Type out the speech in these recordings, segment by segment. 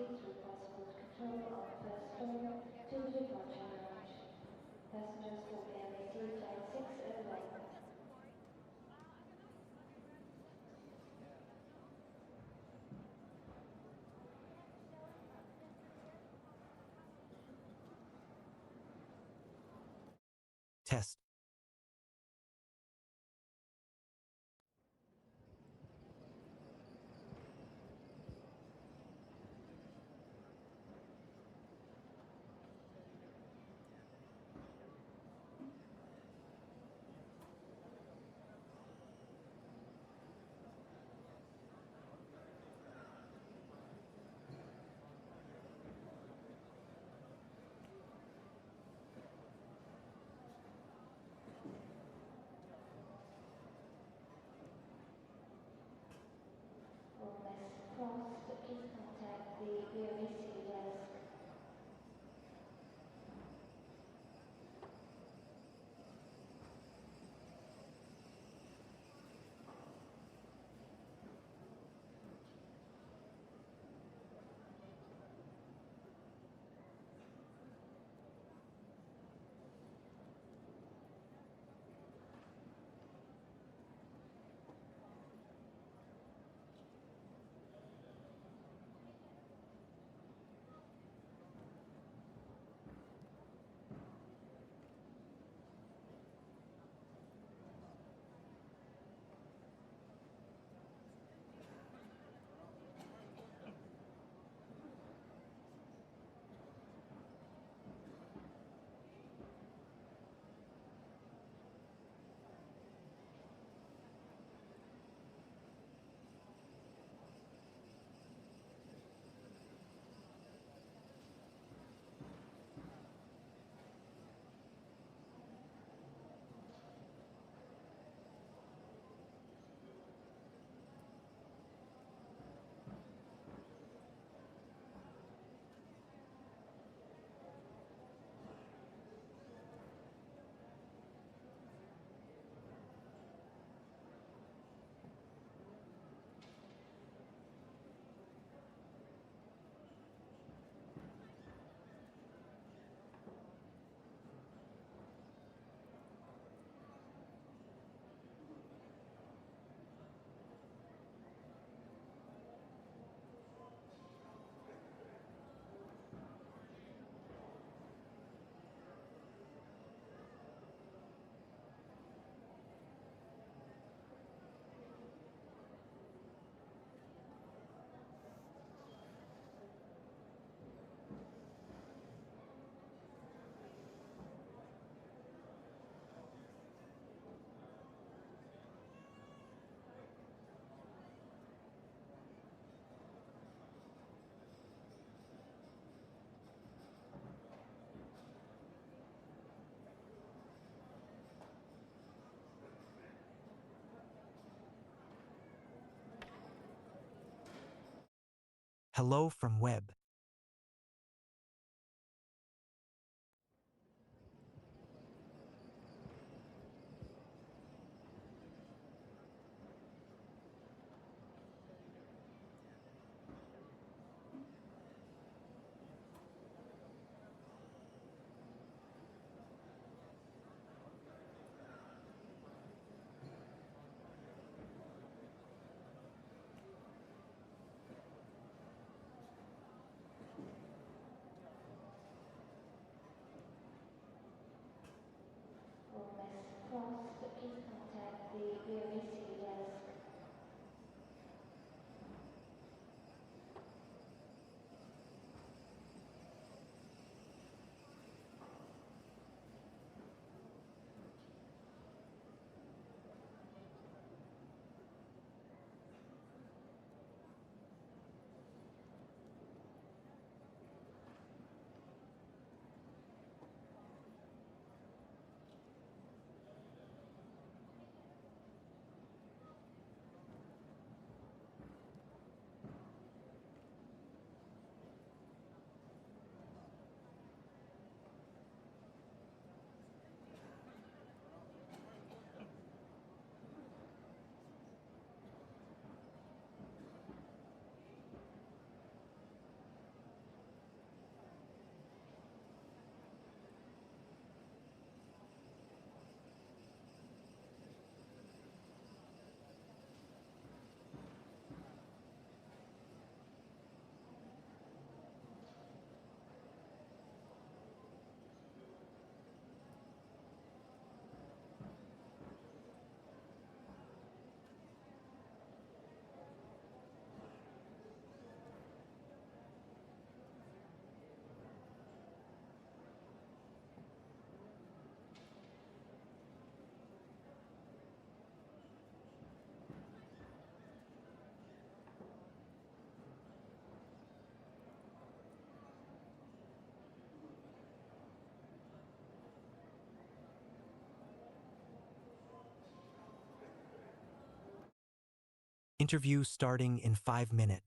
proceed through passport control on the first floor to the departure lounge. Passengers will be received at 6:01. Test. For Miss Frost, please contact the BOAC desk. Hello from web. For Miss Frost, please contact the BOAC desk. Interview starting in 5 minutes.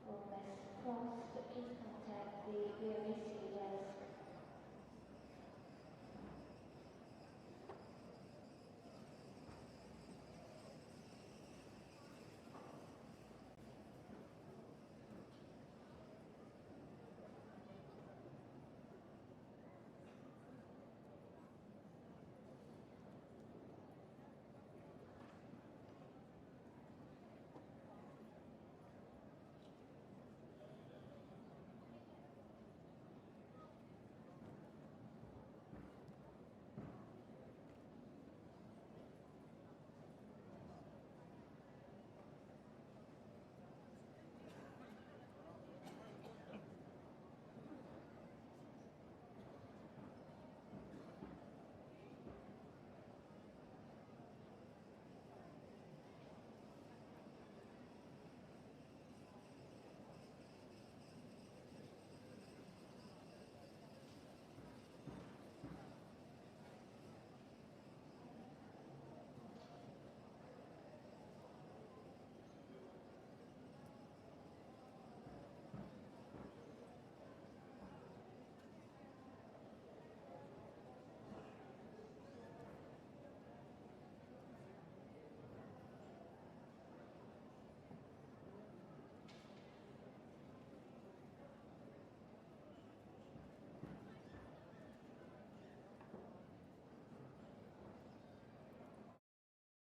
For Ms. Frost, please contact the VOC desk.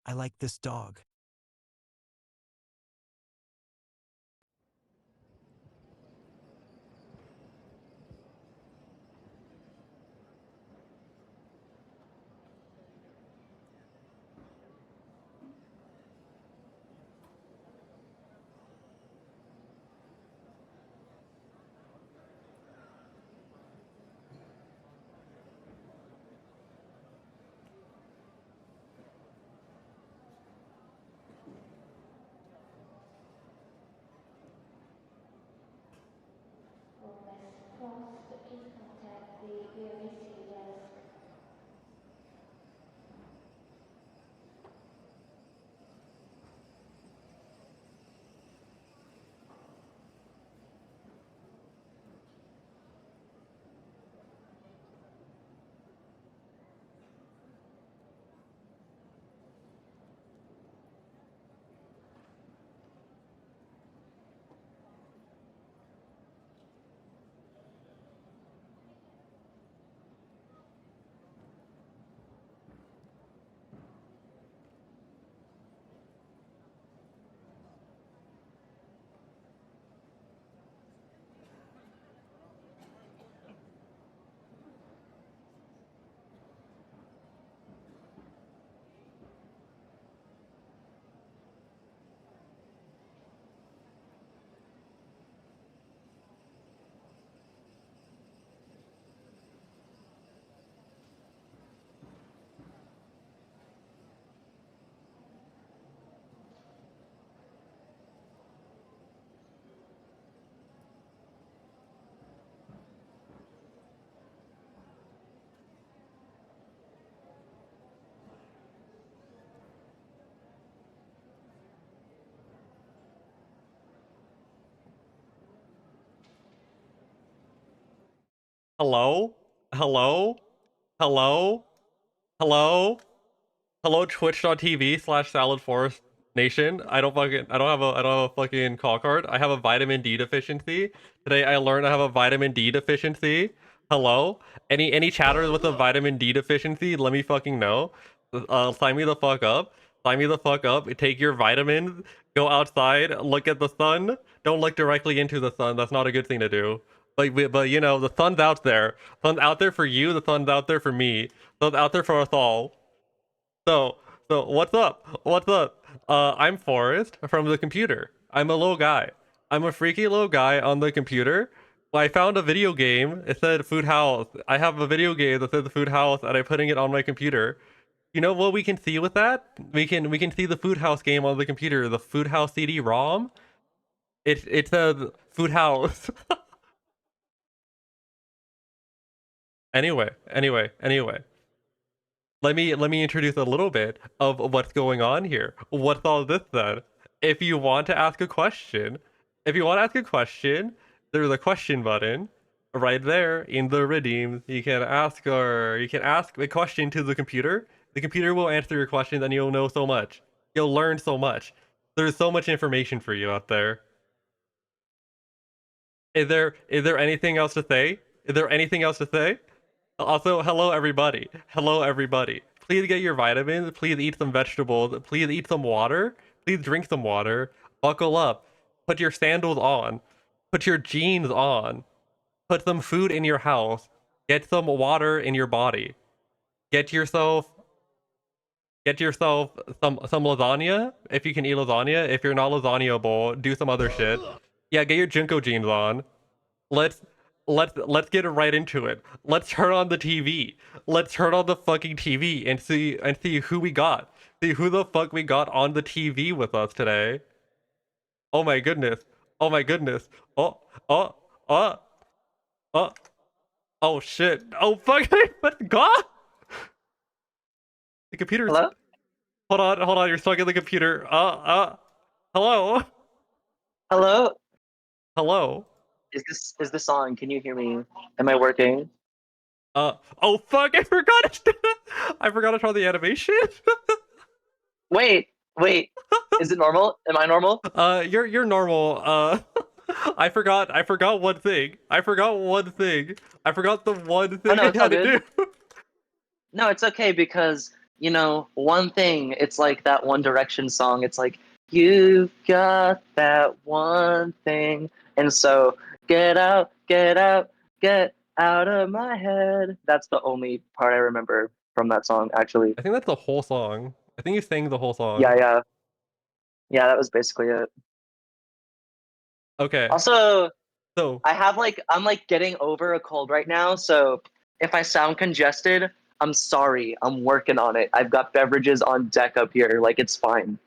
I like this dog. For Ms. Frost, please contact the VOC desk. Hello? Hello? Hello? Hello? Hello, twitch.tv/ Salad Forest Nation. I don't have a fucking call card. I have a vitamin D deficiency. Today I learned I have a vitamin D deficiency. Hello? Any chatters with a vitamin D deficiency, let me fucking know. Sign me the fuck up. Sign me the fuck up. Take your vitamins. Go outside. Look at the sun. Don't look directly into the sun. That's not a good thing to do. But you know, the sun's out there. Sun's out there for you. The sun's out there for me. Sun's out there for us all. So, so what's up? What's up? I'm Forrest from the computer. I'm a little guy. I'm a freaky little guy on the computer. I found a video game. It said Food House. I have a video game that says Food House, and I'm putting it on my computer. You know what we can see with that? We can see the Food House game on the computer. The Food House CD-ROM. It says Food House. Anyway. Let me introduce a little bit of what's going on here. What's all this then? If you want to ask a question, there's a question button right there in the redeem. You can ask a question to the computer. The computer will answer your questions and you'll know so much. You'll learn so much. There's so much information for you out there. Is there anything else to say? Is there anything else to say? Also, hello everybody. Hello everybody. Please get your vitamins. Please eat some vegetables. Please eat some water. Please drink some water. Buckle up. Put your sandals on. Put your jeans on. Put some food in your house. Get some water in your body. Get yourself some lasagna if you can eat lasagna. If you're not lasagna-able, do some other shit. Yeah, get your Junko jeans on. Let's let's get right into it. Let's turn on the TV. Let's turn on the fucking TV and see who we got. See who the fuck we got on the TV with us today. Oh my goodness. Oh my goodness. Oh oh oh oh oh shit. Oh fuck. Let's go. The computer's. Hello? Hold on. You're stuck in the computer. Hello. Hello? Hello. Is this on? Can you hear me? Am I working? Oh fuck, I forgot to turn the animation. Wait. Is it normal? Am I normal? You're normal. I forgot one thing. I forgot the one Oh thing no, I it's all had to good. do. No, it's okay because, one thing, it's like that One Direction song. It's like, you've got that one thing. And so, get out, get out, get out of my head. That's the only part I remember from that song, actually. I think that's the whole song. I think you sang the whole Yeah, song. yeah. Yeah, that was basically it. Okay. Also, So, I'm like getting over a cold right now, so if I sound congested, I'm sorry. I'm working on it. I've got beverages on deck up here. Like, it's fine.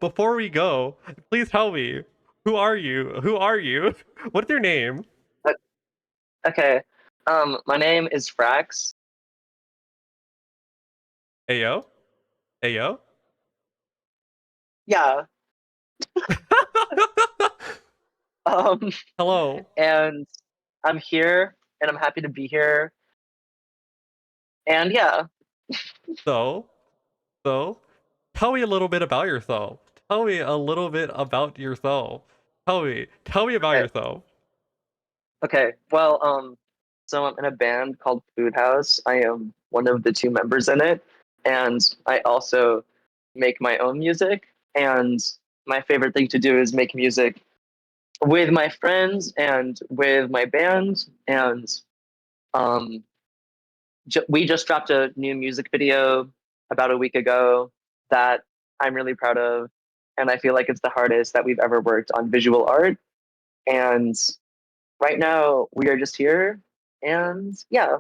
before we go, please tell me, who are you? Who are you? What's your name? Uh, Okay. My name is Frax. Ayo? Ayo? Yeah. Um, Hello. and I'm here and I'm happy to be here. And yeah. So, so, tell me a little bit about yourself. Tell me a little bit about yourself. Tell me about Okay. yourself. Okay. Well, so I'm in a band called Food House. I am one of the two members in it, and I also make my own music. And my favorite thing to do is make music with my friends and with my band. And um, we just dropped a new music video about a week ago that I'm really proud of, and I feel like it's the hardest that we've ever worked on visual art. And right now we are just here, and yeah.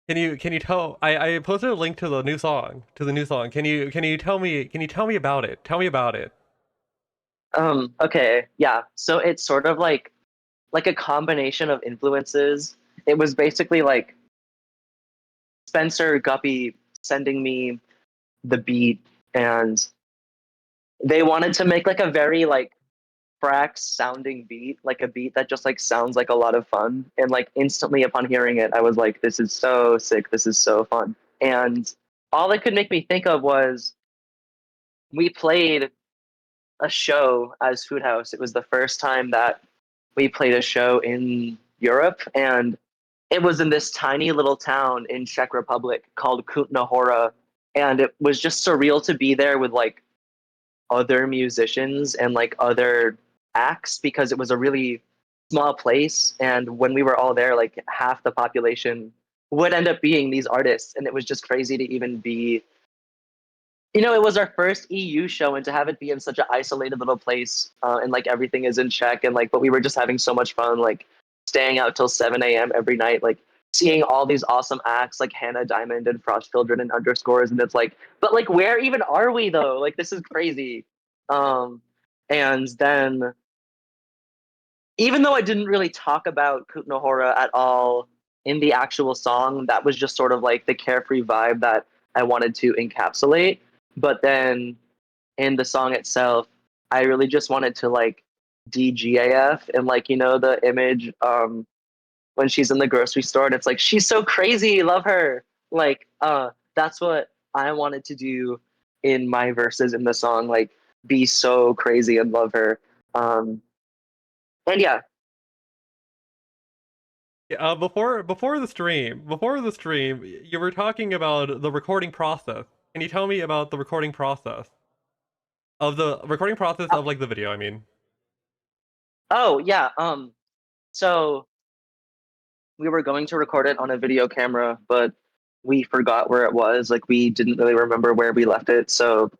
Can you tell I posted a link to the new song Can you tell me about it? Tell me about it. Okay, yeah. So it's sort of like a combination of influences. It was basically like Spencer Guppy sending me the beat, and they wanted to make like a very like Frax sounding beat, like a beat that just like sounds like a lot of fun. And like instantly upon hearing it, I was like, this is so sick, this is so fun. And all it could make me think of was we played a show as Food House. It was the first time that we played a show in Europe, and it was in this tiny little town in Czech Republic called Kutna Hora, and it was just surreal to be there with like other musicians and like other acts because it was a really small place, and when we were all there, like half the population would end up being these artists, and it was just crazy to even be. It was our first EU show, and to have it be in such an isolated little place, and like everything is in check, and like, but we were just having so much fun, like staying out till 7 a.m. every night, like seeing all these awesome acts like Hannah Diamond and Frost Children and Underscores, and it's like, but like, where even are we though? Like, this is crazy. Um, and then, even though I didn't really talk about Kutnohora at all in the actual song, that was just sort of like the carefree vibe that I wanted to encapsulate. But then in the song itself, I really just wanted to like DGAF, and like, the image when she's in the grocery store and it's like, she's so crazy, love her. Like, that's what I wanted to do in my verses in the song, like be so crazy and love her. And yeah. Yeah, before the stream, you were talking about the recording process. Can you tell me about the recording process of like the video? I mean, Oh yeah. So we were going to record it on a video camera, but we forgot where it was. Like, we didn't really remember where we left it. So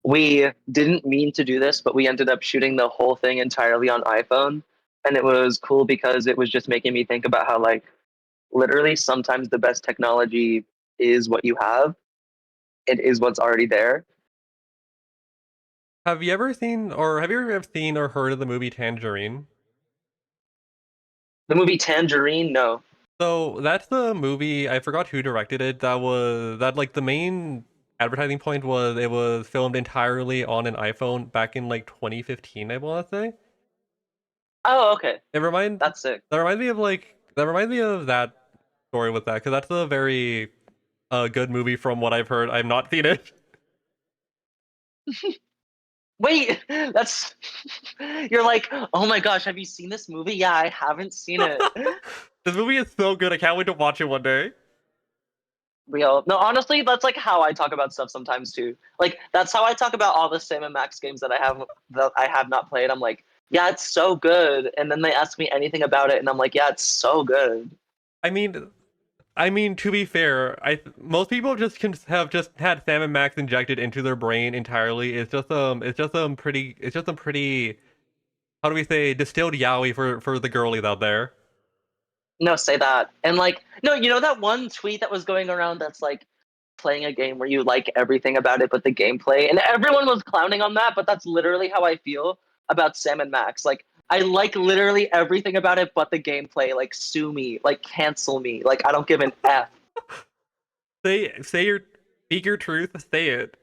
we didn't mean to do this, but we ended up shooting the whole thing entirely on iPhone. And it was cool because it was just making me think about how, like, literally sometimes the best technology is what you have. It is what's already there. have you ever seen or heard of the movie Tangerine? The movie Tangerine, no. So that's the movie. I forgot who directed it. That like the main advertising point was it was filmed entirely on an iPhone back in like 2015. I want to say. Oh, okay. It remind That's sick. that reminds me of that story with that because that's a very good movie from what I've heard. I've not seen it. Wait, that's. You're like, oh my gosh, have you seen this movie? Yeah, I haven't seen it. This movie is so good. I can't wait to watch it one day. Real. No, honestly, that's like how I talk about stuff sometimes too. Like, that's how I talk about all the Sam and Max games that I have not played. I'm like, yeah, it's so good. And then they ask me anything about it, and I'm like, yeah, it's so good. I mean, to be fair, most people have just had Sam and Max injected into their brain entirely. It's just a pretty how do we say distilled yaoi for the girlies out there. No, say that. And like, no, you know that one tweet that was going around that's like playing a game where you like everything about it but the gameplay, and everyone was clowning on that, but that's literally how I feel about Sam and Max. Like, I like literally everything about it but the gameplay. Like, sue me, like cancel me. Like, I don't give an F. Say your speak your truth. Say it.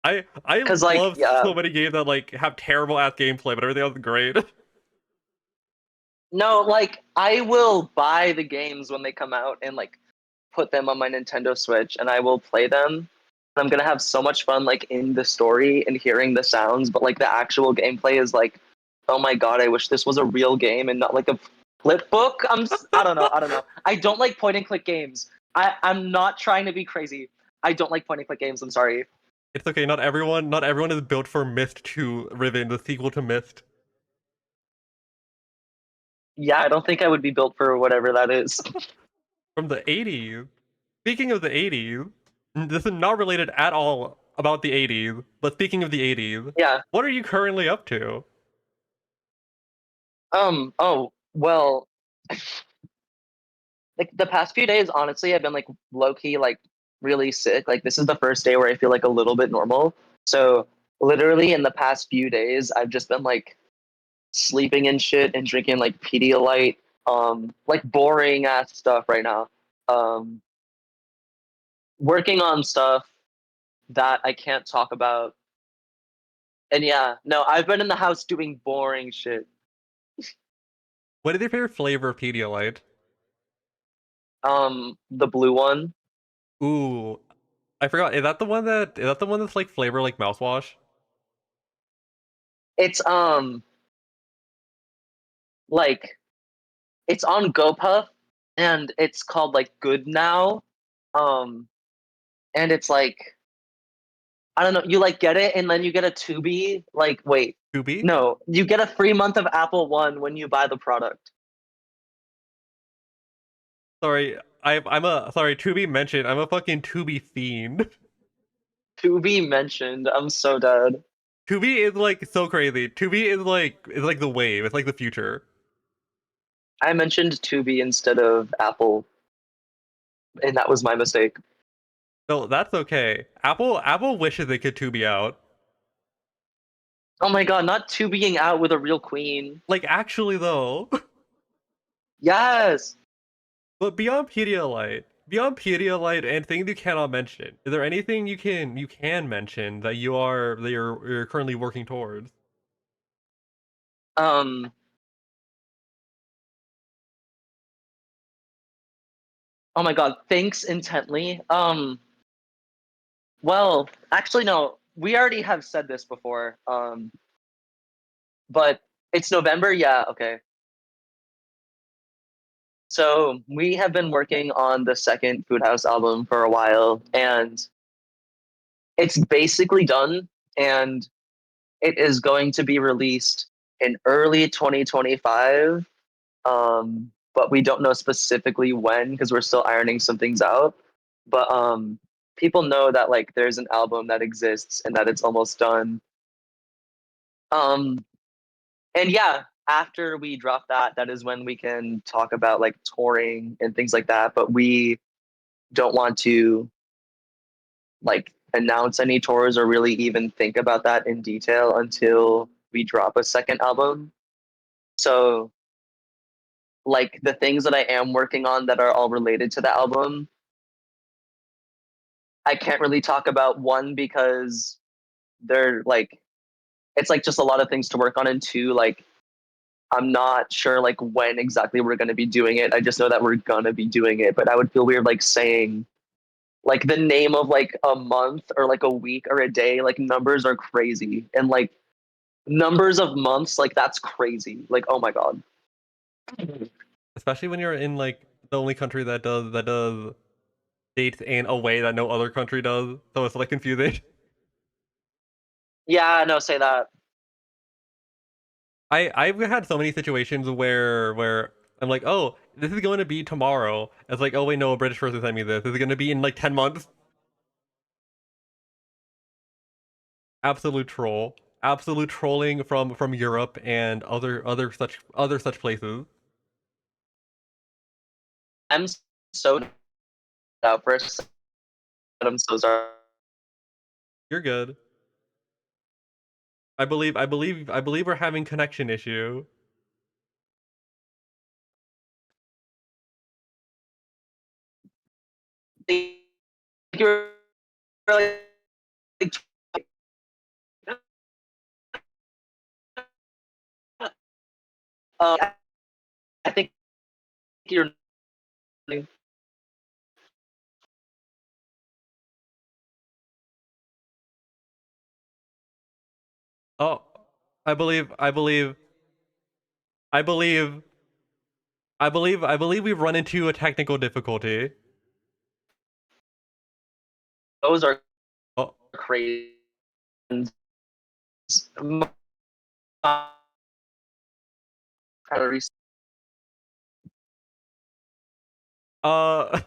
I Cause like, love yeah, so many games that like have terrible ass gameplay, but everything else is great. no, like I will buy the games when they come out and like put them on my Nintendo Switch, and I will play them. I'm gonna have so much fun like in the story and hearing the sounds, but like the actual gameplay is like, oh my god, I wish this was a real game and not like a flip book. I don't know. I don't know. I don't like point and click games. I'm not trying to be crazy. I don't like point and click games. I'm sorry. It's okay. Not everyone is built for Myst 2 Riven, the sequel to Myst. Yeah, I don't think I would be built for whatever that is. From the 80s. Speaking of the 80s, this is not related at all about the 80s, but speaking of the 80s, Yeah. what are you currently up to? Oh, well, like the past few days, honestly, I've been like low key, like really sick. Like, this is the first day where I feel like a little bit normal. So literally in the past few days, I've just been like sleeping and shit and drinking like Pedialyte, like boring ass stuff right now. Um, Working on stuff that I can't talk about. And yeah, no, I've been in the house doing boring shit. What is your favorite flavor of Pedialyte? The blue one. Ooh, I forgot. Is that the one that's like flavor like mouthwash? It's like it's on GoPuff, and it's called like Good Now. Um, and it's like I don't know. You like get it, and then you get a Tubi. Like, wait, Tubi? no, you get a free month of Apple One when you buy the product. Sorry, sorry. Tubi mentioned. I'm a fucking Tubi fiend. Tubi mentioned. I'm so dead. Tubi is like so crazy. Tubi is like the wave. It's like the future. I mentioned Tubi instead of Apple, and that was my mistake. No, that's okay. Apple wishes they could Tubi out. Oh my god, not Tubiing out with a real queen. Like actually though. Yes. But beyond Pedialyte and things you cannot mention, is there anything you can mention that you're currently working towards? Um. Oh my god, thanks intently. Well, actually, no. We already have said this before. But it's November. Yeah. Okay. So we have been working on the second Food House album for a while, and it's basically done. And it is going to be released in early 2025. But we don't know specifically when because we're still ironing some things out. But people know that like there's an album that exists and that it's almost done. Um, and yeah, after we drop that, that is when we can talk about like touring and things like that. But we don't want to like announce any tours or really even think about that in detail until we drop a second album. So like the things that I am working on that are all related to the album, I can't really talk about one because they're like it's like just a lot of things to work on, and two, like I'm not sure like when exactly we're gonna be doing it. I just know that we're gonna be doing it, but I would feel weird like saying like the name of like a month or like a week or a day. Like numbers are crazy, and like numbers of months, like that's crazy. Like oh my god. Especially when you're in like the only country that does dates in a way that no other country does. So it's like confusing. Yeah, no, say that. I've had so many situations where I'm like, oh, this is going to be tomorrow. It's like, oh wait, no, a British person sent me this. This is going to be in like 10 months. Absolute troll. Absolute trolling from Europe and other such places. I'm so out for a second. I'm so sorry. You're good. I believe we're having connection issue. You're like, I think you're. Oh, I believe I believe I believe I believe we've run into a technical difficulty. Those are Oh, crazy. uh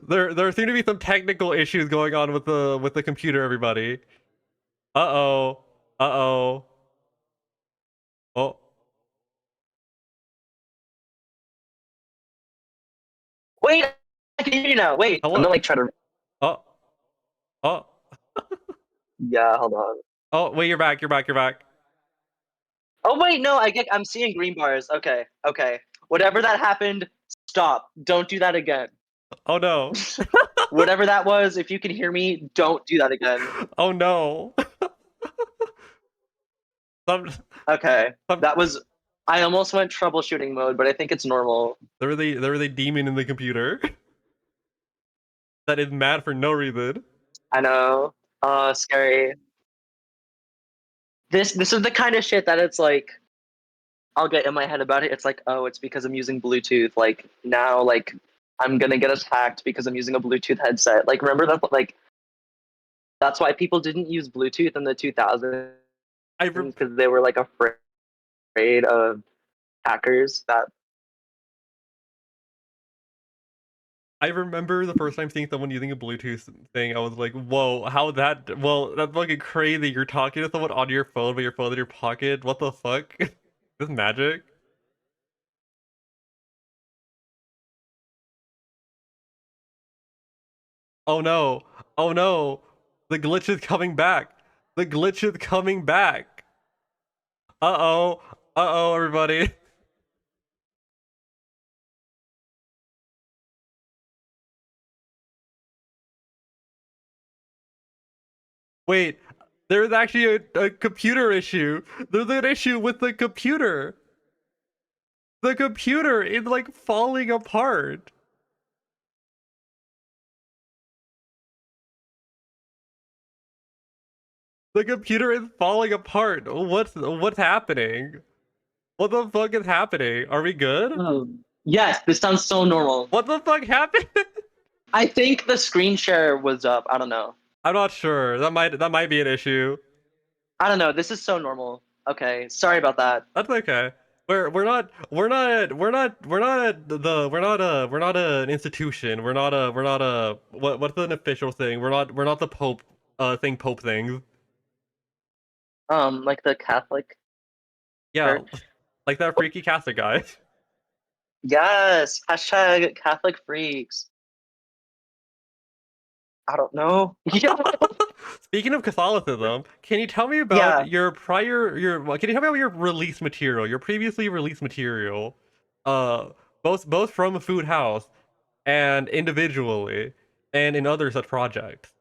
there seem to be some technical issues going on with the computer, everybody. Uh-oh. Uh-oh. Oh. Wait, I can hear you now. Wait, I'm Hello. gonna like try to. Oh. Oh. Yeah, hold on. Oh, wait, you're back. You're back. You're back. Oh wait, no, I get. I'm seeing green bars. Okay, okay. Whatever that happened, stop. Don't do that again. Oh no. Whatever that was, if you can hear me, don't do that again. Oh no. Some, Okay, some, that was. I almost went troubleshooting mode, but I think it's normal. there was a demon in the computer that is mad for no reason. I know. Scary. This is the kind of shit that it's like I'll get in my head about it. It's like, oh, it's because I'm using Bluetooth. Like now, like I'm gonna get attacked because I'm using a Bluetooth headset. Like remember that? Like That's why people didn't use Bluetooth in the 2000s I because they were like afraid of hackers. That I remember the first time seeing someone using a Bluetooth thing. I was like, "Whoa, how that? Well, that's fucking crazy. You're talking to someone on your phone, but your phone's in your pocket. What the fuck? This magic." Oh no! Oh no! The glitch is coming back. The glitch is coming back. Uh oh. Uh oh, everybody. Wait, there's actually a computer issue. There's an issue with the computer. The computer is like falling apart. The computer is falling apart. What's happening? What the fuck is happening? Are we good? oh yes, this sounds so normal. What the fuck happened? I think the screen share was up. I don't know. I'm not sure. That might be an issue. I don't know. This is so normal. Okay, sorry about that. That's okay. We're not an institution. We're not a what's an official thing? We're not the Pope Pope things. Like the Catholic Yeah, Church. like that freaky Catholic guy. Yes, hashtag Catholic freaks. I don't know. Yeah, Speaking of Catholicism, can you tell me about yeah. your prior your well, can you tell me about your release material, your previously released material, uh, both from Food House and individually, and in other such projects?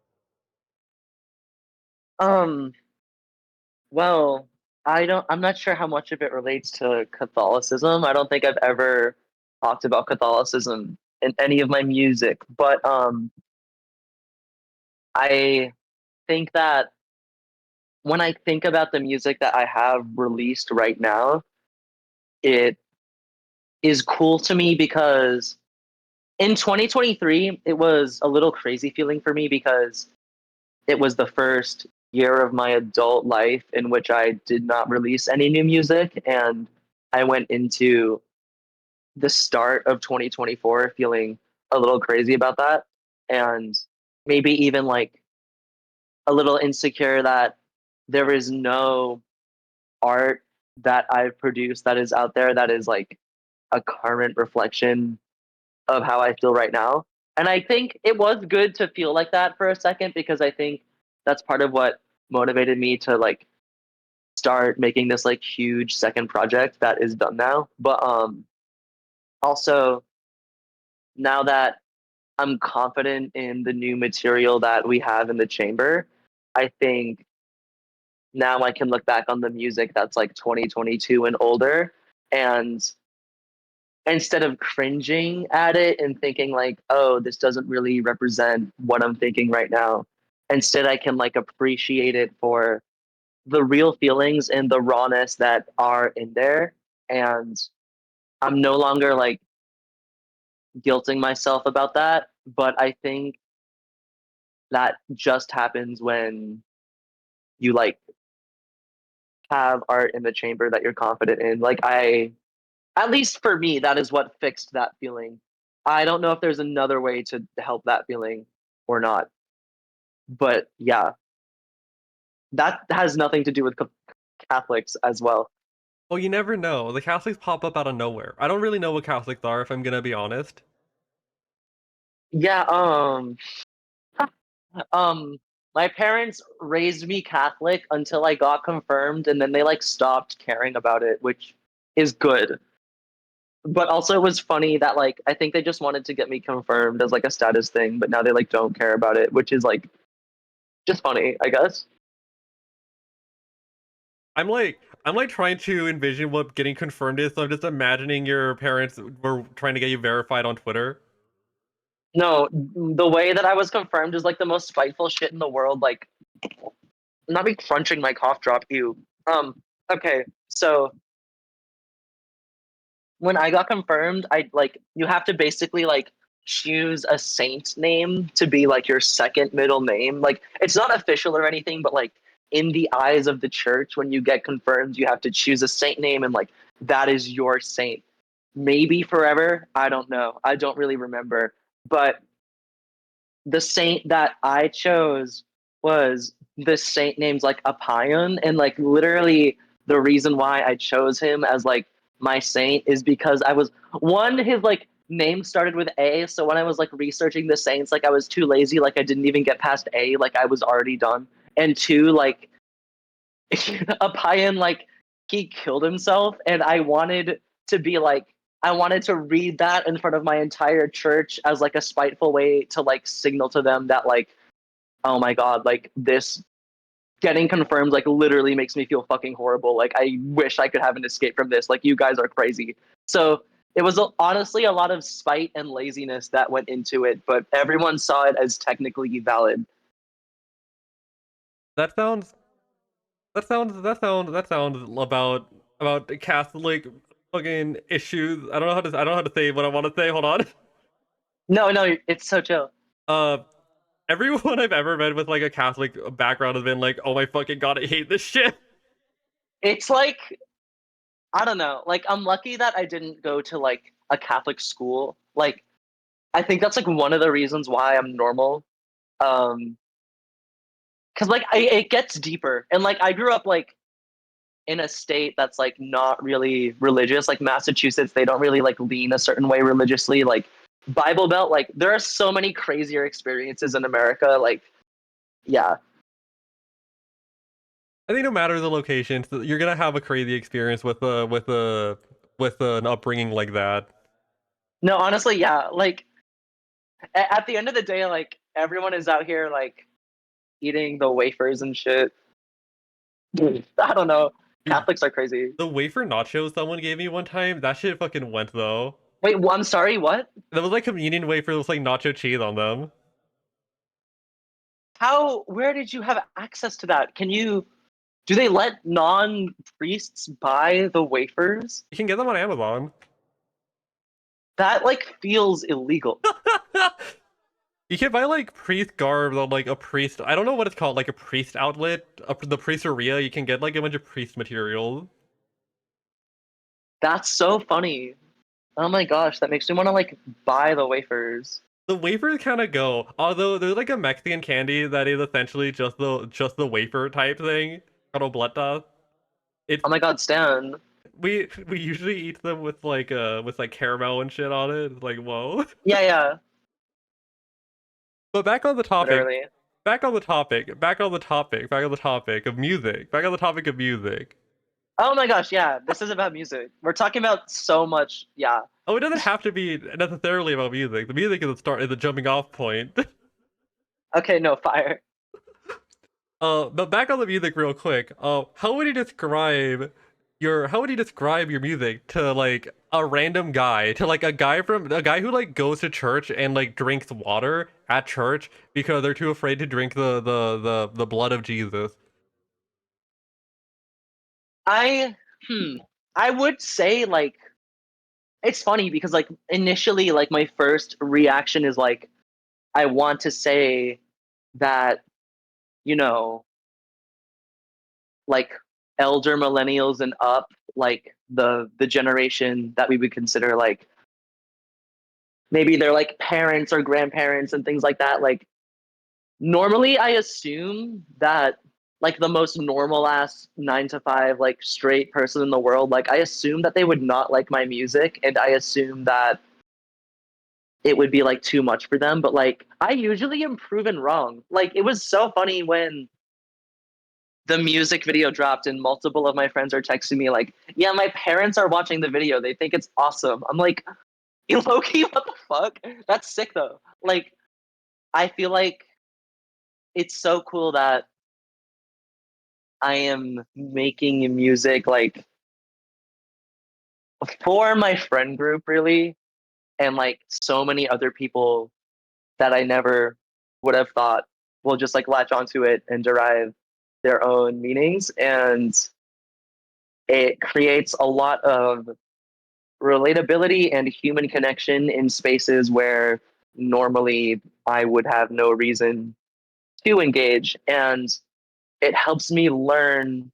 Um, well, I'm not sure how much of it relates to Catholicism. I don't think I've ever talked about Catholicism in any of my music, but I think that when I think about the music that I have released right now, it is cool to me because in 2023, it was a little crazy feeling for me because it was the first year of my adult life in which I did not release any new music. And I went into the start of 2024 feeling a little crazy about that. And maybe even like a little insecure that there is no art that I've produced that is out there that is like a current reflection of how I feel right now. And I think it was good to feel like that for a second because I think that's part of what motivated me to like start making this like huge second project that is done now. But also now that I'm confident in the new material that we have in the chamber, I think now I can look back on the music that's like 2022 and older and instead of cringing at it and thinking like, oh, this doesn't really represent what I'm thinking right now, instead I can like appreciate it for the real feelings and the rawness that are in there. And I'm no longer like guilting myself about that. But I think that just happens when you like have art in the chamber that you're confident in. Like at least for me, that is what fixed that feeling. I don't know if there's another way to help that feeling or not. But yeah, that has nothing to do with Catholics as well. Well, you never know. The Catholics pop up out of nowhere. I don't really know what Catholics are, if I'm gonna be honest. Yeah, um my parents raised me Catholic until I got confirmed and then they like stopped caring about it, which is good. But also it was funny that like I think they just wanted to get me confirmed as like a status thing, but now they like don't care about it, which is like just funny, I guess. I'm like trying to envision what getting confirmed is, so I'm just imagining your parents were trying to get you verified on Twitter. No, the way that I was confirmed is like the most spiteful shit in the world. Like, I'm not be crunching my cough drop. You. Okay. So when I got confirmed, I like you have to basically like choose a saint name to be like your second middle name. Like it's not official or anything, but like in the eyes of the church, when you get confirmed, you have to choose a saint name and like that is your saint. Maybe forever. I don't know. I don't really remember. But the saint that I chose was the saint name's like Apion, and like literally the reason why I chose him as like my saint is because I was one, his like name started with A, so when I was like researching the saints, like I was too lazy, like I didn't even get past A, like I was already done. And two, like Apion, like he killed himself, and I wanted to be like I wanted to read that in front of my entire church as like a spiteful way to like signal to them that like, oh my god, like this getting confirmed like literally makes me feel fucking horrible. Like I wish I could have an escape from this. Like you guys are crazy. So it was honestly a lot of spite and laziness that went into it, but everyone saw it as technically valid. That sounds that sounds about Catholic fucking issues. I don't know how to say what I want to say. Hold on. No, no, it's so chill. Uh, everyone I've ever met with like a Catholic background has been like, "Oh my fucking god, I hate this shit." It's like I don't know. Like I'm lucky that I didn't go to like a Catholic school. Like I think that's like one of the reasons why I'm normal. Um, because like it gets deeper, and like I grew up like in a state that's like not really religious. Like Massachusetts, they don't really like lean a certain way religiously. Like Bible Belt, like there are so many crazier experiences in America. Like yeah, I think no matter the location, you're gonna have a crazy experience with an upbringing like that. no, honestly, yeah. Like at the end of the day, like everyone is out here like eating the wafers and shit. I don't know. Dude, Catholics are crazy. the wafer nachos someone gave me one time, that shit fucking went though. Wait, I'm sorry, what? That was like communion wafer with like nacho cheese on them. How, where did you have access to that? Do they let non-priests buy the wafers? You can get them on Amazon. That, like, feels illegal. You can buy like priest garb on like a priest. I don't know what it's called, like a priest outlet, the priesteria. You can get like a bunch of priest materials. That's so funny. Oh my gosh, that makes me want to, like, buy the wafers. The wafers kind of go, although there's like a Mexican candy that is essentially just the wafer type thing, called obleta. It's Oh my god, Stan. we usually eat them with like caramel and shit on it. It's like whoa. Yeah, yeah, But back on the topic, literally. back on the topic of music, back on the topic of music. Oh my gosh, yeah, this is about music. We're talking about so much, yeah. Oh, it doesn't have to be necessarily about music. The music is a jumping off point. Okay, no, fire. But back on the music real quick. How would you describe your music to like a random guy, to like a guy who like goes to church and like drinks water at church because they're too afraid to drink the blood of Jesus? I, hmm, I would say, like, it's funny because, like, initially, like, my first reaction is, like, I want to say that, you know, like elder millennials and up, like the generation that we would consider like maybe they're like parents or grandparents and things like that. Like normally I assume that like the most normal ass 9 to 5 like straight person in the world, like I assume that they would not like my music, and I assume that it would be like too much for them. But like I usually am proven wrong. Like it was so funny when the music video dropped and multiple of my friends are texting me like, yeah, my parents are watching the video, they think it's awesome. I'm like, Loki, what the fuck? That's sick though. Like I feel like it's so cool that I am making music like for my friend group really, and like so many other people that I never would have thought will just like latch onto it and derive their own meanings, and it creates a lot of relatability and human connection in spaces where normally I would have no reason to engage. And it helps me learn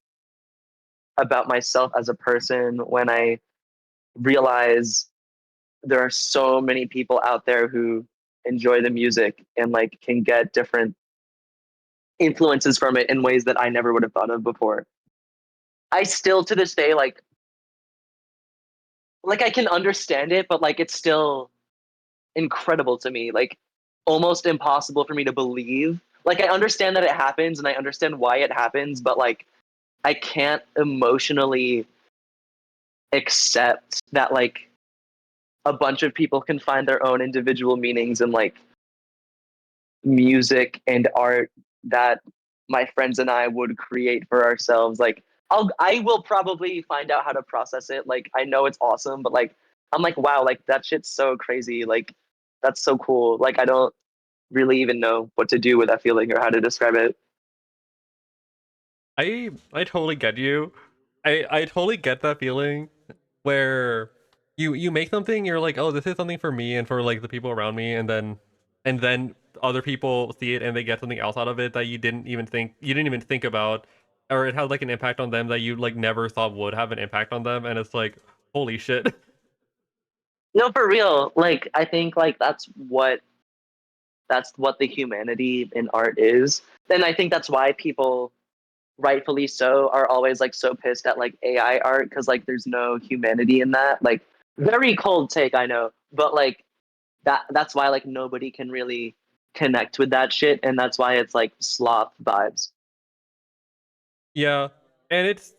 about myself as a person when I realize there are so many people out there who enjoy the music and like can get different influences from it in ways that I never would have thought of before. I still to this day like I can understand it, but like it's still incredible to me, like almost impossible for me to believe. Like I understand that it happens and I understand why it happens, but like I can't emotionally accept that like a bunch of people can find their own individual meanings in like music and art that my friends and I would create for ourselves. Like I will probably find out how to process it. Like I know it's awesome, but like I'm like, wow, like that shit's so crazy. Like that's so cool. Like I don't really even know what to do with that feeling or how to describe it. I totally get you. I totally get that feeling where you make something, you're like, oh, this is something for me and for like the people around me, and then other people see it and they get something else out of it that you didn't even think about, or it has like an impact on them that you like never thought would have an impact on them, and it's like, holy shit. No, for real. Like I think like that's what the humanity in art is. And I think that's why people rightfully so are always like so pissed at like AI art because like there's no humanity in that. Like very cold take, I know, but like that's why like nobody can really connect with that shit, and that's why it's like sloth vibes. Yeah, and it's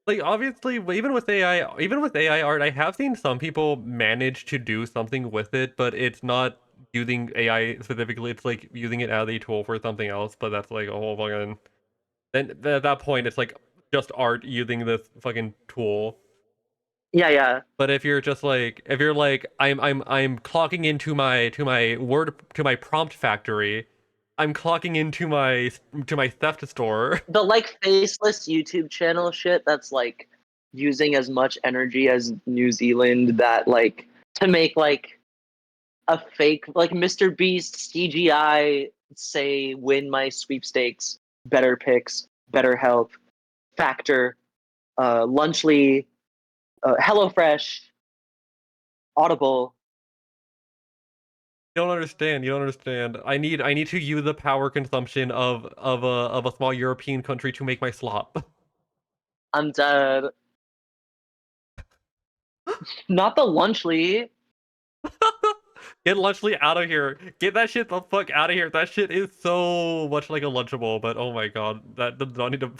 like obviously even with AI art, I have seen some people manage to do something with it, but it's not using AI specifically. It's like using it as a tool for something else. But that's like a whole fucking. Then at that point, it's like just art using this fucking tool. Yeah, yeah. But if you're like I'm clocking into my prompt factory, I'm clocking into my theft store. The like faceless YouTube channel shit that's like using as much energy as New Zealand that like to make like a fake like Mr. Beast CGI say win my sweepstakes, better picks, better health, factor, Lunchly, HelloFresh, Audible. You don't understand. You don't understand. I need to use the power consumption of a small European country to make my slop. I'm dead. Not the Lunchly. Get Lunchly out of here. Get that shit the fuck out of here. That shit is so much like a Lunchable, but oh my god, that does not need to.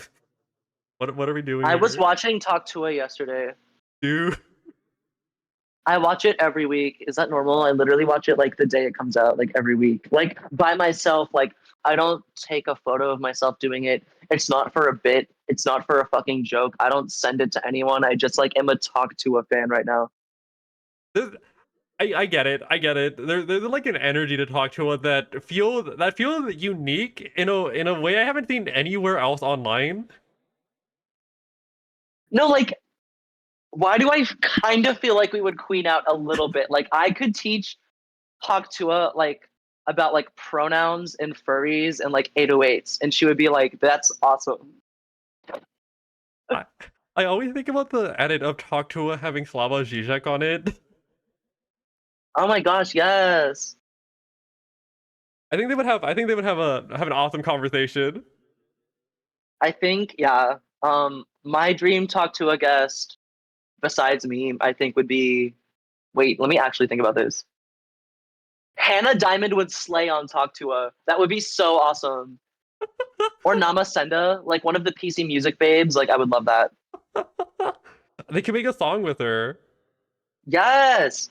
What are we doing I was here, watching Talk to A yesterday. dude? I watch it every week. Is that normal? I literally watch it like the day it comes out, like every week. Like by myself, like I don't take a photo of myself doing it. It's not for a bit. It's not for a fucking joke. I don't send it to anyone. I just like am a Talk to A fan right now. This, I get it. I get it. There's like an energy to talk to it that feels unique in a way I haven't seen anywhere else online. No, like why do I kind of feel like we would queen out a little bit? Like I could teach Talk to A like about like pronouns and furries and like 808s, and she would be like, "That's awesome." I, I always think about the edit of Talk to having Slava Zizek on it. Oh my gosh, yes. I think they would have an awesome conversation. I think, yeah. My dream Talk to A guest besides me, I think would be. Wait, let me actually think about this. Hannah Diamond would slay on Talk to A. That would be so awesome. Or Nama Senda, like one of the PC music babes. Like I would love that. They can make a song with her. Yes,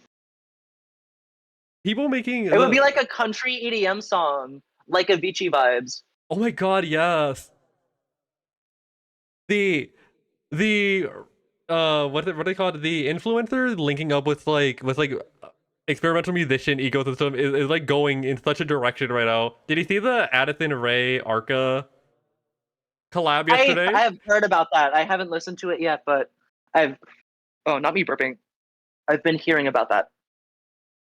People making it would be the like a country EDM song, like Avicii vibes. oh my god, yes. The the what they call it? The influencer linking up with like experimental musician ecosystem is like going in such a direction right now. Did you see the Addison Rae Arca collab I yesterday? have heard about that. I haven't listened to it yet, but I've oh not me burping. I've been hearing about that.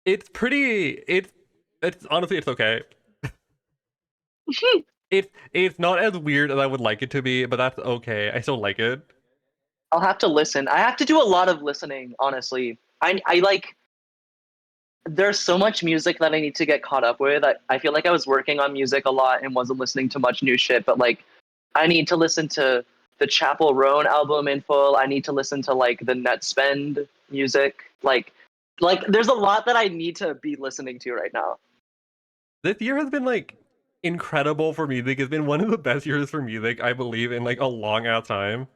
It's pretty. It's honestly, it's okay. It's not as weird as I would like it to be, but that's okay. I still like it. I'll have to listen. I have to do a lot of listening, honestly. I like there's so much music that I need to get caught up with. I feel like I was working on music a lot and wasn't listening to much new shit, but like I need to listen to the Chapel Roan album in full. I need to listen to like the Net Spend music. Like there's a lot that I need to be listening to right now. This year has been like incredible for music. It's been one of the best years for music, I believe, in like a long ass time.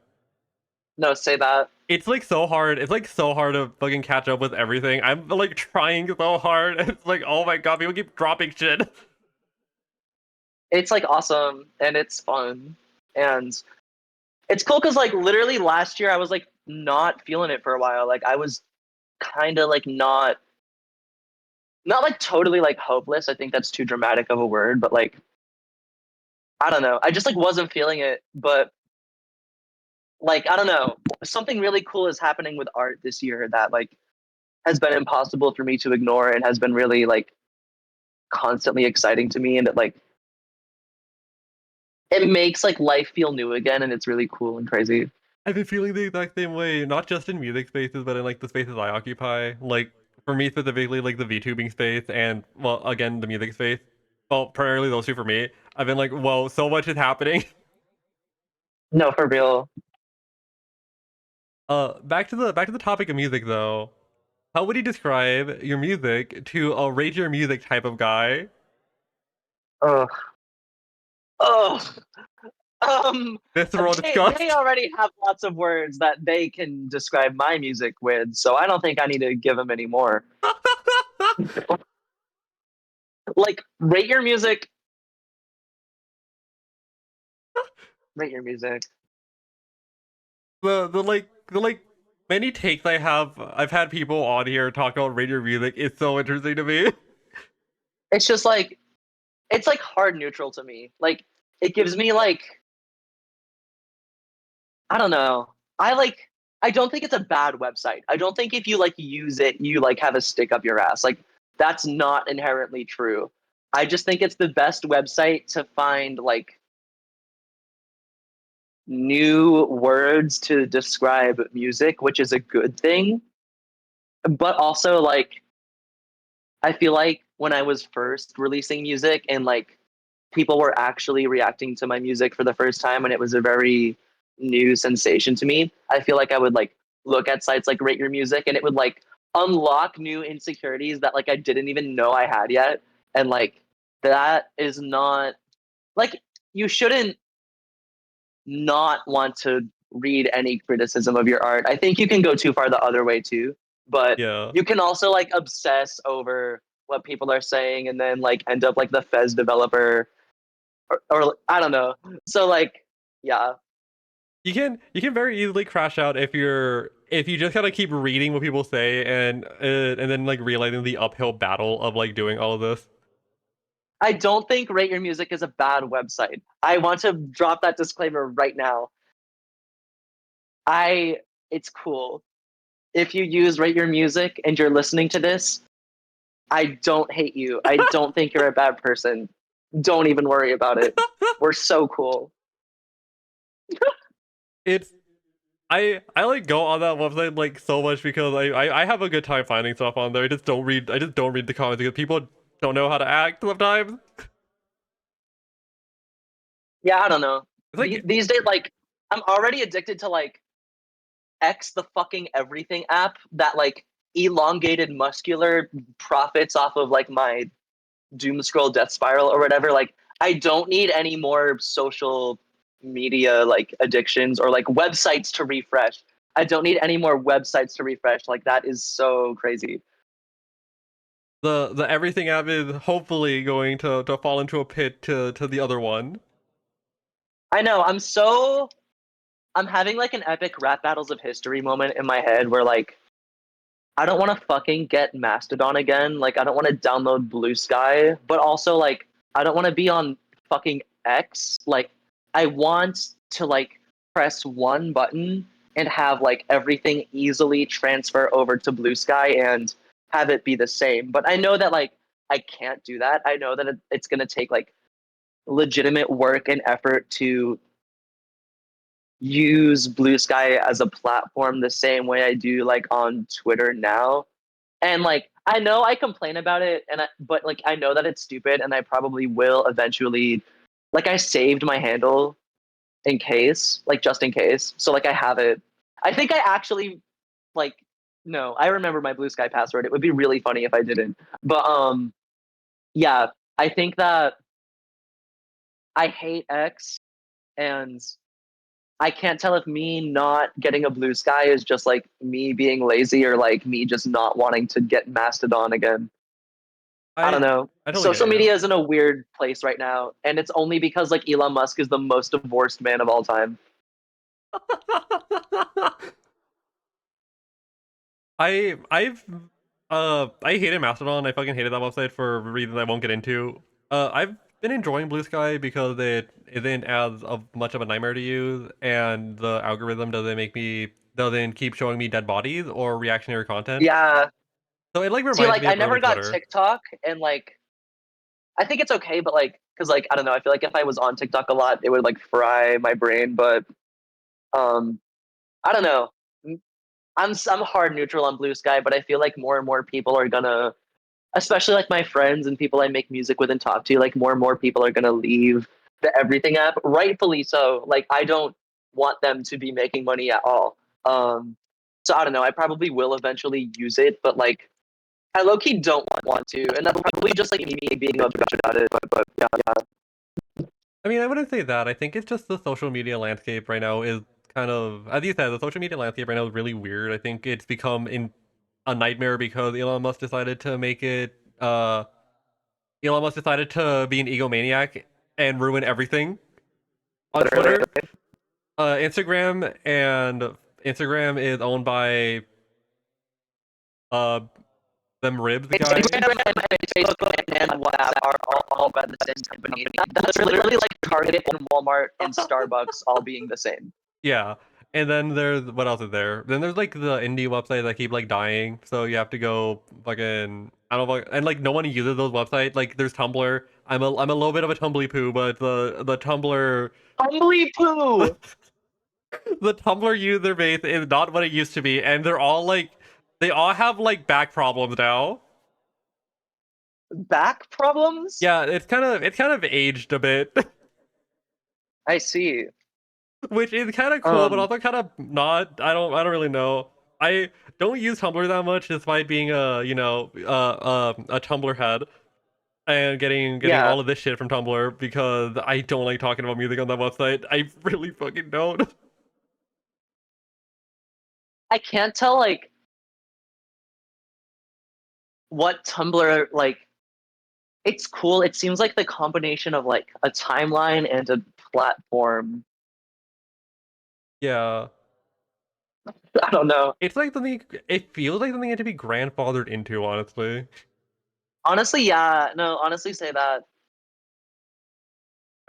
No, say that. It's like so hard. It's like so hard to fucking catch up with everything. I'm like trying so hard. It's like, oh my god, people keep dropping shit. It's like awesome and it's fun. And it's cool because like literally last year I was like not feeling it for a while. Like I was kind of like not like totally like hopeless. I think that's too dramatic of a word, but like I don't know. I just like wasn't feeling it, but like I don't know. Something really cool is happening with art this year that like has been impossible for me to ignore and has been really like constantly exciting to me and it makes like life feel new again and it's really cool and crazy. I've been feeling the exact same way, not just in music spaces, but in like the spaces I occupy. Like for me specifically, like the VTubing space and well, again the music space. Well, primarily those two for me. I've been like, whoa, so much is happening. No, for real. Back to the topic of music though. How would you describe your music to a rate your music type of guy? Ugh. Ugh. Visceral They disgust. already have lots of words that they can describe my music with, so I don't think I need to give them any more. Like, rate your music. The many takes I've had people on here talk about radio music. It's so interesting to me. It's just like it's like hard neutral to me. Like, it gives me like I don't know. I don't think it's a bad website. I don't think if you like use it, you like have a stick up your ass. Like that's not inherently true. I just think it's the best website to find like new words to describe music, which is a good thing. But also like I feel like when I was first releasing music and like people were actually reacting to my music for the first time and it was a very new sensation to me, I feel like I would like look at sites like Rate Your Music and it would like unlock new insecurities that like I didn't even know I had yet. And like that is not like you shouldn't not want to read any criticism of your art. I think you can go too far the other way too, but Yeah. you can also like obsess over what people are saying and then like end up like the Fez developer or I don't know. So like yeah. You can very easily crash out if you just kind of keep reading what people say and then like realizing the uphill battle of like doing all of this. I don't think Rate Your Music is a bad website. I want to drop that disclaimer right now. I it's cool. If you use Rate Your Music and you're listening to this, I don't hate you. I don't think you're a bad person. Don't even worry about it. We're so cool. It's I like go on that website like so much because I have a good time finding stuff on there. I just don't read the comments because people don't know how to act sometimes. Yeah, I don't know. It's like These days, like, I'm already addicted to like X the fucking everything app that like elongated muscular profits off of like my doom scroll death spiral or whatever. Like, I don't need any more social media like addictions or like websites to refresh. I don't need any more websites to refresh. Like, that is so crazy. the everything app is hopefully going to fall into a pit to the other one. I know. I'm having like an epic rap battles of history moment in my head where like I don't want to fucking get Mastodon again. Like I don't want to download Blue Sky, but also like I don't want to be on fucking X. Like I want to like press one button and have like everything easily transfer over to Blue Sky and have it be the same. But I know that like I can't do that. I know that it's gonna take like legitimate work and effort to use Blue Sky as a platform the same way I do like on Twitter now. And like I know I complain about it but like I know that it's stupid and I probably will eventually like I saved my handle in case, like just in case. So like I have it. I think I actually like no, I remember my Blue Sky password. It would be really funny if I didn't. But yeah, I think that I hate X and I can't tell if me not getting a Blue Sky is just like me being lazy or like me just not wanting to get Mastodon again. I don't know. I totally get Social you. media is in a weird place right now, and it's only because like Elon Musk is the most divorced man of all time. I hated Mastodon. I fucking hated that website for reasons I won't get into. I've been enjoying Blue Sky because it isn't as much of a nightmare to use, and the algorithm doesn't keep showing me dead bodies or reactionary content. Yeah. So it like See, reminds like me I of never early got Twitter. TikTok, and like I think it's okay, but like because like I don't know, I feel like if I was on TikTok a lot, it would like fry my brain. But um, I don't know. I'm hard neutral on Blue Sky, but I feel like more and more people are gonna, especially like my friends and people I make music with and talk to, like more and more people are gonna leave the Everything app, rightfully so. Like I don't want them to be making money at all. So I don't know. I probably will eventually use it, but like I low key don't want to, and that's probably just like me being a bitch about it. But yeah, I mean, I wouldn't say that. I think it's just the social media landscape right now is kind of, as you said, the social media landscape right now is really weird. I think it's become a nightmare because Elon Musk decided to make it. Elon Musk decided to be an egomaniac and ruin everything on literally. Twitter. Instagram and Instagram is owned by uh them ribs guys. Instagram and Facebook and WhatsApp are all by the same company. That's literally like Target and Walmart and Starbucks all being the same. Yeah. And then there's what else is there? Then there's like the indie websites that keep like dying, so you have to go fucking I don't know, and like no one uses those websites. Like there's Tumblr. I'm a little bit of a Tumbly poo, but the Tumblr Humbly poo! the Tumblr user base is not what it used to be, and they all have like back problems now. Back problems? Yeah, it's kind of aged a bit, I see. which is kind of cool, but Um, also kind of not. I don't really know. I don't use Tumblr that much, despite being a Tumblr head and getting yeah. all of this shit from Tumblr because I don't like talking about music on that website. I really fucking don't. I can't tell like what Tumblr like it's cool. It seems like the combination of like a timeline and a platform. Yeah, I don't know. it's like something. It feels like something you had to be grandfathered into, honestly. Honestly, yeah. No, honestly say that.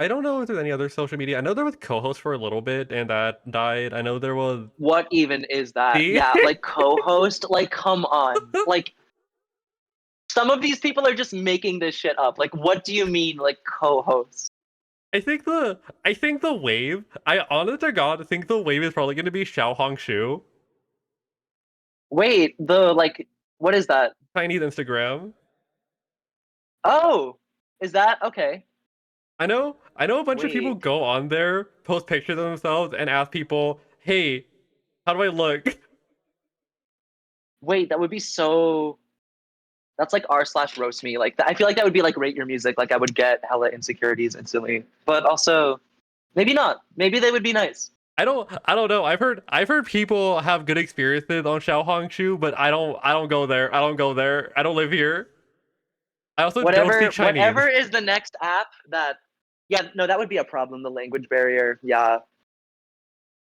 I don't know if there's any other social media. I know there was co-host for a little bit, and that died. I know there was. What even is that? See, Yeah, like co-host, like come on. Like some of these people are just making this shit up. Like what do you mean like co-host? I think the wave. I honest to God think the wave is probably going to be Xiao Hongshu, Wait, the like what is that? Chinese Instagram. Oh, is that okay? I know a bunch of people Wait. go on there, post pictures of themselves, and ask people, "Hey, how do I look?" Wait, that would be so that's like r/roast me. Like I feel like that would be like rate your music. Like I would get hella insecurities instantly. But also maybe not. Maybe they would be nice. I don't know. I've heard people have good experiences on Xiao Hongshu, but I don't go there. I don't go there. I don't live here. I also don't speak Chinese. Whatever is the next app that yeah, no, that would be a problem, the language barrier. Yeah.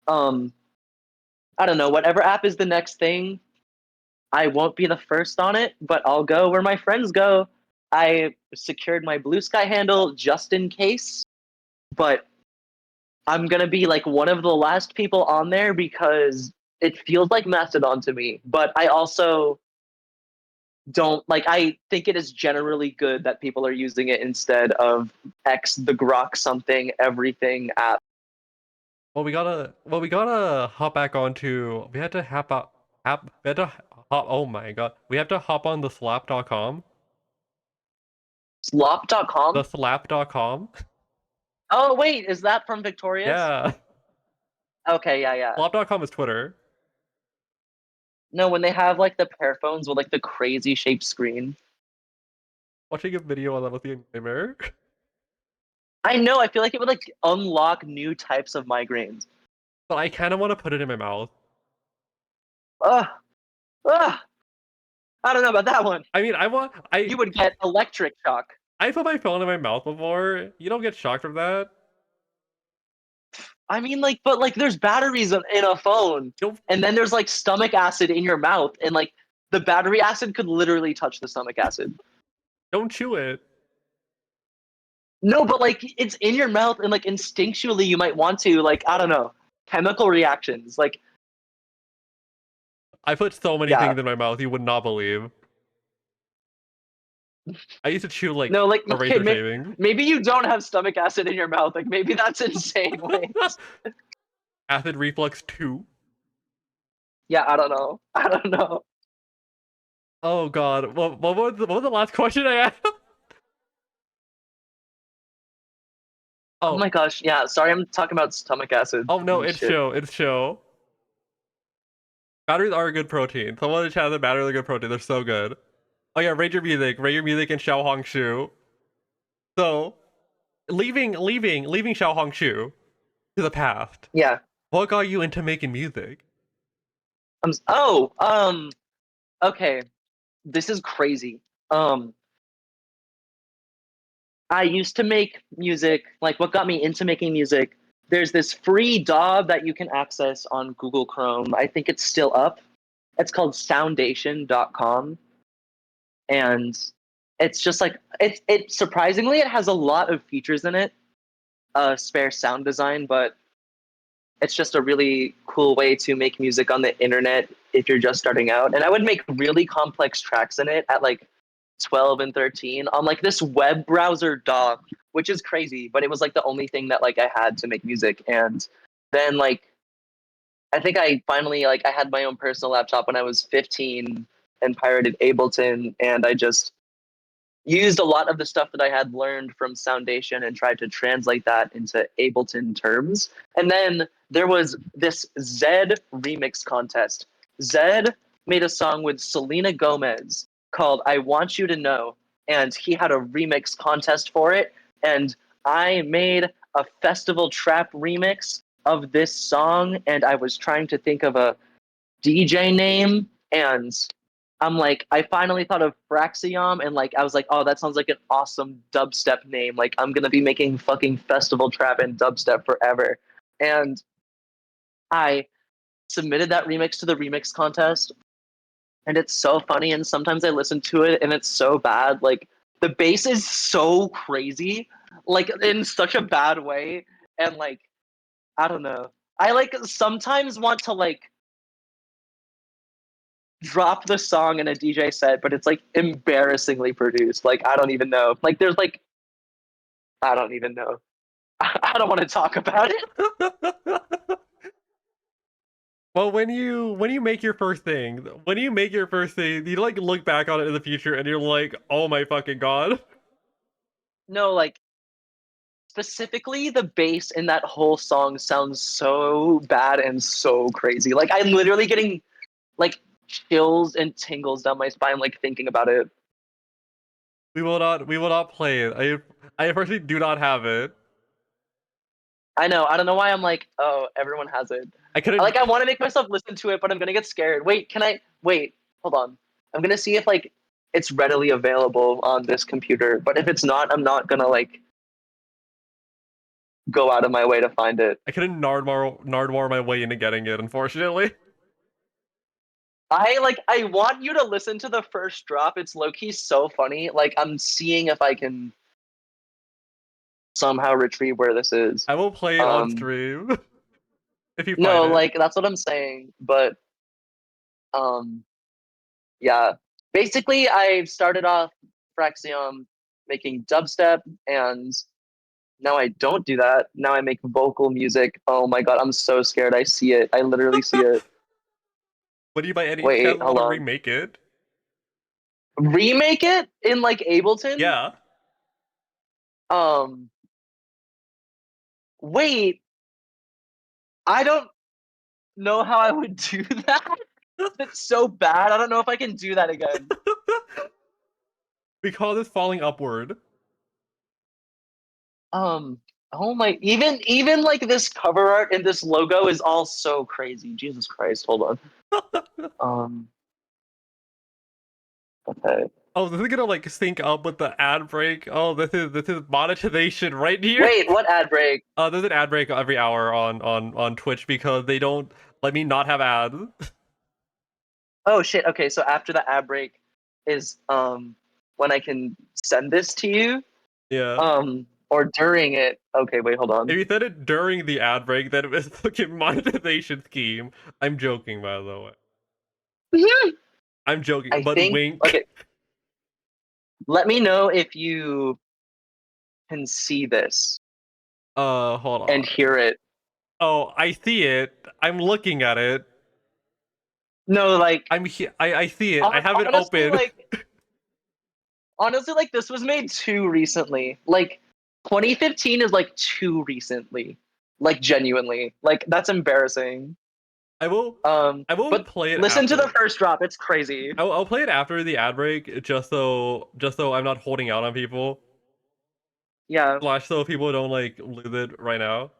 Um I don't know, whatever app is the next thing, I won't be the first on it, but I'll go where my friends go. I secured my Blue Sky handle just in case, but I'm gonna be like one of the last people on there because it feels like Mastodon to me. But I also don't like. I think it is generally good that people are using it instead of X the Grok something everything app. We gotta hop back onto. We had to hop out. We had to hop. Oh my god, we have to hop on the slap.com. Slop.com. The slap.com. Oh wait, is that from Victorious? Yeah, Okay, yeah. slap.com is Twitter. No, when they have like the pair phones with like the crazy shaped screen. Watching a video on that with the nightmare. I know. I feel like it would like unlock new types of migraines. But I kind of want to put it in my mouth. Ugh, ugh. I don't know about that one. I mean, You would get electric shock. I put my phone in my mouth before. You don't get shocked from that. I mean, like, but like, there's batteries in a phone, Don't and then there's like stomach acid in your mouth, and like the battery acid could literally touch the stomach acid. don't chew it. No, but like it's in your mouth, and like instinctually you might want to, like, I don't know, chemical reactions. Like, I put so many yeah, things in my mouth you would not believe. I used to chew like no, like, okay, eraser shavings. maybe you don't have stomach acid in your mouth. Like, maybe that's insane. Wait, Acid reflux 2. yeah, I don't know. I don't know. Oh god. What was the last question I asked? Oh Oh. my gosh, yeah. Sorry, I'm talking about stomach acid. Oh no, and it's shit. show. It's show. Batteries are a good protein. Someone in the chat said batteries are a good protein. They're so good. Oh yeah, rate your music. Rate your music in Xiao Hong Shu. So, leaving Xiao Hong Shu to the past. Yeah. What got you into making music? Oh, okay. This is crazy. Um, I used to make music. Like, what got me into making music? There's this free DAW that you can access on Google Chrome. I think it's still up. It's called Soundation.com, and it's just like it. Surprisingly, it has a lot of features in it. Spare sound design, but it's just a really cool way to make music on the internet if you're just starting out. And I would make really complex tracks in it at like 12 and 13 on like this web browser DAW, which is crazy, but it was like the only thing that like I had to make music. And then like I think I finally like I had my own personal laptop when I was 15 and pirated Ableton, and I just used a lot of the stuff that I had learned from Soundation and tried to translate that into Ableton terms. And then there was this Zed remix contest. Zed made a song with Selena Gomez called I Want You to Know, and he had a remix contest for it. And I made a festival trap remix of this song, and I was trying to think of a DJ name, and I'm like, I finally thought of Fraxiom, and like, I was like, oh, that sounds like an awesome dubstep name. Like, I'm gonna be making fucking festival trap and dubstep forever. And I submitted that remix to the remix contest, and it's so funny. And sometimes I listen to it, and it's so bad. Like, the bass is so crazy, like in such a bad way, and like, I don't know. I like sometimes want to like drop the song in a DJ set, but it's like embarrassingly produced. Like I don't even know. Like there's like I don't even know. I don't want to talk about it. Well, when you make your first thing, you like look back on it in the future and you're like, oh my fucking god. No, like specifically the bass in that whole song sounds so bad and so crazy. Like I'm literally getting like chills and tingles down my spine like thinking about it. We will not play it. I personally do not have it. I know. I don't know why I'm like, oh, everyone has it. I couldn't. Like I want to make myself listen to it, but I'm gonna get scared. Wait, can I? Wait, hold on. I'm gonna see if like it's readily available on this computer. But if it's not, I'm not gonna like go out of my way to find it. I couldn't Nardwar my way into getting it, unfortunately. I want you to listen to the first drop. It's low key so funny. Like I'm seeing if I can somehow retrieve where this is. I will play it on stream if you No, find it. like that's what I'm saying. But um, yeah. basically I started off Fraxiom making dubstep, and now I don't do that. Now I make vocal music. Oh my god, I'm so scared. I see it. I literally see it. What do you by any chance Wait, want hold to on. remake it? Remake it in like Ableton? Yeah. Um, wait, I don't know how I would do that. It's so bad. I don't know if I can do that again. We call this falling upward. Um, oh my, even like this cover art and this logo is all so crazy. Jesus Christ, hold on. Um, okay. Oh, this is gonna like sync up with the ad break. Oh, this is monetization right here. Wait, what ad break? There's an ad break every hour on Twitch because they don't let me not have ads. Oh shit. Okay, so after the ad break is when I can send this to you. Yeah. Or during it. Okay, wait, hold If on. you said it during the ad break, then it was fucking monetization scheme. I'm joking, by the way. I'm joking, I but think wink. okay. Let me know if you can see this Hold and on. hear it. Oh, I see it. I'm looking at it. No, like I see it. I have it honestly, open. like this was made too recently. Like 2015 is like too recently. Like genuinely. Like that's embarrassing. I will I will But play it listen to the after. first drop. It's crazy. I'll play it after the ad break, just so I'm not holding out on people. Yeah. Slash, so people don't like lose it right now.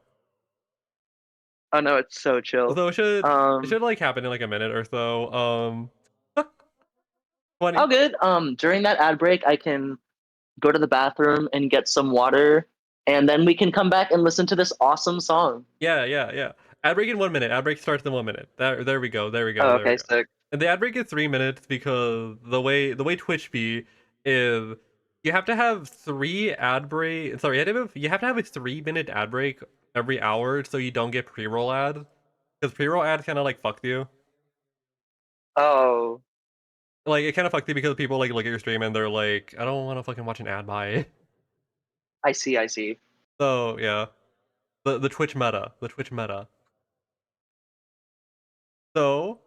Oh no, it's so chill. So it Um should like happen in like a minute or so. 20. oh good. During that ad break I can go to the bathroom and get some water, and then we can come back and listen to this awesome song. Yeah. Ad break in 1 minute. Ad break starts in 1 minute. There we go. There we go. Oh, There we okay, go. sick. And the ad break is 3 minutes because the way Twitch be is you have to have three ad break. Sorry, you have to have a 3 minute ad break every hour so you don't get pre-roll ads because pre-roll ads kind of like fuck you. Oh, Like it kind of fucks you because people like look at your stream and they're like, I don't want to fucking watch an ad by. I see, I see. So yeah, the Twitch meta, the Twitch meta. So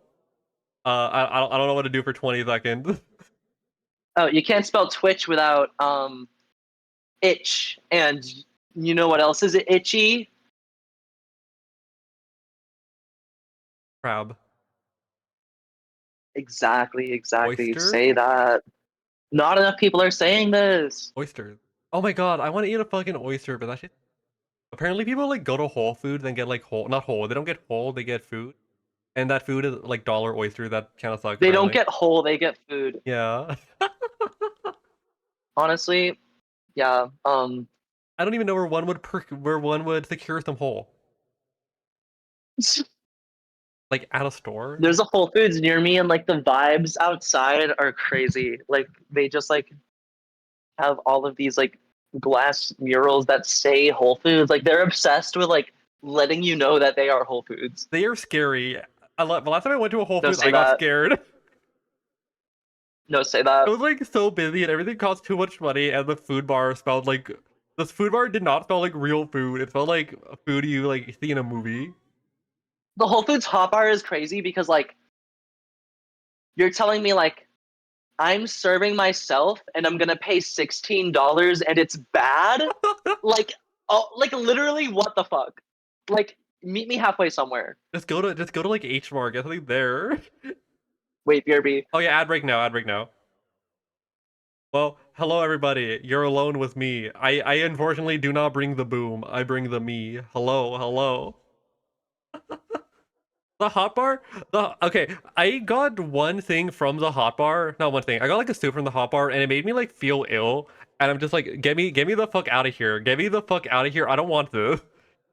I don't know what to do for 20 seconds. Oh, you can't spell Twitch without itch, and you know what else is itchy? Crab, Exactly, exactly. oyster, Say that. Not enough people are saying this. oysters. Oh my god, I want to eat a fucking oyster, but that shit. Apparently, people like go to Whole Foods and get like whole, not whole. They don't get whole. They get food, and that food is like dollar oyster. That kind of sucks. They don't Apparently, get whole, they get food. yeah. Honestly, yeah. I don't even know where one would secure some whole. Like at a store. There's a Whole Foods near me, and like the vibes outside are crazy. Like they just like have all of these like glass murals that say Whole Foods. Like they're obsessed with like letting you know that they are Whole Foods. They are scary. The last time I went to a Whole No, Foods, say I got that. scared. No, say I that. was like so busy and everything cost too much money, and the food bar smelled like this food bar did not smell like real food. It smelled like food you like see in a movie. The Whole Foods hot bar is crazy because like you're telling me like I'm serving myself and I'm gonna pay $16 and it's bad? Like oh like literally what the fuck? Like meet me halfway somewhere. Just go to like H Mart, get something there. Wait, BRB. Oh yeah, ad break now, ad break now. Well, hello everybody. You're alone with me. I unfortunately do not bring the boom. I bring the me. Hello. The hot bar? Okay, I got one thing from the hot bar. Not one thing. I got like a soup from the hot bar and it made me like feel ill. And I'm just like, get me the fuck out of here. Get me the fuck out of here. I don't want this.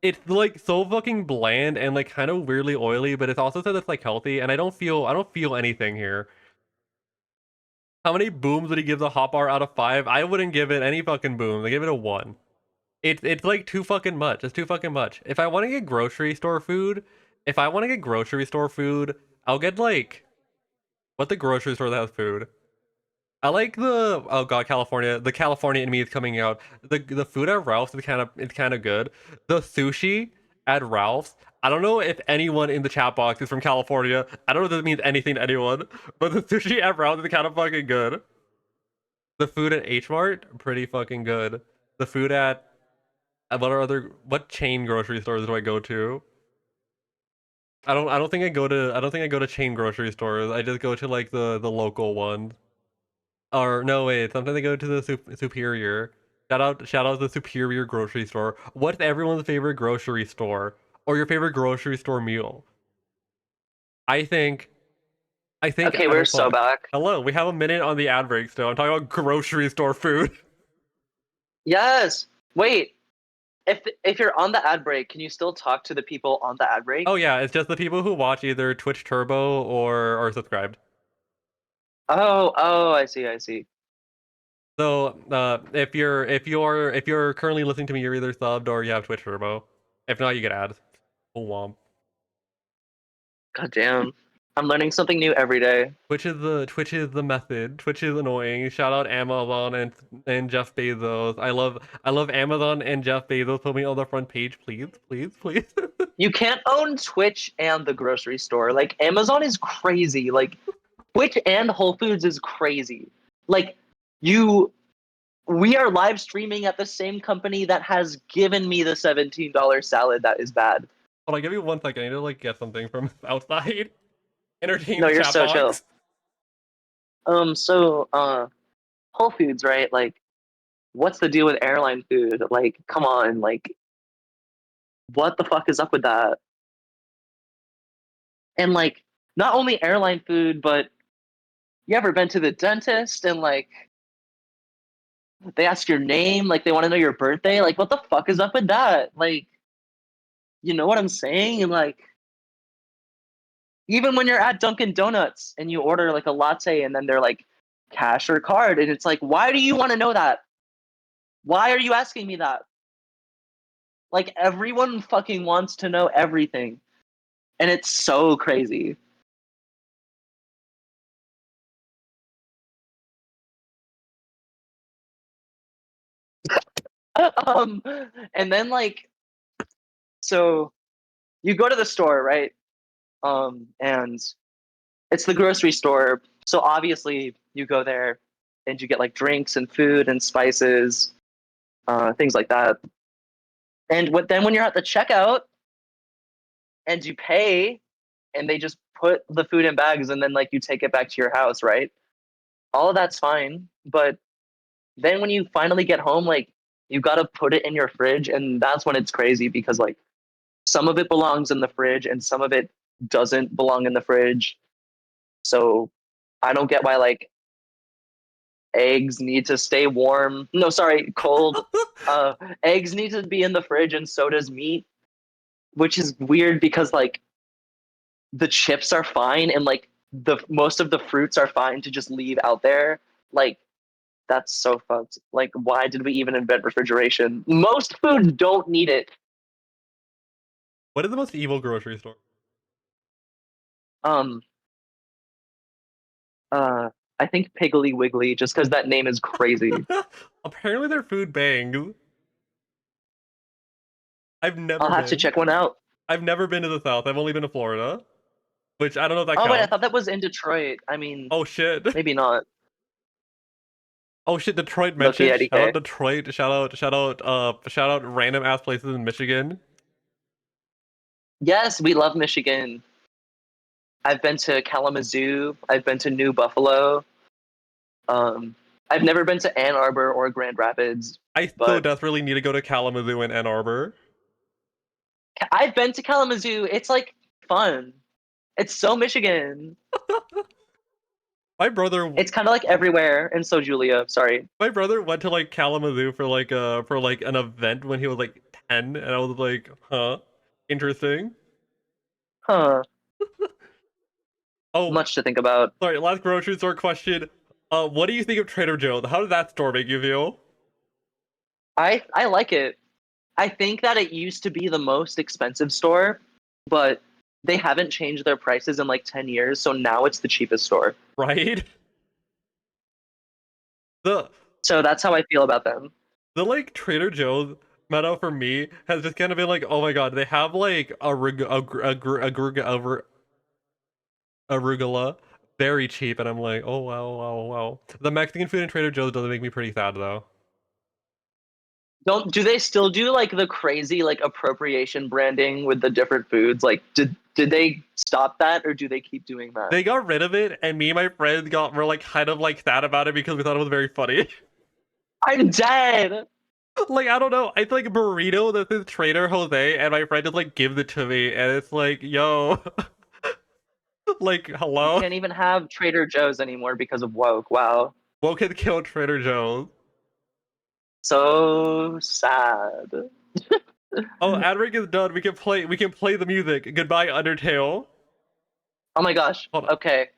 It's like so fucking bland and like kind of weirdly oily, but it's also said it's like healthy and I don't feel anything here. How many booms would he give the hot bar out of 5? I wouldn't give it any fucking booms. I give it a 1. It's like too fucking much. It's too fucking much. If I want to get grocery store food, I'll get like what the grocery store that has food? I like the oh god California. The California in me is coming out. The food at Ralph's is kind of good. The sushi at Ralph's. I don't know if anyone in the chat box is from California. I don't know if this means anything to anyone, but the sushi at Ralph's is kind of fucking good. The food at H Mart pretty fucking good. The food at what chain grocery stores do I go to? I don't think I go to chain grocery stores. I just go to like the local ones. Or no, wait. Sometimes I go to the Superior. Shout out the Superior grocery store. What's everyone's favorite grocery store or your favorite grocery store meal? I think Okay, I we're don't so fuck. back. Hello, we have a minute on the ad break still. I'm talking about grocery store food. Yes. Wait. If you're on the ad break, can you still talk to the people on the ad break? Oh yeah, it's just the people who watch either Twitch Turbo or subscribed. Oh, I see, I see. So if you're currently listening to me, you're either subbed or you have Twitch Turbo. If not, you get ads. Oh, womp. God damn. I'm learning something new every day. Twitch is the method. Twitch is annoying. Shout out Amazon and Jeff Bezos. I love Amazon and Jeff Bezos. Put me on the front page, please, please, please. You can't own Twitch and the grocery store. Like Amazon is crazy. Like Twitch and Whole Foods is crazy. Like you we are live streaming at the same company that has given me the $17 salad that is bad. Hold on, give me 1 second. I need to like get something from outside. Entertain No, the you're chat so chill. box. Whole Foods, right? Like what's the deal with airline food? Like come on, like what the fuck is up with that? And like not only airline food, but you ever been to the dentist and like they ask your name, like they want to know your birthday? Like what the fuck is up with that? Like you know what I'm saying? And like even when you're at Dunkin' Donuts and you order like a latte and then they're like cash or card and it's like why do you want to know that? Why are you asking me that? Like everyone fucking wants to know everything. And it's so crazy. um and then like so you go to the store, right? And it's the grocery store. So obviously you go there and you get like drinks and food and spices, things like that. And then when you're at the checkout and you pay and they just put the food in bags and then like you take it back to your house, right? All of that's fine. But then when you finally get home, like you got to put it in your fridge. And that's when it's crazy because like some of it belongs in the fridge and some of it doesn't belong in the fridge. So I don't get why like eggs need to stay warm. No, sorry, cold. Eggs need to be in the fridge and so does meat, which is weird because like the chips are fine and like the most of the fruits are fine to just leave out there. Like that's so fucked. Like why did we even invent refrigeration? Most foods don't need it. What is the most evil grocery store? Um uh I think Piggly Wiggly just because that name is crazy. Apparently their food bangs. I've I'll never have to been. check one out. I've never been to the South. I've only been to Florida, which I don't know if that Oh wait, I counts. thought that was in Detroit. I mean, Oh shit. maybe not. Oh shit, Detroit Loki mentioned. Shout out IDK. Detroit. Shout out random ass places in Michigan. Yes, we love Michigan. I've been to Kalamazoo. I've been to New Buffalo. Um, I've never been to Ann Arbor or Grand Rapids, I so but desperately need to go to Kalamazoo and Ann Arbor. I've been to Kalamazoo. It's like fun. It's so Michigan. My brother It's kind of like everywhere. And so Julia, sorry. my brother went to like Kalamazoo for like an event when he was like 10 and I was like, "Huh? Interesting." Huh. Oh, Much to think about. sorry, last grocery store question. What do you think of Trader Joe's? How did that store make you feel? I like it. I think that it used to be the most expensive store, but they haven't changed their prices in like 10 years, so now it's the cheapest store. Right? The So that's how I feel about them. the like Trader Joe's meta for me has just kind of been like, oh my god, they have like arugula very cheap, and I'm like, oh wow, wow, wow. The Mexican food in Trader Joe's doesn't make me pretty sad though. Don't do they still do like the crazy like appropriation branding with the different foods? Like did they stop that or do they keep doing that? They got rid of it, and me and my friends were like kind of like sad about it because we thought it was very funny. I'm dead. Like I don't know, I like burrito that says Trader Jose, and my friend just like gives it to me, and it's like, yo, like You hello, can't even have Trader Joe's anymore because of woke. Wow. what can kill Trader Joe's? So sad. Oh, Adric is done. We can play the music. Goodbye, Undertale. Oh my gosh. Hold on. Okay.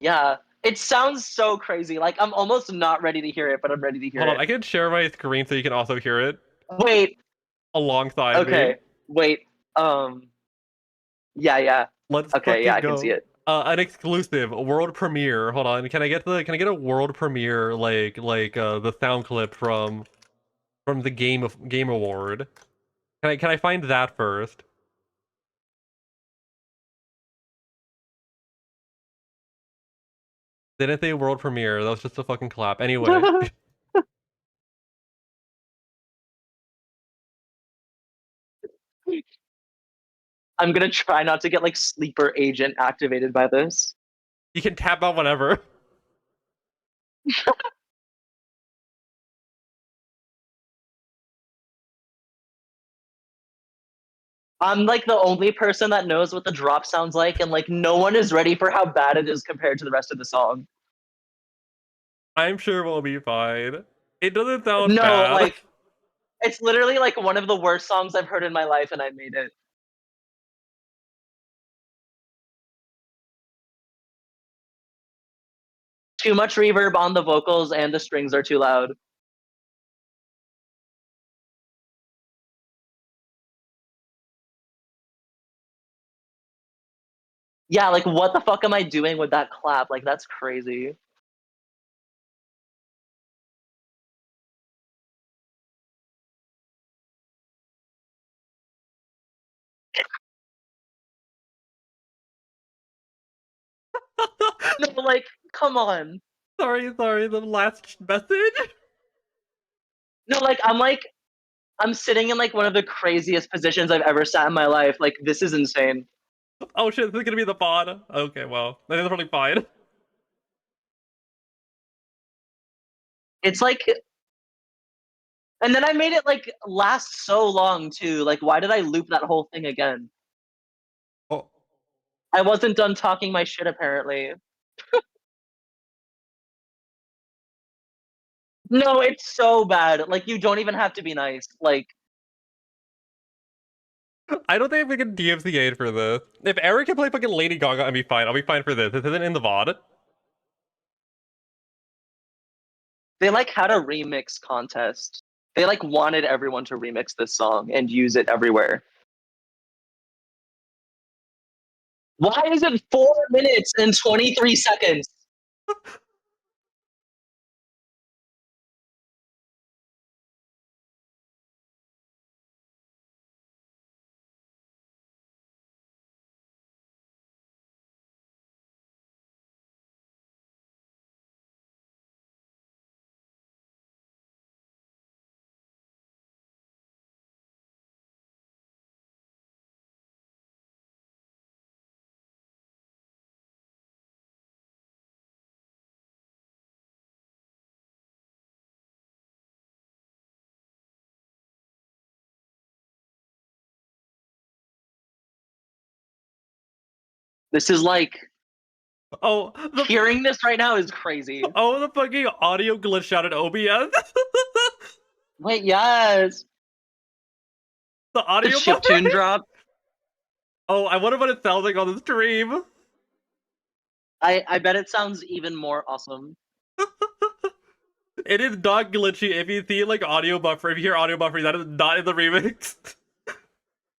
Yeah. It sounds so crazy. Like I'm almost not ready to hear it, but I'm ready to hear Hold on. it. I can share my screen so you can also hear it Wait. alongside me. Okay. Wait. Yeah, yeah. Let's Okay, yeah, fucking I can see go. it. An exclusive world premiere. Hold on. Can I get a world premiere the sound clip from the game award? Can I find that first? They didn't say world premiere. That was just a fucking clap. Anyway. I'm gonna try not to get like sleeper agent activated by this. You can tap out whenever. I'm like the only person that knows what the drop sounds like, and like no one is ready for how bad it is compared to the rest of the song. I'm sure we'll be fine. It doesn't sound No, bad. like it's literally like one of the worst songs I've heard in my life, and I made it. Too much reverb on the vocals, and the strings are too loud. Yeah, like what the fuck am I doing with that clap? Like that's crazy. No, like come on. Sorry, the last message? No, I'm sitting in like one of the craziest positions I've ever sat in my life. Like this is insane. Oh shit, this is gonna be the pod. Okay, well, that's probably fine. It's like, and then I made it like last so long too. Like why did I loop that whole thing again? Oh, I wasn't done talking my shit apparently. No, it's so bad. Like you don't even have to be nice. Like I don't think we can DMCA for this. If Eric can play fucking Lady Gaga, I'd be fine. I'll be fine for this. This isn't in the VOD. they like had a remix contest. They like wanted everyone to remix this song and use it everywhere. Why is it 4 minutes and 23 seconds? This is like Oh, hearing this right now is crazy. the fucking audio glitched out in OBS. Wait, yes. The The audio buffer. chiptune drop. Oh, I wonder what it sounds like on the stream. I bet it sounds even more awesome. It is not glitchy. If you see like audio buffer, if you hear audio buffer, that is not in the remix.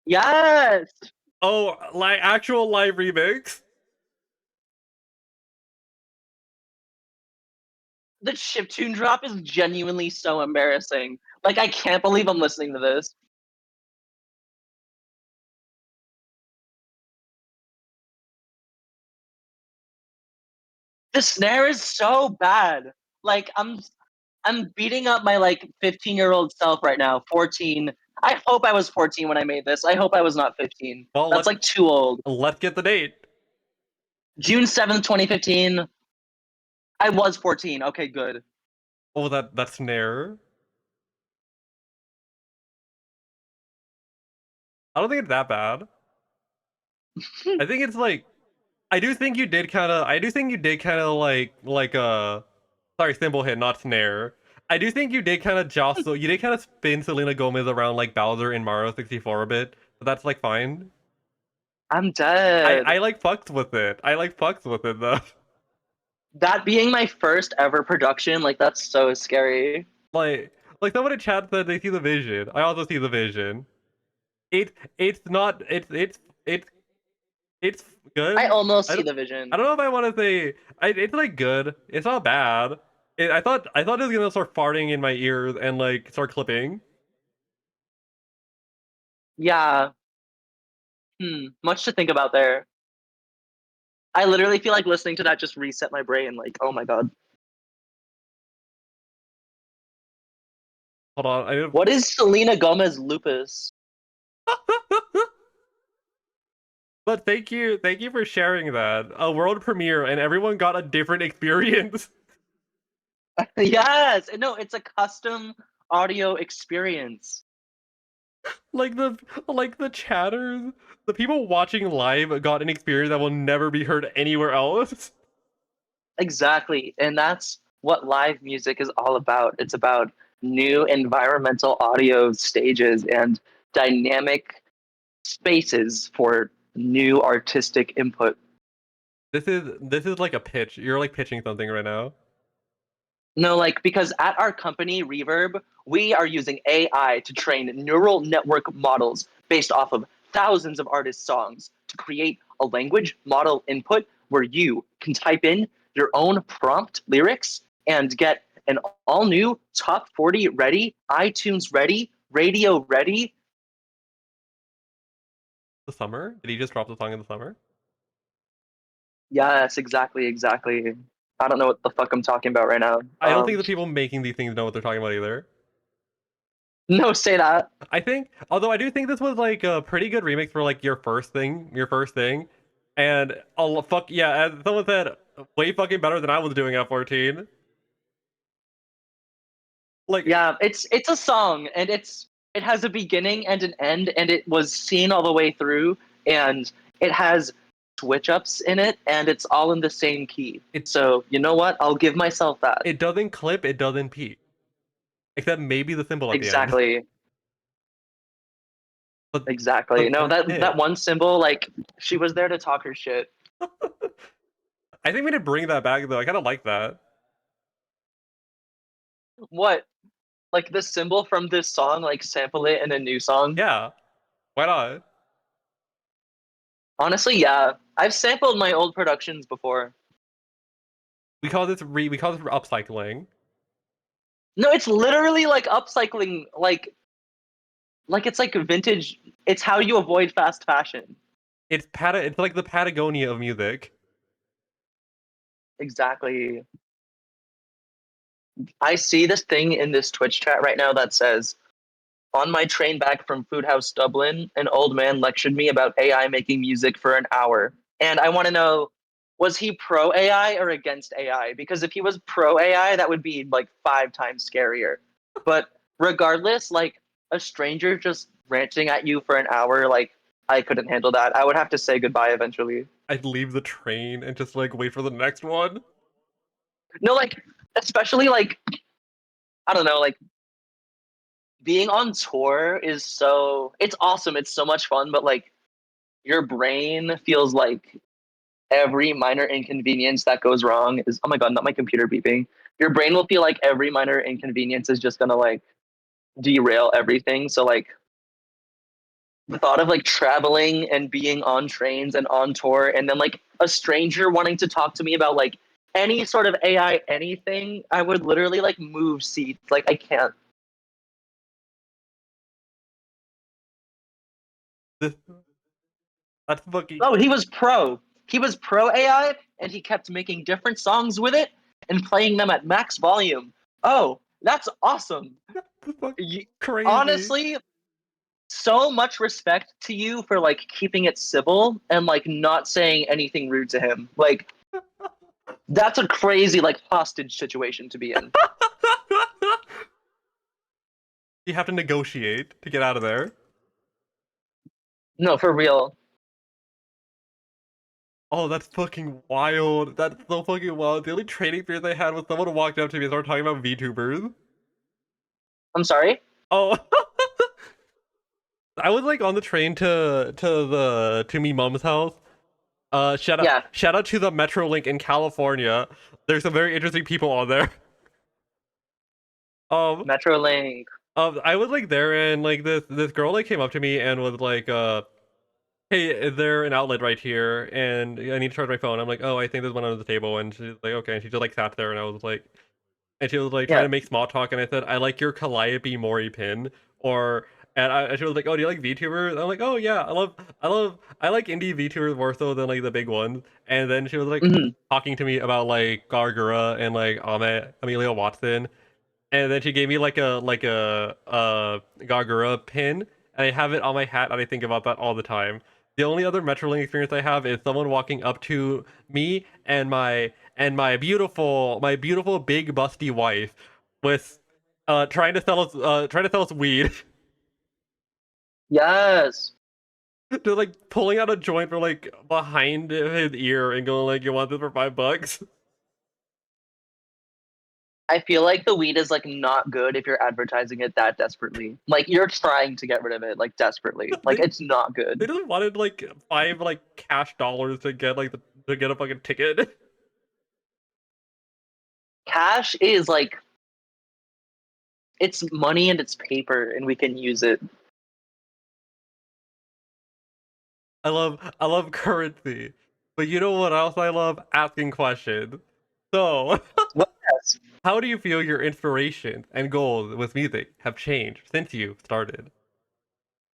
Yes. Oh, like actual live remix. The chiptune drop is genuinely so embarrassing. Like, I can't believe I'm listening to this. The snare is so bad. Like, I'm beating up my like 15-year-old self right now. 14. I hope I was 14 when I made this. I hope I was not 15. Well, That's like too old. let's get the date. June 7th, 2015. I was 14. Okay, good. Oh, that snare. I don't think it's that bad. I think it's like I do think you did kind of. I do think you did kind of sorry, cymbal hit, not snare. I do think you did kind of jostle. You did kind of spin Selena Gomez around like Bowser in Mario 64 a bit, but that's like fine. I'm dead. I like fucked with it. I like fucked with it though. That being my first ever production, like that's so scary. like like someone in chat said they see the vision. I also see the vision. It's not it's it's I good. almost I see don't the vision. I don't know if I want to say it's like good. It's not bad. I thought it was gonna start farting in my ears and like start clipping. Yeah. Much to think about there. I literally feel like listening to that just reset my brain. Like, oh my god. Hold on, What is Selena Gomez lupus? but thank you for sharing that. A world premiere and everyone got a different experience. Yes. No, it's a custom audio experience. like the chatters, the people watching live got an experience that will never be heard anywhere else. Exactly. And that's what live music is all about. It's about new environmental audio stages and dynamic spaces for new artistic input. This is like a pitch. You're like pitching something right now. No, like, because at our company, Reverb, we are using AI to train neural network models based off of thousands of artists' songs to create a language model input where you can type in your own prompt lyrics and get an all new top 40 ready, iTunes ready, radio ready. The summer? Did he just drop the song in the summer? Yes, exactly, exactly. I don't know what the fuck I'm talking about right now. I don't think the people making these things know what they're talking about either. No, say that. I think, although I do think this was like a pretty good remix for like your first thing, and fuck yeah, as someone said, way fucking better than I was doing at 14. Like, Yeah, it's a song and it has a beginning and an end and it was seen all the way through and it has switch ups in it and it's all in the same key. So, you know what? I'll give myself that. it doesn't clip, it doesn't peak, except maybe the symbol at the end. Exactly. But Exactly. No, that's that it. one symbol, like she was there to talk her shit. I think we did bring that back though. I kind of like that. What? Like the symbol from this song, like sample it in a new song? Yeah, why not? Honestly, yeah. I've sampled my old productions before. We call this upcycling. No, it's literally like upcycling, like it's like vintage. It's how you avoid fast fashion. It's like the Patagonia of music. Exactly. I see this thing in this Twitch chat right now that says, "On my train back from Food House Dublin, an old man lectured me about AI making music for an hour." And I want to know, was he pro AI or against AI? Because if he was pro AI, that would be like 5 times scarier. But regardless, like a stranger just ranting at you for an hour, like I couldn't handle that. I would have to say goodbye eventually. I'd leave the train and just like wait for the next one. No, like especially like I don't know, like being on tour is so it's awesome. It's so much fun, but like your brain feels like every minor inconvenience that goes wrong is oh my god, not my computer beeping. Your brain will feel like every minor inconvenience is just gonna like derail everything. So like the thought of like traveling and being on trains and on tour and then like a stranger wanting to talk to me about like any sort of AI anything, I would literally like move seats. Like I can't. This, that's fucking Oh, he was pro. He was pro AI, and he kept making different songs with it and playing them at max volume. Oh, that's awesome. You, crazy. honestly, so much respect to you for like keeping it civil and like not saying anything rude to him. Like that's a crazy like hostage situation to be in. You have to negotiate to get out of there. No, for real. Oh, that's fucking wild. That's so fucking wild. The only training experience I had was someone walked up to me and started talking about VTubers. I'm sorry. Oh, I was like on the train to me mom's house. Yeah, Shout out to the Metrolink in California. There's some very interesting people on there. Um, Metrolink. I was like there and like this girl like came up to me and was like, hey, is there an outlet right here? And I need to charge my phone. I'm like, oh, I think there's one under the table. And she's like, okay. And she just like sat there and I was like, and she was like trying Yeah. to make small talk. And I said, I like your Calliope Mori pin. Or, and she was like, oh, do you like VTubers? I'm like, oh yeah, I like indie VTubers more so than like the big ones. And then she was like Mhm. talking to me about like Gargura and like Amelia Watson. And then she gave me like a Gargura pin, and I have it on my hat, and I think about that all the time. The only other Metrolink experience I have is someone walking up to me and my beautiful big busty wife with trying to sell us weed. Yes. Just like pulling out a joint from like behind his ear and going like, you want this for $5? I feel like the weed is like not good if you're advertising it that desperately. Like you're trying to get rid of it like desperately. Like they it's not they good. just wanted like five like cash dollars to get like to get a fucking ticket. Cash is like it's money and it's paper and we can use it. I love currency. But you know what else I love? Asking questions. So, What else? how do you feel your inspiration and goals with music have changed since you started?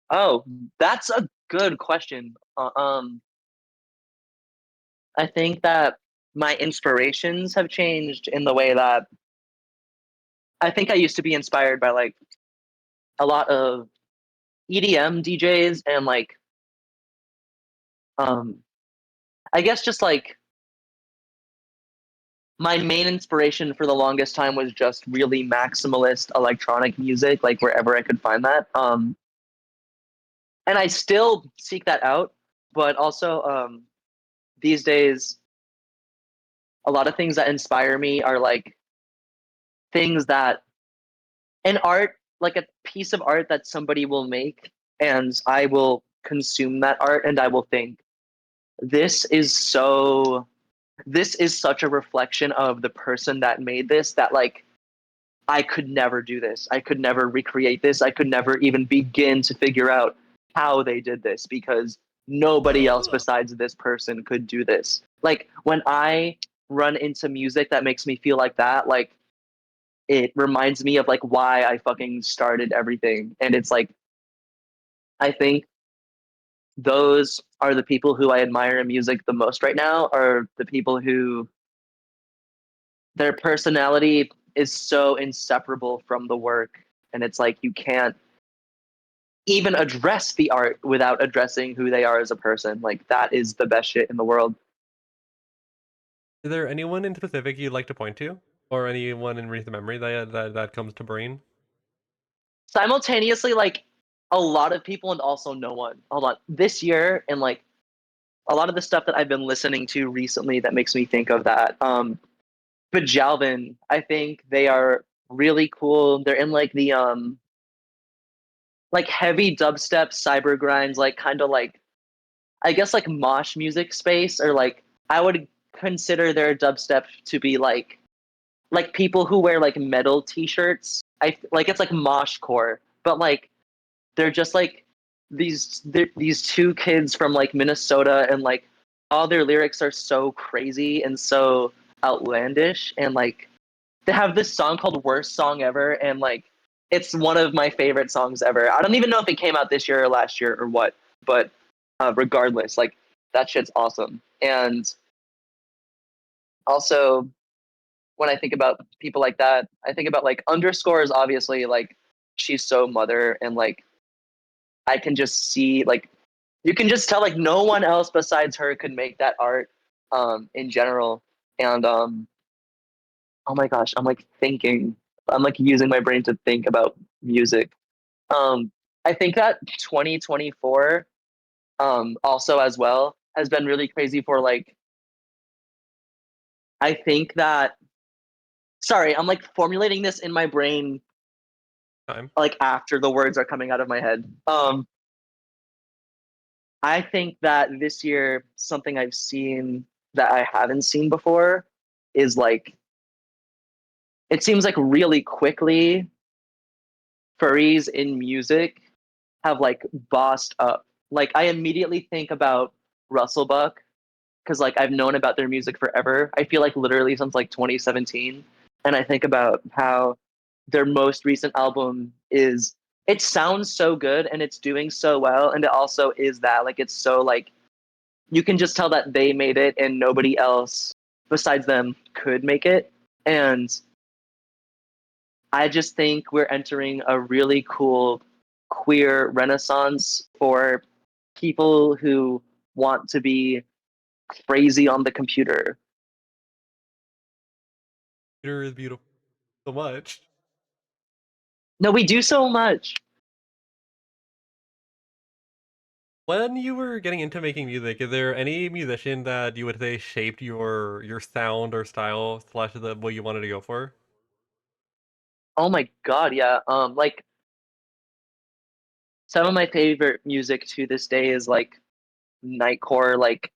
Oh, that's a good question. I think that my inspirations have changed in the way that I think I used to be inspired by like a lot of EDM DJs and like um I guess just like my main inspiration for the longest time was just really maximalist electronic music, like wherever I could find that. And I still seek that out, but also these days, a lot of things that inspire me are like things that an art, like a piece of art that somebody will make, and I will consume that art, and I will think this is so. This is such a reflection of the person that made this that like I could never do this. I could never recreate this. I could never even begin to figure out how they did this because nobody else besides this person could do this. Like when I run into music that makes me feel like that, like it reminds me of like why I fucking started everything. And it's like I think those are the people who I admire in music the most right now are the people who their personality is so inseparable from the work and it's like you can't even address the art without addressing who they are as a person. Like that is the best shit in the world. Is there anyone in specific you'd like to point to, or anyone in recent memory that comes to brain? Simultaneously, like a lot of people and also no one. Hold on. This year and like a lot of the stuff that I've been listening to recently that makes me think of that. Bajalvin, I think they are really cool. They're in like heavy dubstep cyber grinds, like kind of like I guess like mosh music space or like I would consider their dubstep to be like people who wear like metal t-shirts. I like it's like mosh core, but like they're just like these two kids from like Minnesota and like all their lyrics are so crazy and so outlandish, and like they have this song called "Worst Song Ever," and like it's one of my favorite songs ever. I don't even know if it came out this year or last year or what, but regardless, like that shit's awesome. And also, when I think about people like that, I think about like Underscore is obviously like she's so mother, and like I can just see like you can just tell like no one else besides her could make that art in general. And oh my gosh, I'm like using my brain to think about music. Um I think that 2024 also as well has been really crazy for like I think that sorry, I'm like formulating this in my brain Time. like after the words are coming out of my head. I think that this year something I've seen that I haven't seen before is like it seems like really quickly furries in music have like bossed up. Like I immediately think about Russell Buck because like I've known about their music forever. I feel like literally since like 2017, and I think about how their most recent album is. It sounds so good and it's doing so well, and it also is that like it's so like you can just tell that they made it and nobody else besides them could make it. And I just think we're entering a really cool queer renaissance for people who want to be crazy on the computer. Peter is beautiful so much. No, we do so much. When you were getting into making music, is there any musician that you would say shaped your sound or style slash the what you wanted to go for? Oh my god, yeah. Like some of my favorite music to this day is like nightcore. Like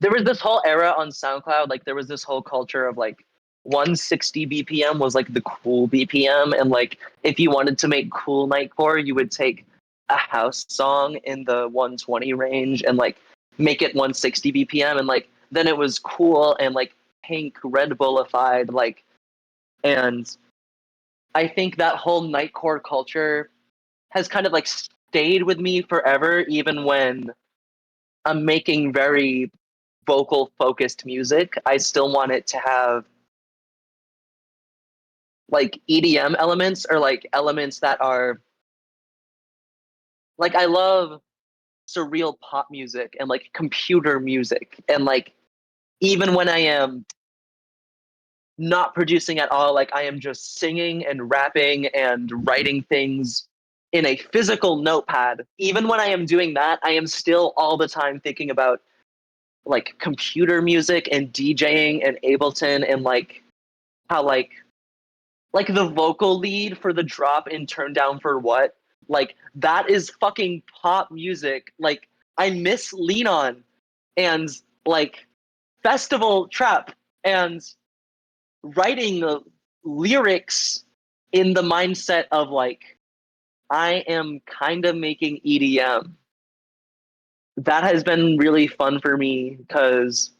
there was this whole era on SoundCloud, like there was this whole culture of like 160 BPM was like the cool BPM, and like if you wanted to make cool nightcore, you would take a house song in the 120 range and like make it 160 BPM, and like then it was cool and like pink Red Bullified, like. And I think that whole nightcore culture has kind of like stayed with me forever, even when I'm making very vocal focused music. I still want it to have like EDM elements, or like elements that are like I love surreal pop music and like computer music, and like even when I am not producing at all, like I am just singing and rapping and writing things in a physical notepad. Even when I am doing that, I am still all the time thinking about like computer music and DJing and Ableton, and like how like the vocal lead for the drop in Turn Down for What, like that is fucking pop music. Like I miss Lean On and like Festival Trap and writing lyrics in the mindset of like I am kind of making EDM. That has been really fun for me because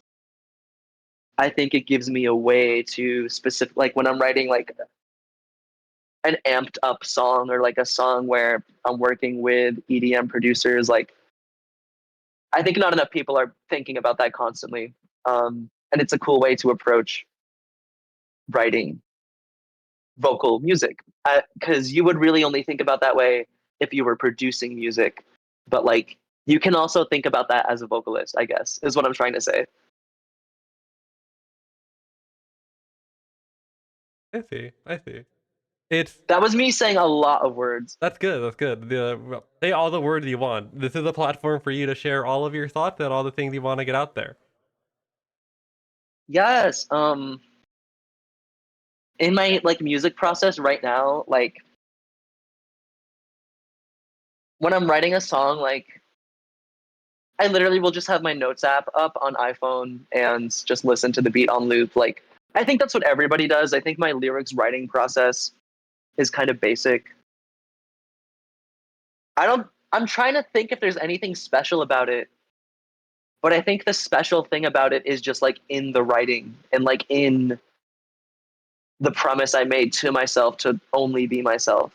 I think it gives me a way to specific like when I'm writing like an amped up song, or like a song where I'm working with EDM producers, like I think not enough people are thinking about that constantly. And it's a cool way to approach writing vocal music, because you would really only think about that way if you were producing music. But like you can also think about that as a vocalist, I guess, is what I'm trying to say. I see. I see. It's That was me saying a lot of words. That's good. That's good. Say all the words you want. This is a platform for you to share all of your thoughts and all the things you want to get out there. Yes. In my like music process right now, like when I'm writing a song, like I literally will just have my notes app up on iPhone and just listen to the beat on loop. Like I think that's what everybody does. I think my lyrics writing process is kind of basic. I'm trying to think if there's anything special about it. But I think the special thing about it is just like in the writing and like in the promise I made to myself to only be myself.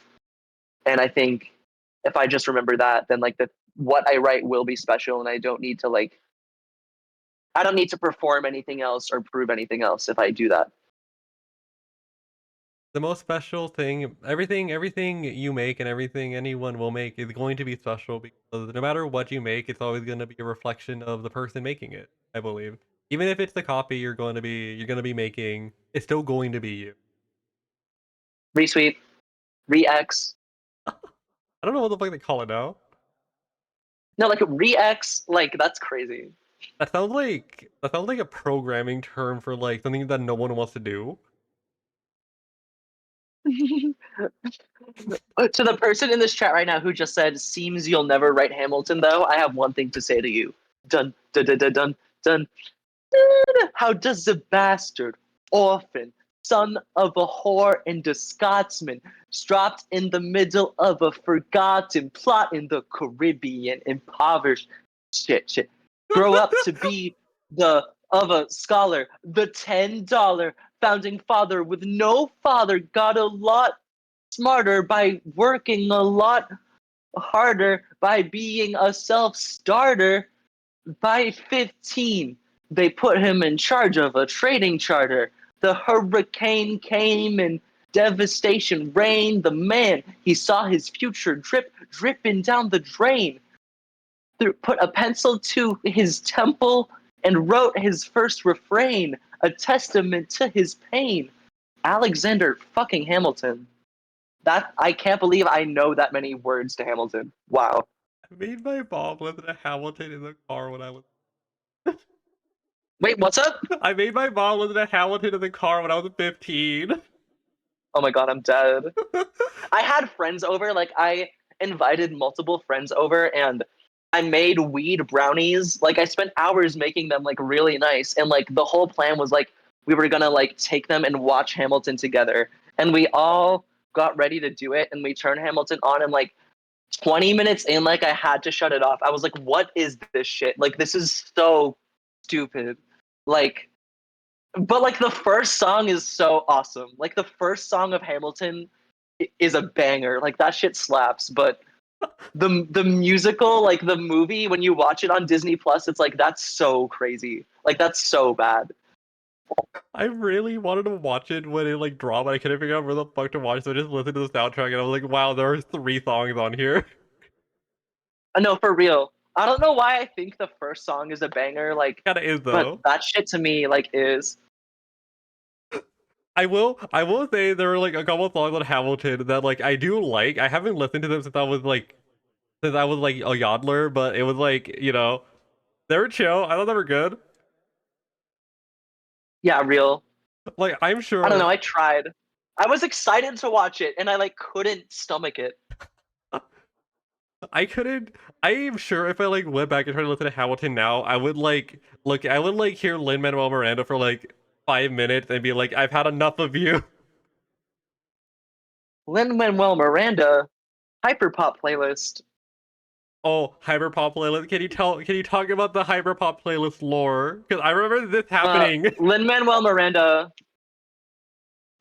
And I think if I just remember that, then like what I write will be special, and I don't need to perform anything else or prove anything else if I do that. The most special thing, everything you make and everything anyone will make is going to be special because no matter what you make, it's always going to be a reflection of the person making it, I believe. Even if it's the copy you're going to be making, it's still going to be you. Retweet, re-X. I don't know what the fuck they call it now. No, like re-X, like that's crazy. That sounds like a programming term for like something that no one wants to do. To the person in this chat right now who just said, "Seems you'll never write Hamilton," though, I have one thing to say to you. Dun dun dun dun dun dun. How does the bastard, orphan, son of a whore and a Scotsman, dropped in the middle of a forgotten plot in the Caribbean, impoverished shit, grow up to be the of a scholar, the $10 founding father with no father, got a lot smarter by working a lot harder, by being a self-starter. By 15, they put him in charge of a trading charter. The hurricane came and devastation reigned. The man, he saw his future dripping down the drain. Put a pencil to his temple and wrote his first refrain, a testament to his pain. Alexander fucking Hamilton. That I can't believe I know that many words to Hamilton. Wow. I made my mom listen to Hamilton in the car when I was. Wait, what's up? I made my mom listen to Hamilton in the car when I was 15. Oh my god, I'm dead. I had friends over, like I invited multiple friends over and I made weed brownies. Like I spent hours making them like really nice. And like the whole plan was like we were gonna like take them and watch Hamilton together. And we all got ready to do it and we turned Hamilton on and like 20 minutes in, like I had to shut it off. I was like, what is this shit? Like this is so stupid. Like but like the first song is so awesome. Like the first song of Hamilton is a banger. Like that shit slaps. But the musical, like the movie, when you watch it on Disney Plus, it's like that's so crazy. Like that's so bad. I really wanted to watch it when it like dropped, but I couldn't figure out where the fuck to watch, so I just listened to the soundtrack and I was like, wow, there are 3 songs on here. No, for real. I don't know why I think the first song is a banger. Like, Kinda is but though. that shit to me like is. I will say there were like a couple of songs on Hamilton that like I do like. I haven't listened to them since I was like a yodeler, but it was like, they were chill. I thought they were good. Yeah, real. Like I'm I don't know. sure I tried. I was excited to watch it, and I like couldn't stomach it. I couldn't. I am sure if I like went back and tried to listen to Hamilton now, I would like look. I would like hear Lin Manuel Miranda for like 5 minutes and be like, "I've had enough of you." Lin Manuel Miranda, hyperpop playlist. Oh, hyperpop playlist. Can you tell? Can you talk about the hyperpop playlist lore? Because I remember this happening. Lin Manuel Miranda.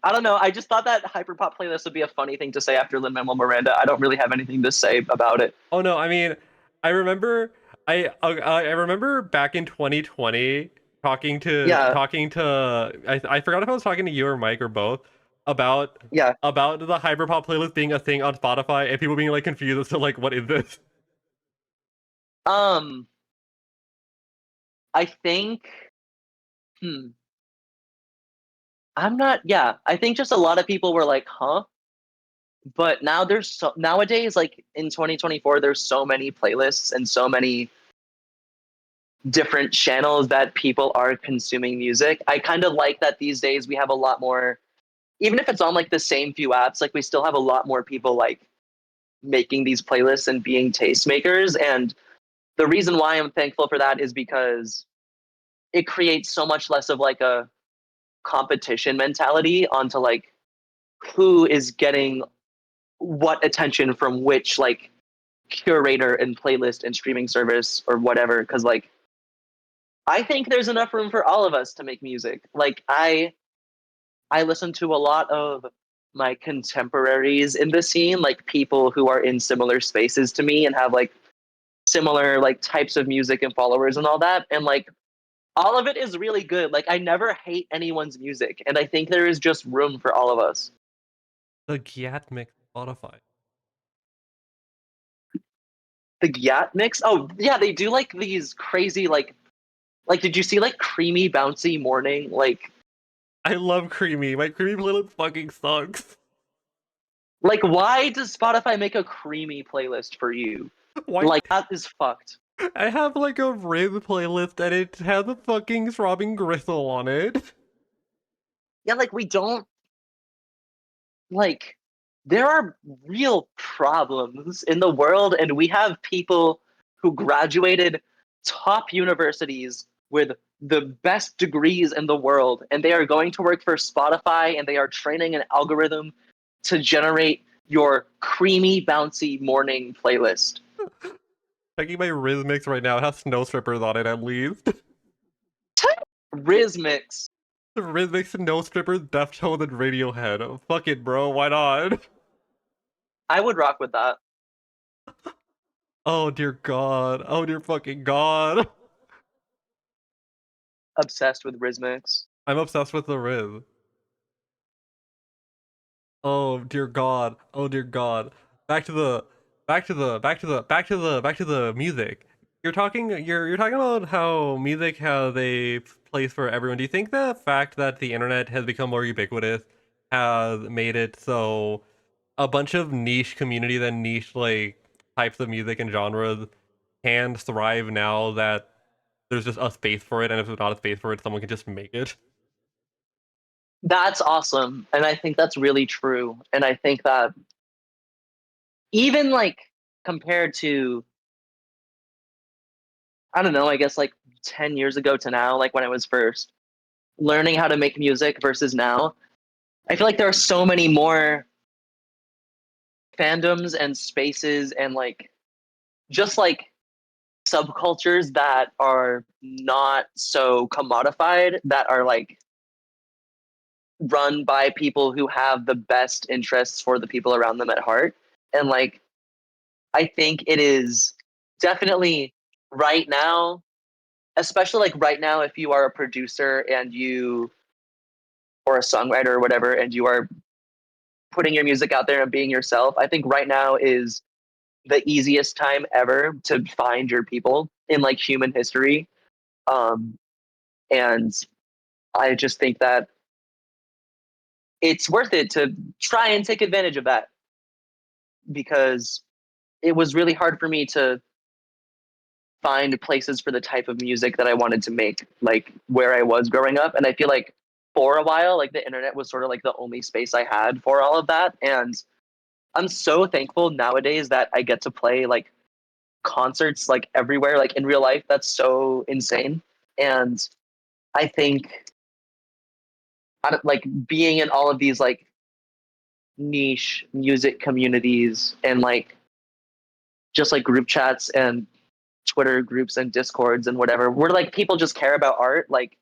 I don't know. I just thought that hyperpop playlist would be a funny thing to say after Lin Manuel Miranda. I don't really have anything to say about it. Oh no, I mean, I remember. I remember back in 2020 talking to Yeah, talking to. I forgot if I was talking to you or Mike or both about yeah. about the hyperpop playlist being a thing on Spotify and people being like confused as to like what is this? Um, I think. Hmm. I'm not. Yeah, I think just a lot of people were like, "Huh." But now nowadays, like in 2024, there's so many playlists and so many different channels that people are consuming music. I kind of like that these days we have a lot more, even if it's on like the same few apps, like we still have a lot more people like making these playlists and being tastemakers. And the reason why I'm thankful for that is because it creates so much less of like a competition mentality onto like who is getting what attention from which like curator and playlist and streaming service or whatever. Because like I think there's enough room for all of us to make music. Like I listen to a lot of my contemporaries in the scene, like people who are in similar spaces to me and have like similar like types of music and followers and all that. And like all of it is really good. Like I never hate anyone's music, and I think there is just room for all of us. The Gyat mix Spotify. The Gyat mix? Oh yeah, they do like these crazy like did you see like creamy bouncy morning? I love Creamy. My Creamy playlist fucking sucks. Like why does Spotify make a creamy playlist for you? Why? Like that is fucked. I have like a rib playlist and it has a fucking throbbing gristle on it. Yeah, like we don't like there are real problems in the world, and we have people who graduated top universities with the best degrees in the world, and they are going to work for Spotify, and they are training an algorithm to generate your creamy bouncy morning playlist. Checking my Riz mix right now. It has Snow Strippers on it at least. Rhythmics. The Riz mix, Snow Strippers, Deftones, and Radiohead. Oh, fuck it, bro. Why not? I would rock with that. Oh dear god. Oh dear fucking god. Obsessed with rhythmics. I'm obsessed with the Riz. Oh dear god. Oh dear god. Back to the back to the music. You're talking about how music has a place for everyone. Do you think the fact that the internet has become more ubiquitous has made it so a bunch of niche communities and niche like types of music and genres can thrive now that there's just a space for it, and if there's not a space for it, someone can just make it? That's awesome. And I think that's really true. And I think that even like compared to, I don't know, I guess like 10 years ago to now, like when I was first learning how to make music versus now, I feel like there are so many more fandoms and spaces and like just like subcultures that are not so commodified, that are like run by people who have the best interests for the people around them at heart. And like I think it is definitely right now, especially like right now, if you are a producer and you or a songwriter or whatever, and you are putting your music out there and being yourself, I think right now is the easiest time ever to find your people in like human history. Um, and I just think that it's worth it to try and take advantage of that, because it was really hard for me to find places for the type of music that I wanted to make, like where I was growing up. And I feel like for a while, like the internet was sort of like the only space I had for all of that. And I'm so thankful nowadays that I get to play like concerts like everywhere, like in real life. That's so insane. And I think like being in all of these like niche music communities and like just like group chats and Twitter groups and discords and whatever, where like people just care about art, like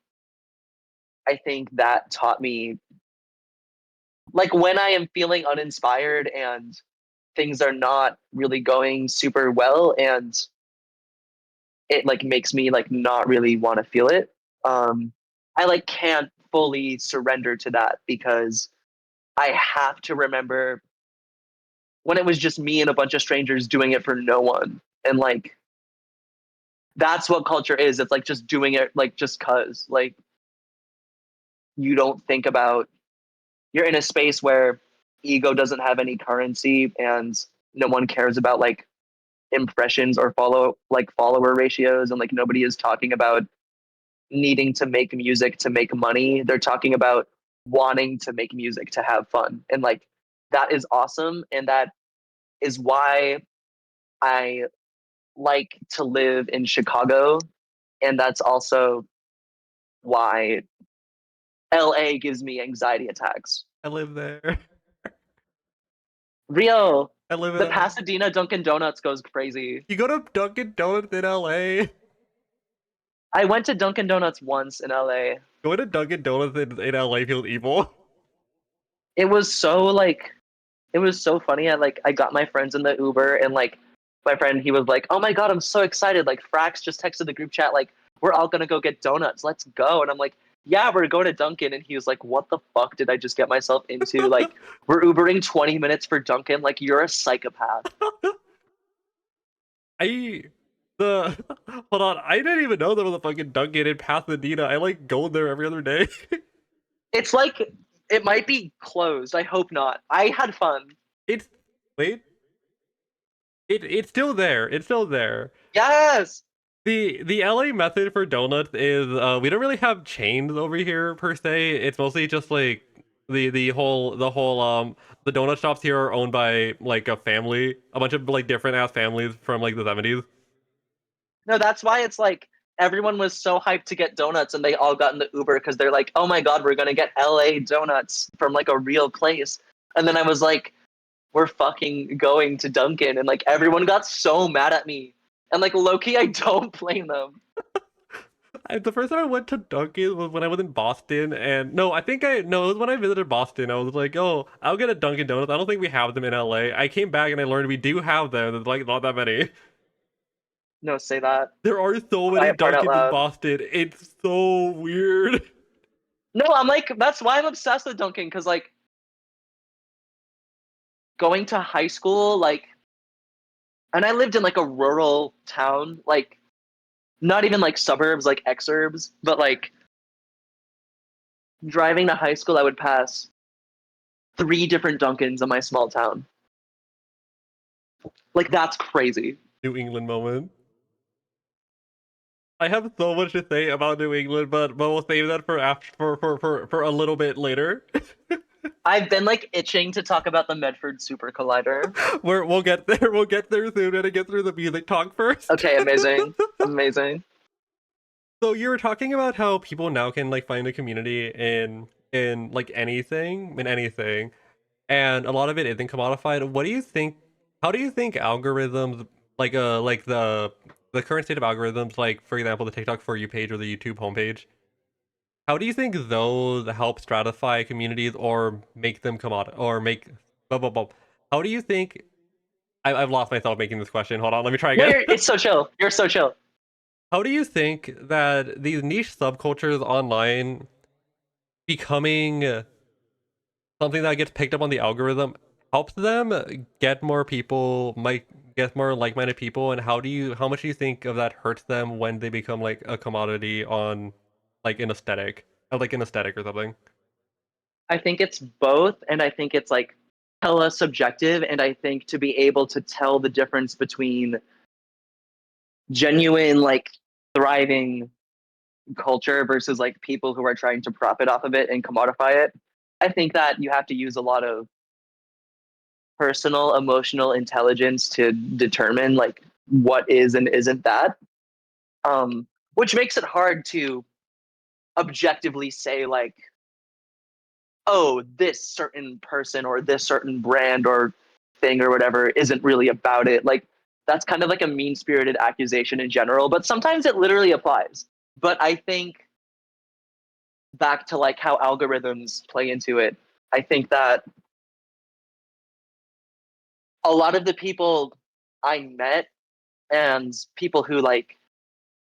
I think that taught me, like when I am feeling uninspired and things are not really going super well, and it like makes me like not really want to feel it, I like can't fully surrender to that, because I have to remember when it was just me and a bunch of strangers doing it for no one. And like that's what culture is. It's like just doing it like just cuz like you don't think about, you're in a space where ego doesn't have any currency, and no one cares about like impressions or follower ratios, and like nobody is talking about needing to make music to make money. They're talking about wanting to make music to have fun. And like that is awesome, and that is why I like to live in Chicago, and that's also why LA gives me anxiety attacks. I live there. Rio, I live in the LA. Pasadena Dunkin' Donuts goes crazy. You go to Dunkin' Donuts in LA? I went to Dunkin' Donuts once in LA. Going to Dunkin' Donuts in LA feels evil. It was so like it was so funny. I got my friends in the Uber and like my friend he was like, "Oh my god, I'm so excited. Like Frax just texted the group chat like we're all going to go get donuts. Let's go." And I'm like, "Yeah, we're going to Dunkin'." And he was like, "What the fuck did I just get myself into? Like we're Ubering 20 minutes for Dunkin'. Like you're a psychopath." I the hold on, I didn't even know there was a fucking Dunkin' in Pasadena. I like go there every other day. It's like it might be closed. I hope not. I had fun. It's wait, it's still there. It's still there. Yes. The LA method for donuts is we don't really have chains over here per se. It's mostly just like the whole the donut shops here are owned by like a family, a bunch of like different ass families from like the 70s. No, that's why it's like everyone was so hyped to get donuts and they all got in the Uber because they're like, "Oh my god, we're going to get LA donuts from like a real place." And then I was like, "We're fucking going to Dunkin'." And like everyone got so mad at me. And like low-key, I don't blame them. The first time I went to Dunkin' was when I was in Boston, and no, I think no, it was when I visited Boston. I was like, "Oh, I'll get a Dunkin' Donuts." I don't think we have them in LA. I came back and I learned we do have them. There's like not that many. No, say that. There are so Buy many it part out Dunkins in loud. Boston. It's so weird. No, I'm like that's why I'm obsessed with Dunkin' because like going to high school, like and I lived in like a rural town, like not even like suburbs, like exurbs, but like driving to high school, I would pass three different Dunkins in my small town. Like that's crazy. New England moment. I have so much to say about New England, but we'll save that for after for a little bit later. I've been like itching to talk about the Medford Super Collider. We'll get there. We'll get there soon. And to get through the music talk first. Okay, amazing. Amazing. So you were talking about how people now can like find a community in like anything, and a lot of it isn't commodified. What do you think? How do you think algorithms like the current state of algorithms, like for example the TikTok for you page or the YouTube homepage, how do you think those help stratify communities or make them commodity or make blah blah blah? How do you think? I've lost myself making this question. Hold on, let me try No, again. it's so chill. You're so chill. How do you think that these niche subcultures online becoming something that gets picked up on the algorithm helps them get more people, might get more like-minded people, and how much do you think of that hurts them when they become like a commodity on like an aesthetic, like an aesthetic or something? I think it's both, and I think it's like hella subjective, and I think to be able to tell the difference between genuine, like thriving culture versus like people who are trying to profit off of it and commodify it. I think that you have to use a lot of personal emotional intelligence to determine like what is and isn't that, which makes it hard to objectively say like, oh, this certain person or this certain brand or thing or whatever isn't really about it. Like that's kind of like a mean-spirited accusation in general, but sometimes it literally applies. But I think back to like how algorithms play into it, I think that a lot of the people I met and people who like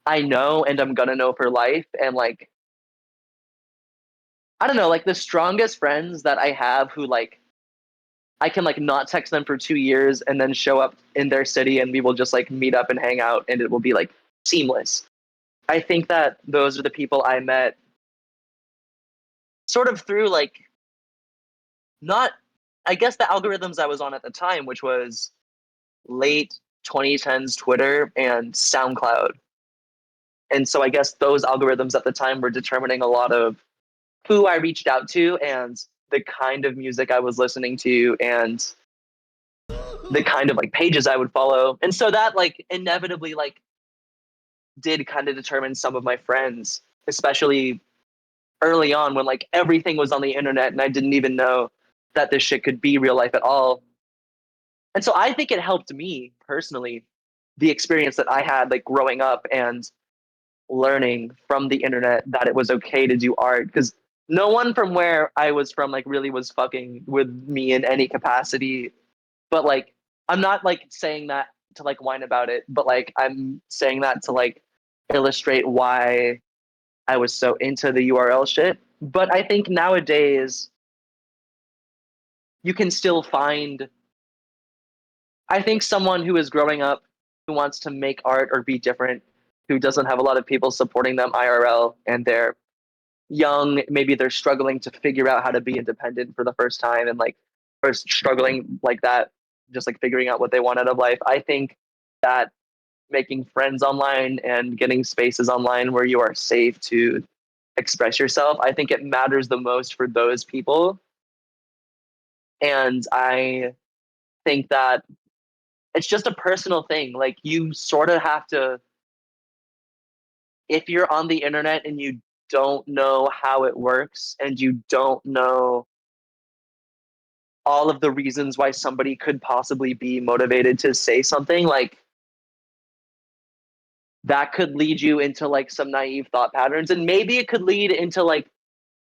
I know and I'm gonna know for life and like I don't know, like the strongest friends that I have who like I can like not text them for 2 years and then show up in their city and we will just like meet up and hang out and it will be like seamless. I think that those are the people I met sort of through like not I guess the algorithms I was on at the time, which was late 2010s Twitter and SoundCloud. And so I guess those algorithms at the time were determining a lot of who I reached out to and the kind of music I was listening to and the kind of like pages I would follow. And so that like inevitably like did kind of determine some of my friends, especially early on when like everything was on the internet and I didn't even know that this shit could be real life at all. And so I think it helped me personally, the experience that I had like growing up and learning from the internet that it was okay to do art, because no one from where I was from like really was fucking with me in any capacity. But like, I'm not like saying that to like whine about it, but like I'm saying that to like illustrate why I was so into the URL shit. But I think nowadays you can still find, I think someone who is growing up, who wants to make art or be different, who doesn't have a lot of people supporting them IRL, and they're young, maybe they're struggling to figure out how to be independent for the first time, and like, or struggling like that, just like figuring out what they want out of life. I think that making friends online and getting spaces online where you are safe to express yourself, I think it matters the most for those people. And I think that it's just a personal thing. Like, you sort of have to, if you're on the internet and you don't know how it works and you don't know all of the reasons why somebody could possibly be motivated to say something, like, that could lead you into like some naive thought patterns, and maybe it could lead into like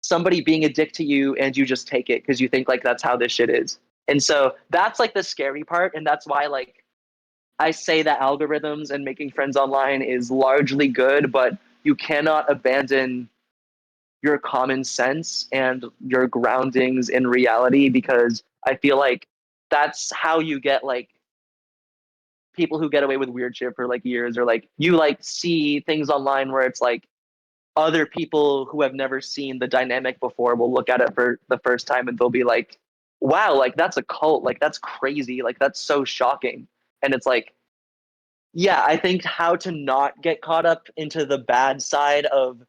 somebody being a dick to you and you just take it because you think like that's how this shit is. And so that's like the scary part, and that's why like I say that algorithms and making friends online is largely good, but you cannot abandon your common sense and your groundings in reality, because I feel like that's how you get like people who get away with weird shit for like years, or like you like see things online where it's like other people who have never seen the dynamic before will look at it for the first time and they'll be like, wow, like that's a cult, like that's crazy, like that's so shocking. And it's like, yeah, I think how to not get caught up into the bad side of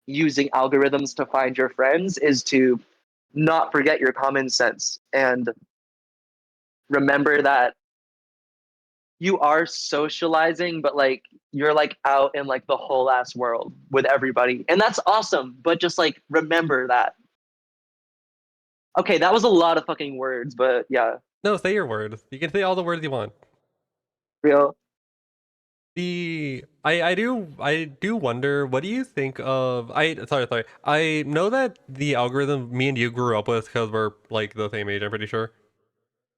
using algorithms to find your friends is to not forget your common sense and remember that you are socializing, but like you're like out in like the whole ass world with everybody. And that's awesome. But just like remember that. Okay, that was a lot of fucking words, but yeah, No, say your words. You can say all the words you want. real. I do wonder, what do you think of, sorry, I know that the algorithm me and you grew up with because we're like the same age, I'm pretty sure.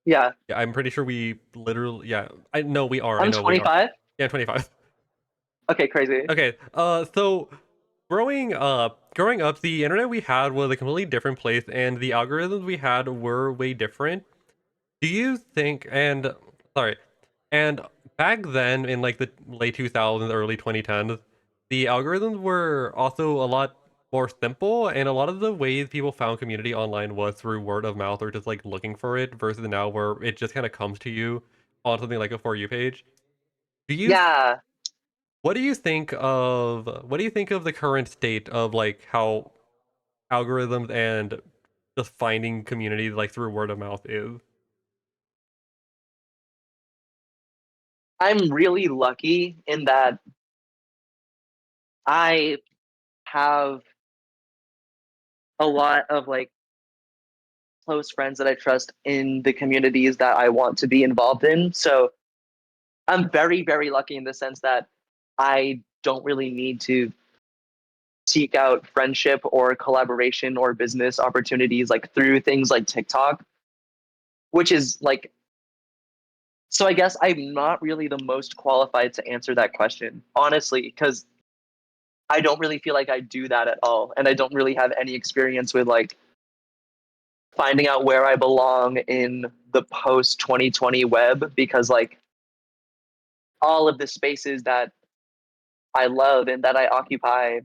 Yeah. Yeah, I'm pretty sure we literally, yeah, I know we are, I I'm know we are. 25. Yeah, 25. Okay, crazy. Okay, so growing up, the internet we had was a completely different place, and the algorithms we had were way different. Do you think, and sorry, and back then in like the late 2000s, early 2010s, the algorithms were also a lot more simple, and a lot of the ways people found community online was through word of mouth or just like looking for it, versus now where it just kind of comes to you on something like a For You page. Do you Yeah. what do you think of the current state of like how algorithms and just finding community like through word of mouth is? I'm really lucky in that I have a lot of like close friends that I trust in the communities that I want to be involved in. So I'm very, very lucky in the sense that I don't really need to seek out friendship or collaboration or business opportunities like through things like TikTok, which is like, so I guess I'm not really the most qualified to answer that question, honestly, because I don't really feel like I do that at all. And I don't really have any experience with like finding out where I belong in the post 2020 web, because like all of the spaces that I love and that I occupy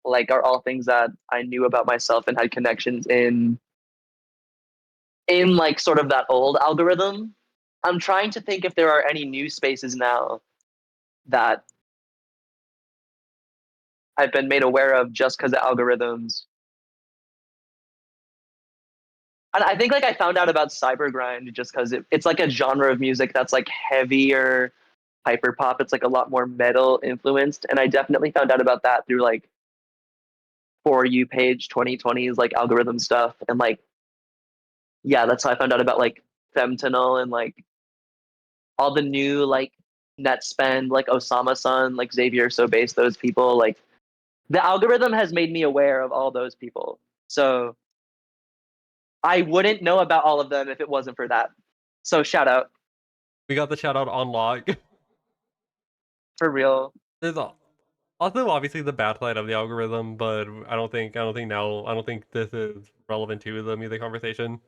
like are all things that I knew about myself and had connections in like sort of that old algorithm. I'm trying to think if there are any new spaces now that I've been made aware of just because of algorithms. And I think like I found out about cybergrind just because it's like a genre of music that's like heavier hyper pop. It's like a lot more metal influenced, and I definitely found out about that through like For You page 2020's like algorithm stuff, and like yeah, that's how I found out about like Femtanil and like all the new like net spend, like Osama-san, like Xavier Sobase, those people, like the algorithm has made me aware of all those people. So I wouldn't know about all of them if it wasn't for that. So shout out We got the shout out on log. for real. There's also obviously the bad side of the algorithm, but I don't think this is relevant to the music conversation.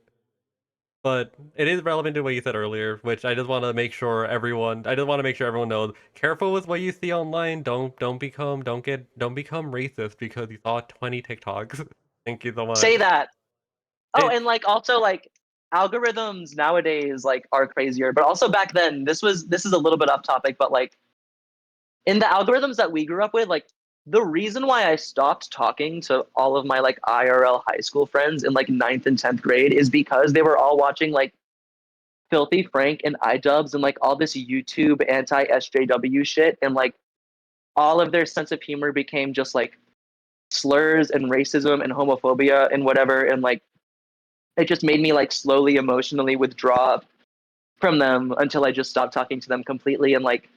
But it is relevant to what you said earlier, which I just want to make sure everyone knows. Careful with what you see online. Don't become racist because you saw 20 TikToks. Thank you so much. Say that. Oh, It, and like also like algorithms nowadays like are crazier, but also back then this is a little bit off topic, but like in the algorithms that we grew up with, like the reason why I stopped talking to all of my like IRL high school friends in like ninth and 10th grade is because they were all watching like Filthy Frank and iDubbbz and like all this YouTube anti SJW shit, and like all of their sense of humor became just like slurs and racism and homophobia and whatever, and like it just made me like slowly emotionally withdraw from them until I just stopped talking to them completely. And like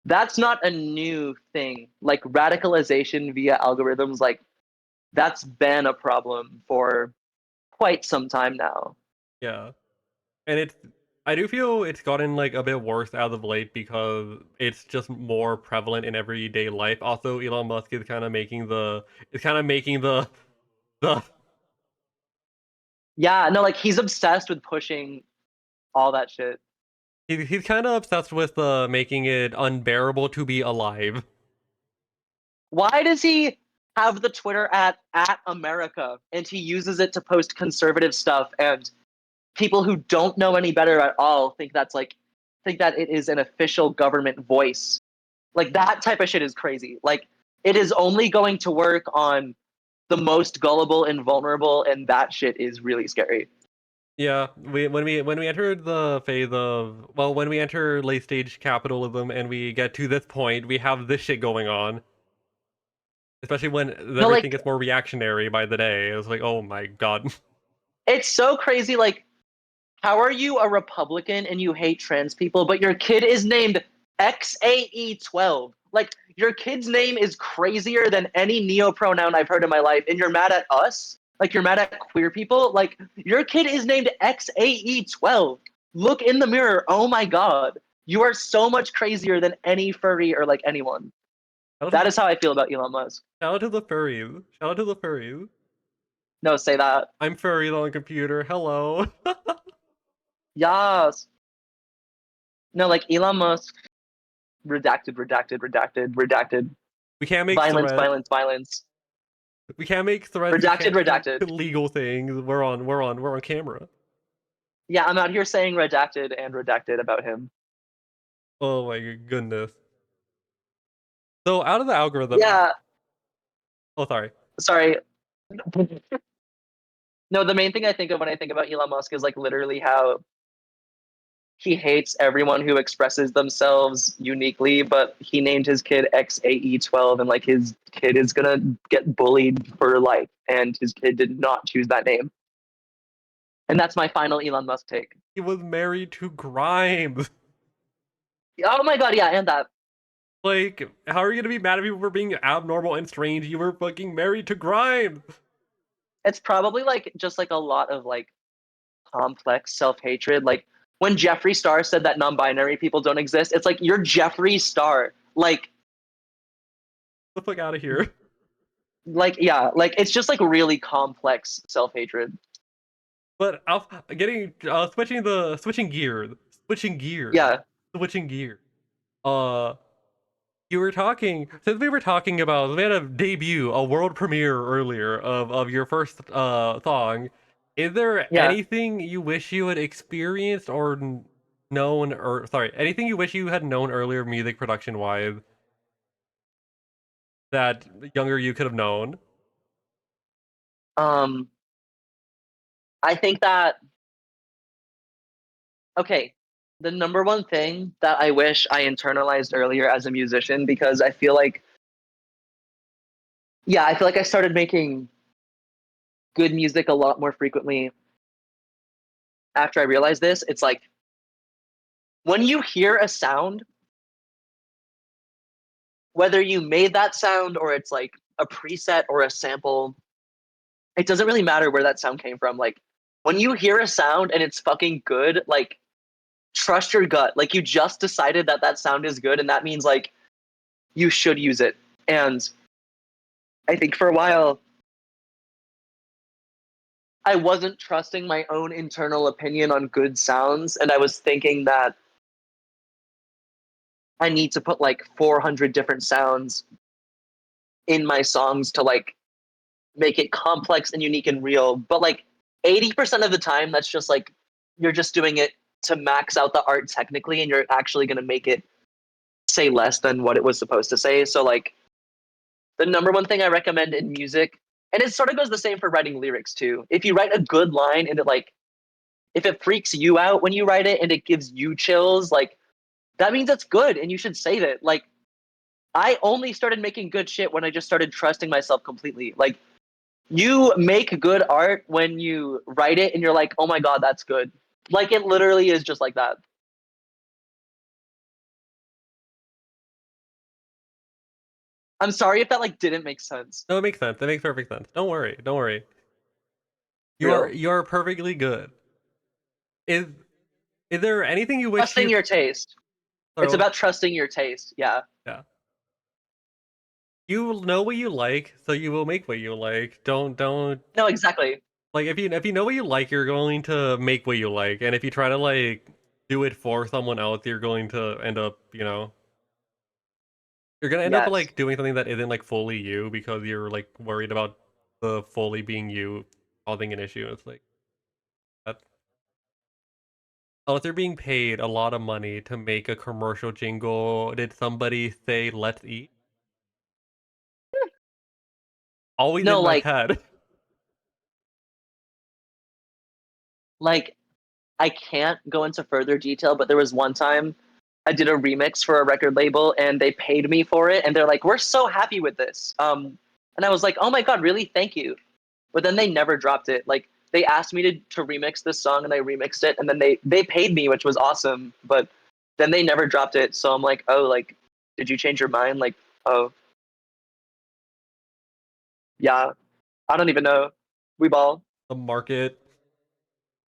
that's not a new thing. Like radicalization via algorithms, like that's been a problem for quite some time now. yeah, and I do feel it's gotten like a bit worse as of late because it's just more prevalent in everyday life. Also, Elon Musk is kind of making the Yeah, no, like he's obsessed with pushing all that shit. he's kind of obsessed with making it unbearable to be alive. Why does he have the Twitter at America and he uses it to post conservative stuff, and people who don't know any better at all think that it is an official government voice. Like that type of shit is crazy. Like it is only going to work on the most gullible and vulnerable, and that shit is really scary. Yeah, when we enter the phase of when we enter late stage capitalism and we get to this point, we have this shit going on. Especially when No, everything like gets more reactionary by the day. It's like, oh my god. it's so crazy. Like, how are you a Republican and you hate trans people, but your kid is named XAE12? Like, your kid's name is crazier than any neo pronoun I've heard in my life, and you're mad at us? Like, you're mad at queer people? Like, your kid is named XAE12. Look in the mirror. Oh my god. You are so much crazier than any furry or like anyone. That is how I feel about Elon Musk. Shout out to the furries. Shout out to the furries. No, say that. I'm furry on computer. Hello. Yes. No, like Elon Musk, redacted, redacted, redacted, redacted. We can't make Violence, threats. violence, violence. We can't make threats. We Redacted, can't do redacted. legal things. We're on camera. Yeah, I'm out here saying redacted and redacted about him. Oh my goodness. So out of the algorithm. Yeah, Oh, sorry. sorry. No, the main thing I think of when I think about Elon Musk is like literally how he hates everyone who expresses themselves uniquely, but he named his kid XAE12, and like his kid is gonna get bullied for life, and his kid did not choose that name. And that's my final Elon Musk take. He was married to Grimes. Oh my god, yeah, and that. Like, how are you gonna be mad at people for being abnormal and strange? You were fucking married to Grimes. It's probably like just like a lot of like complex self-hatred. Like when Jeffree Star said that non-binary people don't exist, it's like you're Jeffree Star. Like Get the fuck out of here. yeah, like it's just like really complex self-hatred. But switching gear, Yeah. switching gear. Uh, you were talking since we were talking about we had a debut, a world premiere earlier of your first song. Is there Yeah. anything you wish you had experienced or known, or sorry, anything you wish you had known earlier, music production wise, that younger you could have known? Um I think that okay, the number one thing that I wish I internalized earlier as a musician, because I feel like I started making good music a lot more frequently after I realized this. It's like when you hear a sound, whether you made that sound or it's like a preset or a sample, it doesn't really matter where that sound came from. Like when you hear a sound and it's fucking good, like trust your gut. Like you just decided that that sound is good, and that means like you should use it. And I think for a while I wasn't trusting my own internal opinion on good sounds, and I was thinking that I need to put like 400 different sounds in my songs to like make it complex and unique and real. But like 80% of the time, that's just like you're just doing it to max out the art technically, and you're actually going to make it say less than what it was supposed to say. So like the number one thing I recommend in music, and it sort of goes the same for writing lyrics too. If you write a good line and it like if it freaks you out when you write it and it gives you chills, like that means it's good and you should save it. Like I only started making good shit when I just started trusting myself completely. Like you make good art when you write it and you're like, "Oh my god, that's good." Like it literally is just like that. I'm sorry if that like didn't make sense. No, it makes sense. It makes perfect sense. Don't worry. Don't worry. Real. You are perfectly good. Is is there anything you wish Trusting you? your taste. Sorry, It's about trusting your taste. Yeah. yeah. You know what you like, so you will make what you like. Don't No, exactly. like if you know what you like, you're going to make what you like, and if you try to like do it for someone else, you're going to end up, you're gonna end up Yes. like doing something that isn't like fully you because you're like worried about the fully being you causing an issue. It's like that. Unless you're being paid a lot of money to make a commercial jingle, did somebody say "Let's eat"? Always No, in my head. like I can't go into further detail, but there was one time I did a remix for a record label and they paid me for it and they're like, "We're so happy with this." And I was like, "Oh my god, really? Thank you." But then they never dropped it. Like they asked me to remix this song and I remixed it and then they paid me, which was awesome, but then they never dropped it. So I'm like, "Oh, like did you change your mind?" Like, "Oh, yeah, I don't even know." We ball. The market.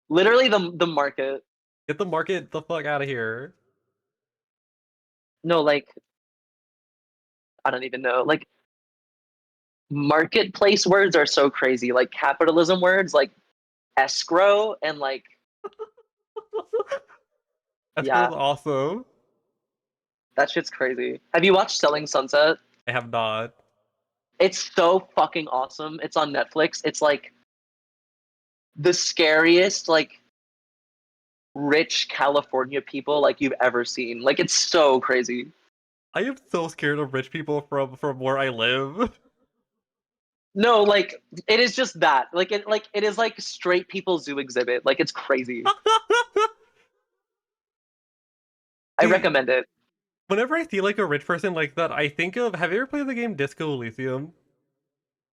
Literally the market. Get the market the fuck out of here. No, like I don't even know. Like marketplace words are so crazy. Like capitalism words, like escrow and like Escrow is yeah, awesome. that shit's crazy. Have you watched Selling Sunset? I have not. It's so fucking awesome. It's on Netflix. It's like the scariest like rich California people like you've ever seen. Like it's so crazy. I am so scared of rich people from where I live. No, like it is just that. Like it is like straight people zoo exhibit. Like it's crazy. I See, recommend it. whenever I see like a rich person like that, I think of, have you ever played the game Disco Elysium?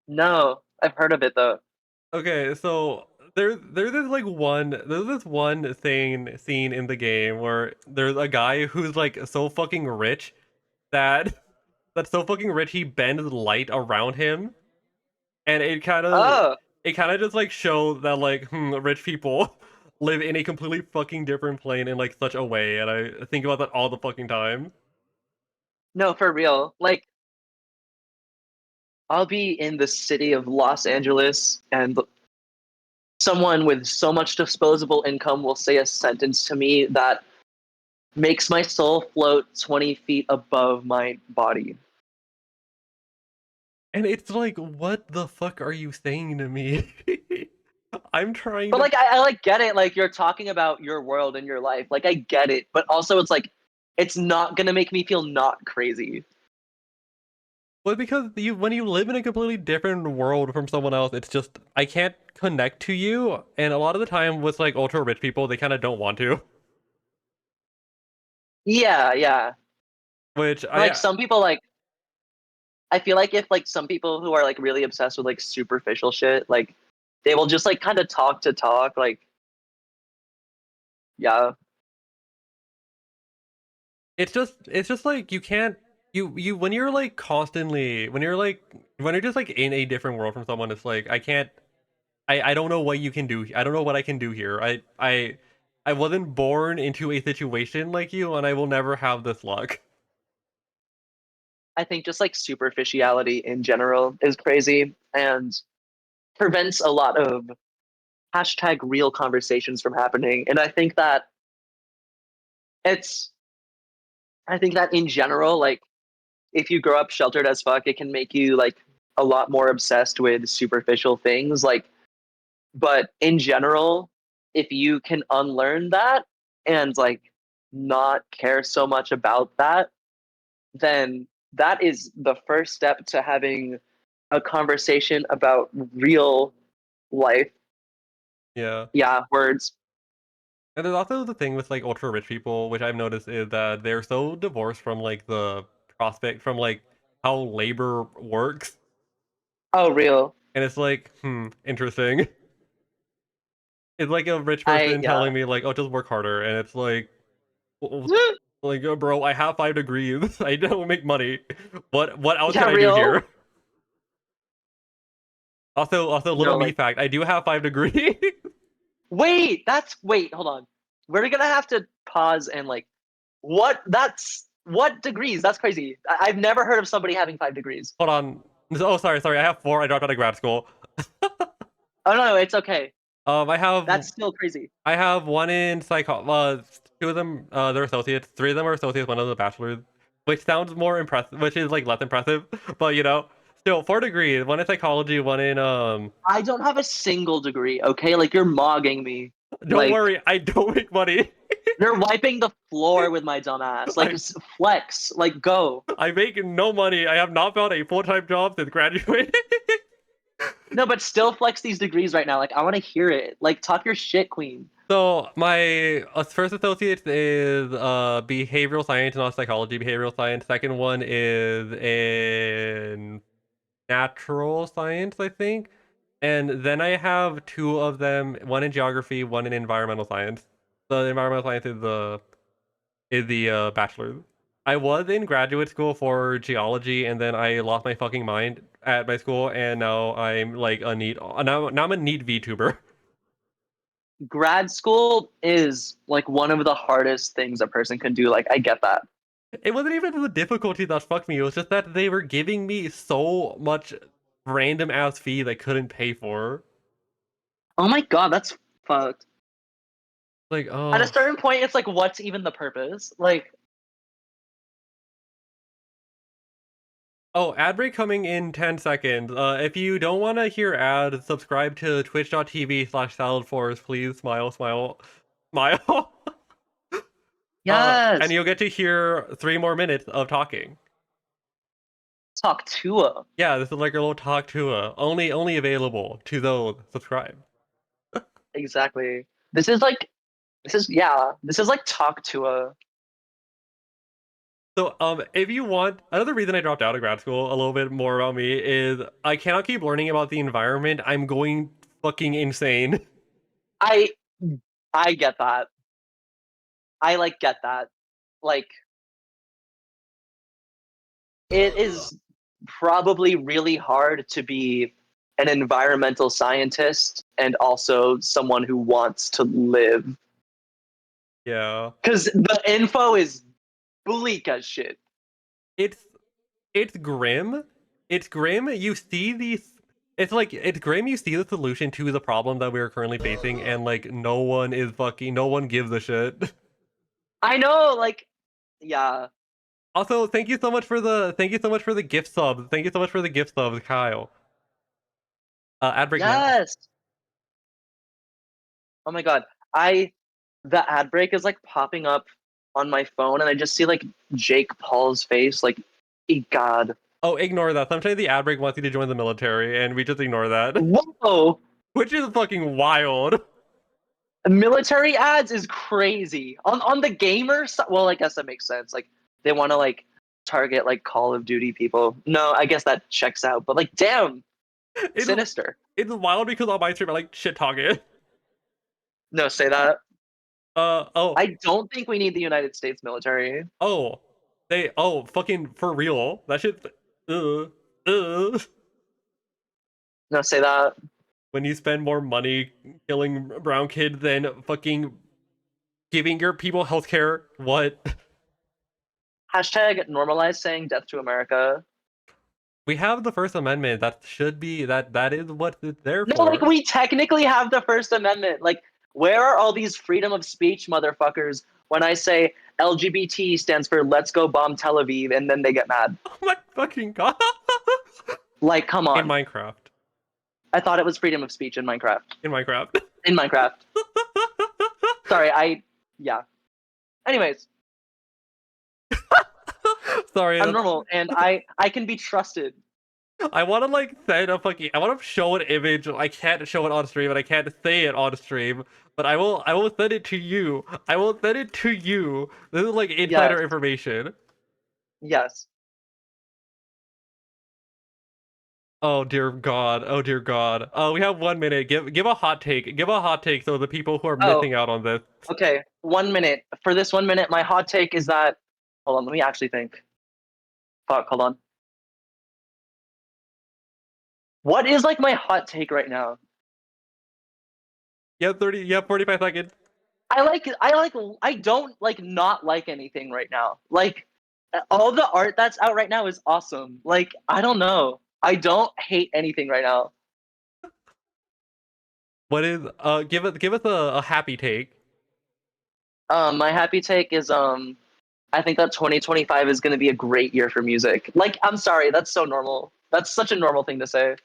No, I've heard of it though. Okay, so there's this one scene in the game where there's a guy who's like so fucking rich that that's so fucking rich he bends light around him, and Oh, it kind of just like shows that like rich people live in a completely fucking different plane in like such a way, and I think about that all the fucking time. no, for real. Like I'll be in the city of Los Angeles and someone with so much disposable income will say a sentence to me that makes my soul float 20 feet above my body. And it's like, what the fuck are you saying to me? I'm trying But to. like I like get it, like you're talking about your world and your life. Like I get it, but also it's like it's not gonna make me feel not crazy. Well, because when you live in a completely different world from someone else, it's just I can't connect to you, and a lot of the time with like ultra rich people, they kind of don't want to. Yeah, yeah. Which Like some people like I feel like if like some people who are like really obsessed with like superficial shit, like they will just like kind of talk to talk, like yeah. it's just like you can't You when you're like constantly when you're just like in a different world from someone, it's like I don't know what you can do. I don't know what I can do here. I wasn't born into a situation like you, and I will never have this luck. I think just like superficiality in general is crazy and prevents a lot of hashtag real conversations from happening. And it's I think that in general, like if you grow up sheltered as fuck, it can make you like a lot more obsessed with superficial things. Like, but in general, if you can unlearn that and like not care so much about that, then that is the first step to having a conversation about real life. Yeah. Yeah, words. And there's also the thing with like ultra rich people, which I've noticed is that they're so divorced from like the prospect from like how labor works. Oh, real. And it's like, interesting. It's like a rich I person yeah. telling me like, "Oh, just work harder," and it's well, like, bro, I have 5 degrees. I don't make money. What else Yeah, can I do real. here? Also, little No, me like fact: I do have 5 degrees. wait, hold on. We're gonna have to pause and like what degrees? That's crazy. I've never heard of somebody having 5 degrees. Hold on. Oh, sorry. I have 4. I dropped out of grad school. Oh no, it's okay. I have That's still crazy. I have one in psycho. 2 of them, they're associates. 3 of them are associates. One of them a bachelor's, which sounds more impressive, which is like less impressive. But still 4 degrees. One in psychology. One in I don't have a single degree, okay? Like you're mogging me. Don't Like worry, I don't make money. you're wiping the floor with my dumb ass. Like I flex, like go. I make no money. I have not found a full-time job since graduating. No, but still flex these degrees right now. Like I want to hear it. Like talk your shit, queen. So my first associate is behavioral science, not psychology. Behavioral science. Second one is in natural science, I think. And then I have 2 of them, one in geography, one in environmental science. The environmental science is the bachelor's. I was in graduate school for geology, and then I lost my fucking mind at my school, and now I'm like a neat. Now I'm a neat VTuber. Grad school is like one of the hardest things a person can do. Like I get that. It wasn't even the difficulty that fucked me. It was just that they were giving me so much random ass fee that I couldn't pay for. Oh my god, that's fucked. Like, At a oh. certain point, it's like, what's even the purpose? Like, Oh, ad break coming in 10 seconds. If you don't want to hear ads, subscribe to twitch.tv/saladforce. Please smile, smile, smile. And yes, you'll get to hear 3 more minutes of talking. talk to her. Yeah, this is like a little talk to only available to those subscribe. Exactly. This is like talk to her. So, if you want, another reason I dropped out of grad school, a little bit more about me, is I cannot keep learning about the environment. I'm going fucking insane. I I get that. I like get that. Like, it is probably really hard to be an environmental scientist and also someone who wants to live Yeah. because the info is bleak as shit. It's it's grim. It's grim. You see these. It's grim. You see the solution to the problem that we are currently facing, and like no one gives a shit. I know, like, yeah, Also, thank you so much for the gift subs. Thank you so much for the gift subs, Kyle. Ad break now. yes. Oh my god, I the ad break is like popping up on my phone, and I just see like Jake Paul's face. Like, God, Oh, ignore that. Sometimes the ad break wants you to join the military, and we just ignore that, whoa! which is fucking wild. Military ads is crazy on the gamer side. Well, I guess that makes sense. Like they want to like target like Call of Duty people. No, I guess that checks out. But like, damn, It's sinister. it's wild because on my stream I like shit talking. No, say that. Oh I don't think we need the United States military. oh, Fucking for real. That shit. Uh. No, say that. When you spend more money killing brown kids than fucking giving your people healthcare, what? Hashtag normalize saying death to America. We have the First Amendment. That should be that is what it's there No, like for. we technically have the First Amendment. Like, where are all these freedom of speech motherfuckers when I say LGBT stands for Let's Go Bomb Tel Aviv and then they get mad? Oh my fucking god. Like, come In on. Minecraft. I thought it was freedom of speech in Minecraft. In Minecraft. In Minecraft. Sorry, yeah. Anyways, Sorry. I'm normal and I can be trusted. I want to like send a fucking. I want to show an image. I can't show it on stream, and I can't say it on stream. But I will. I will send it to you. I will send it to you. This is like insider Yes. information. Yes. Oh dear God. Oh dear God. We have 1 minute. Give a hot take. Give a hot take so the people who are Oh, missing out on this. okay. 1 minute. For this 1 minute, my hot take is that. Hold on, let me actually think. Fuck, hold on. What is like my hot take right now? You have 30. You have 45 seconds. I don't like not like anything right now. Like all the art that's out right now is awesome. Like I don't know. I don't hate anything right now. What is? Give us a happy take. My happy take is I think that 2025 is going to be a great year for music. Like I'm sorry, that's so normal. That's such a normal thing to say.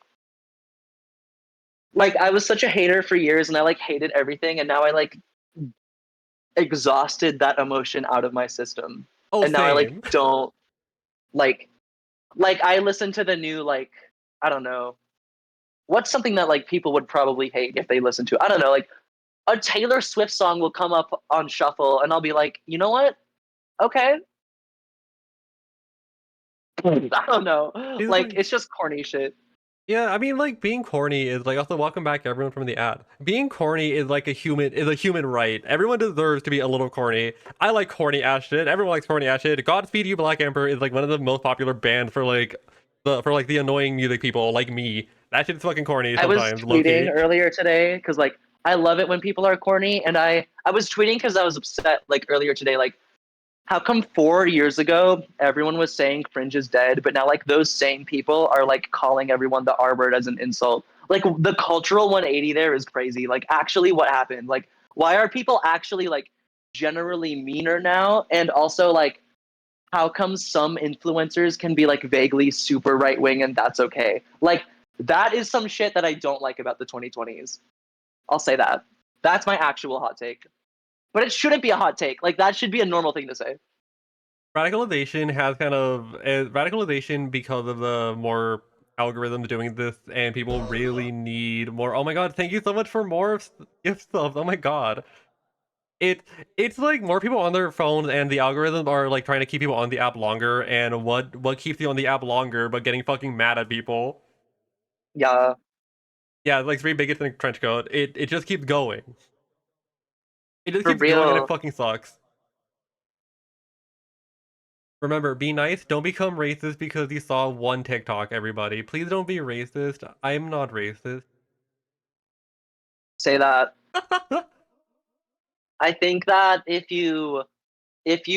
Like I was such a hater for years and I like hated everything and now I like exhausted that emotion out of my system. Oh, And now I like same. don't like I listen to the new like I don't know what's something that like people would probably hate if they listen to. I don't know, like a Taylor Swift song will come up on shuffle and I'll be like, you know what? Okay. I don't know. It's Like like it's just corny shit. yeah, I mean, like being corny is like also welcome back everyone from the ad. Being corny is like a human right. Everyone deserves to be a little corny. I like corny ass shit. Everyone likes corny ass shit. Godspeed You Black Emperor is like one of the most popular bands for like the annoying music people like me. That shit's fucking corny I was sometimes, low tweeting key. earlier today because like I love it when people are corny, and I was tweeting because I was upset like earlier today, like how come 4 years ago everyone was saying Fringe is dead, but now like those same people are like calling everyone the R word as an insult. Like the cultural 180 there is crazy. Like actually what happened? Like why are people actually like generally meaner now? And also like how come some influencers can be like vaguely super right wing and that's okay? Like that is some shit that I don't like about the 2020s. I'll say that. That's my actual hot take. But it shouldn't be a hot take. Like that should be a normal thing to say. Radicalization has kind of radicalization because of the more algorithms doing this, and people really need more. Oh my god! Thank you so much for more gift stuff. Oh my god. it it's like more people on their phones and the algorithms are like trying to keep people on the app longer, and what keeps you on the app longer but getting fucking mad at people. Yeah, Yeah, like three bigots in a trench coat. It just keeps going. It just for keeps going and it real. fucking sucks. Remember, be nice. Don't become racist because you saw one TikTok, everybody. Please don't be racist. I'm not racist. Say that. I think that if you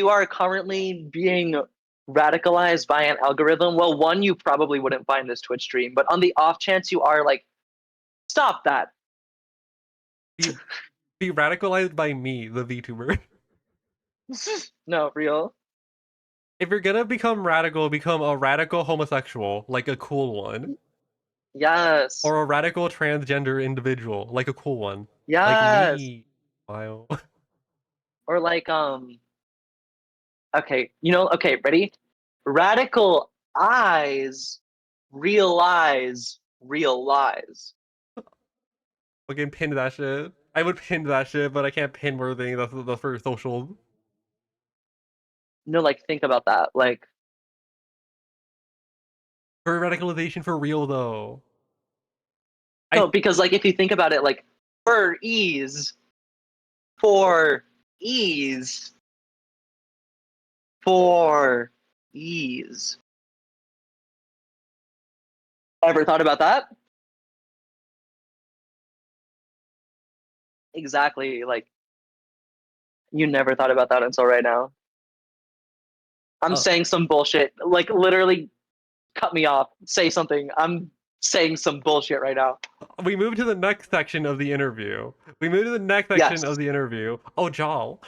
are currently being radicalized by an algorithm, well, one, you probably wouldn't find this Twitch stream, but on the off chance you are like, stop that. be be radicalized by me, the VTuber. No, real. If you're gonna become a radical homosexual, like a cool one. Yes. Or a radical transgender individual, like a cool one. Like Yes. me. Wow. Or like okay, okay, ready? Radical eyes realize real lies. Fucking pin that shit. I would pin that shit, but I can't pin more things. That's for social. No, like think about that. Like For radicalization for real though. I no, because like if you think about it, like for ease, for ease, for ease. Ever thought about that? Exactly. Like, you never thought about that until right now. I'm Uh, saying some bullshit. Like, literally, cut me off. Say something. I'm saying some bullshit right now. we move to the next section of the interview. We move to the next section Yes. of the interview. Oh, Jal.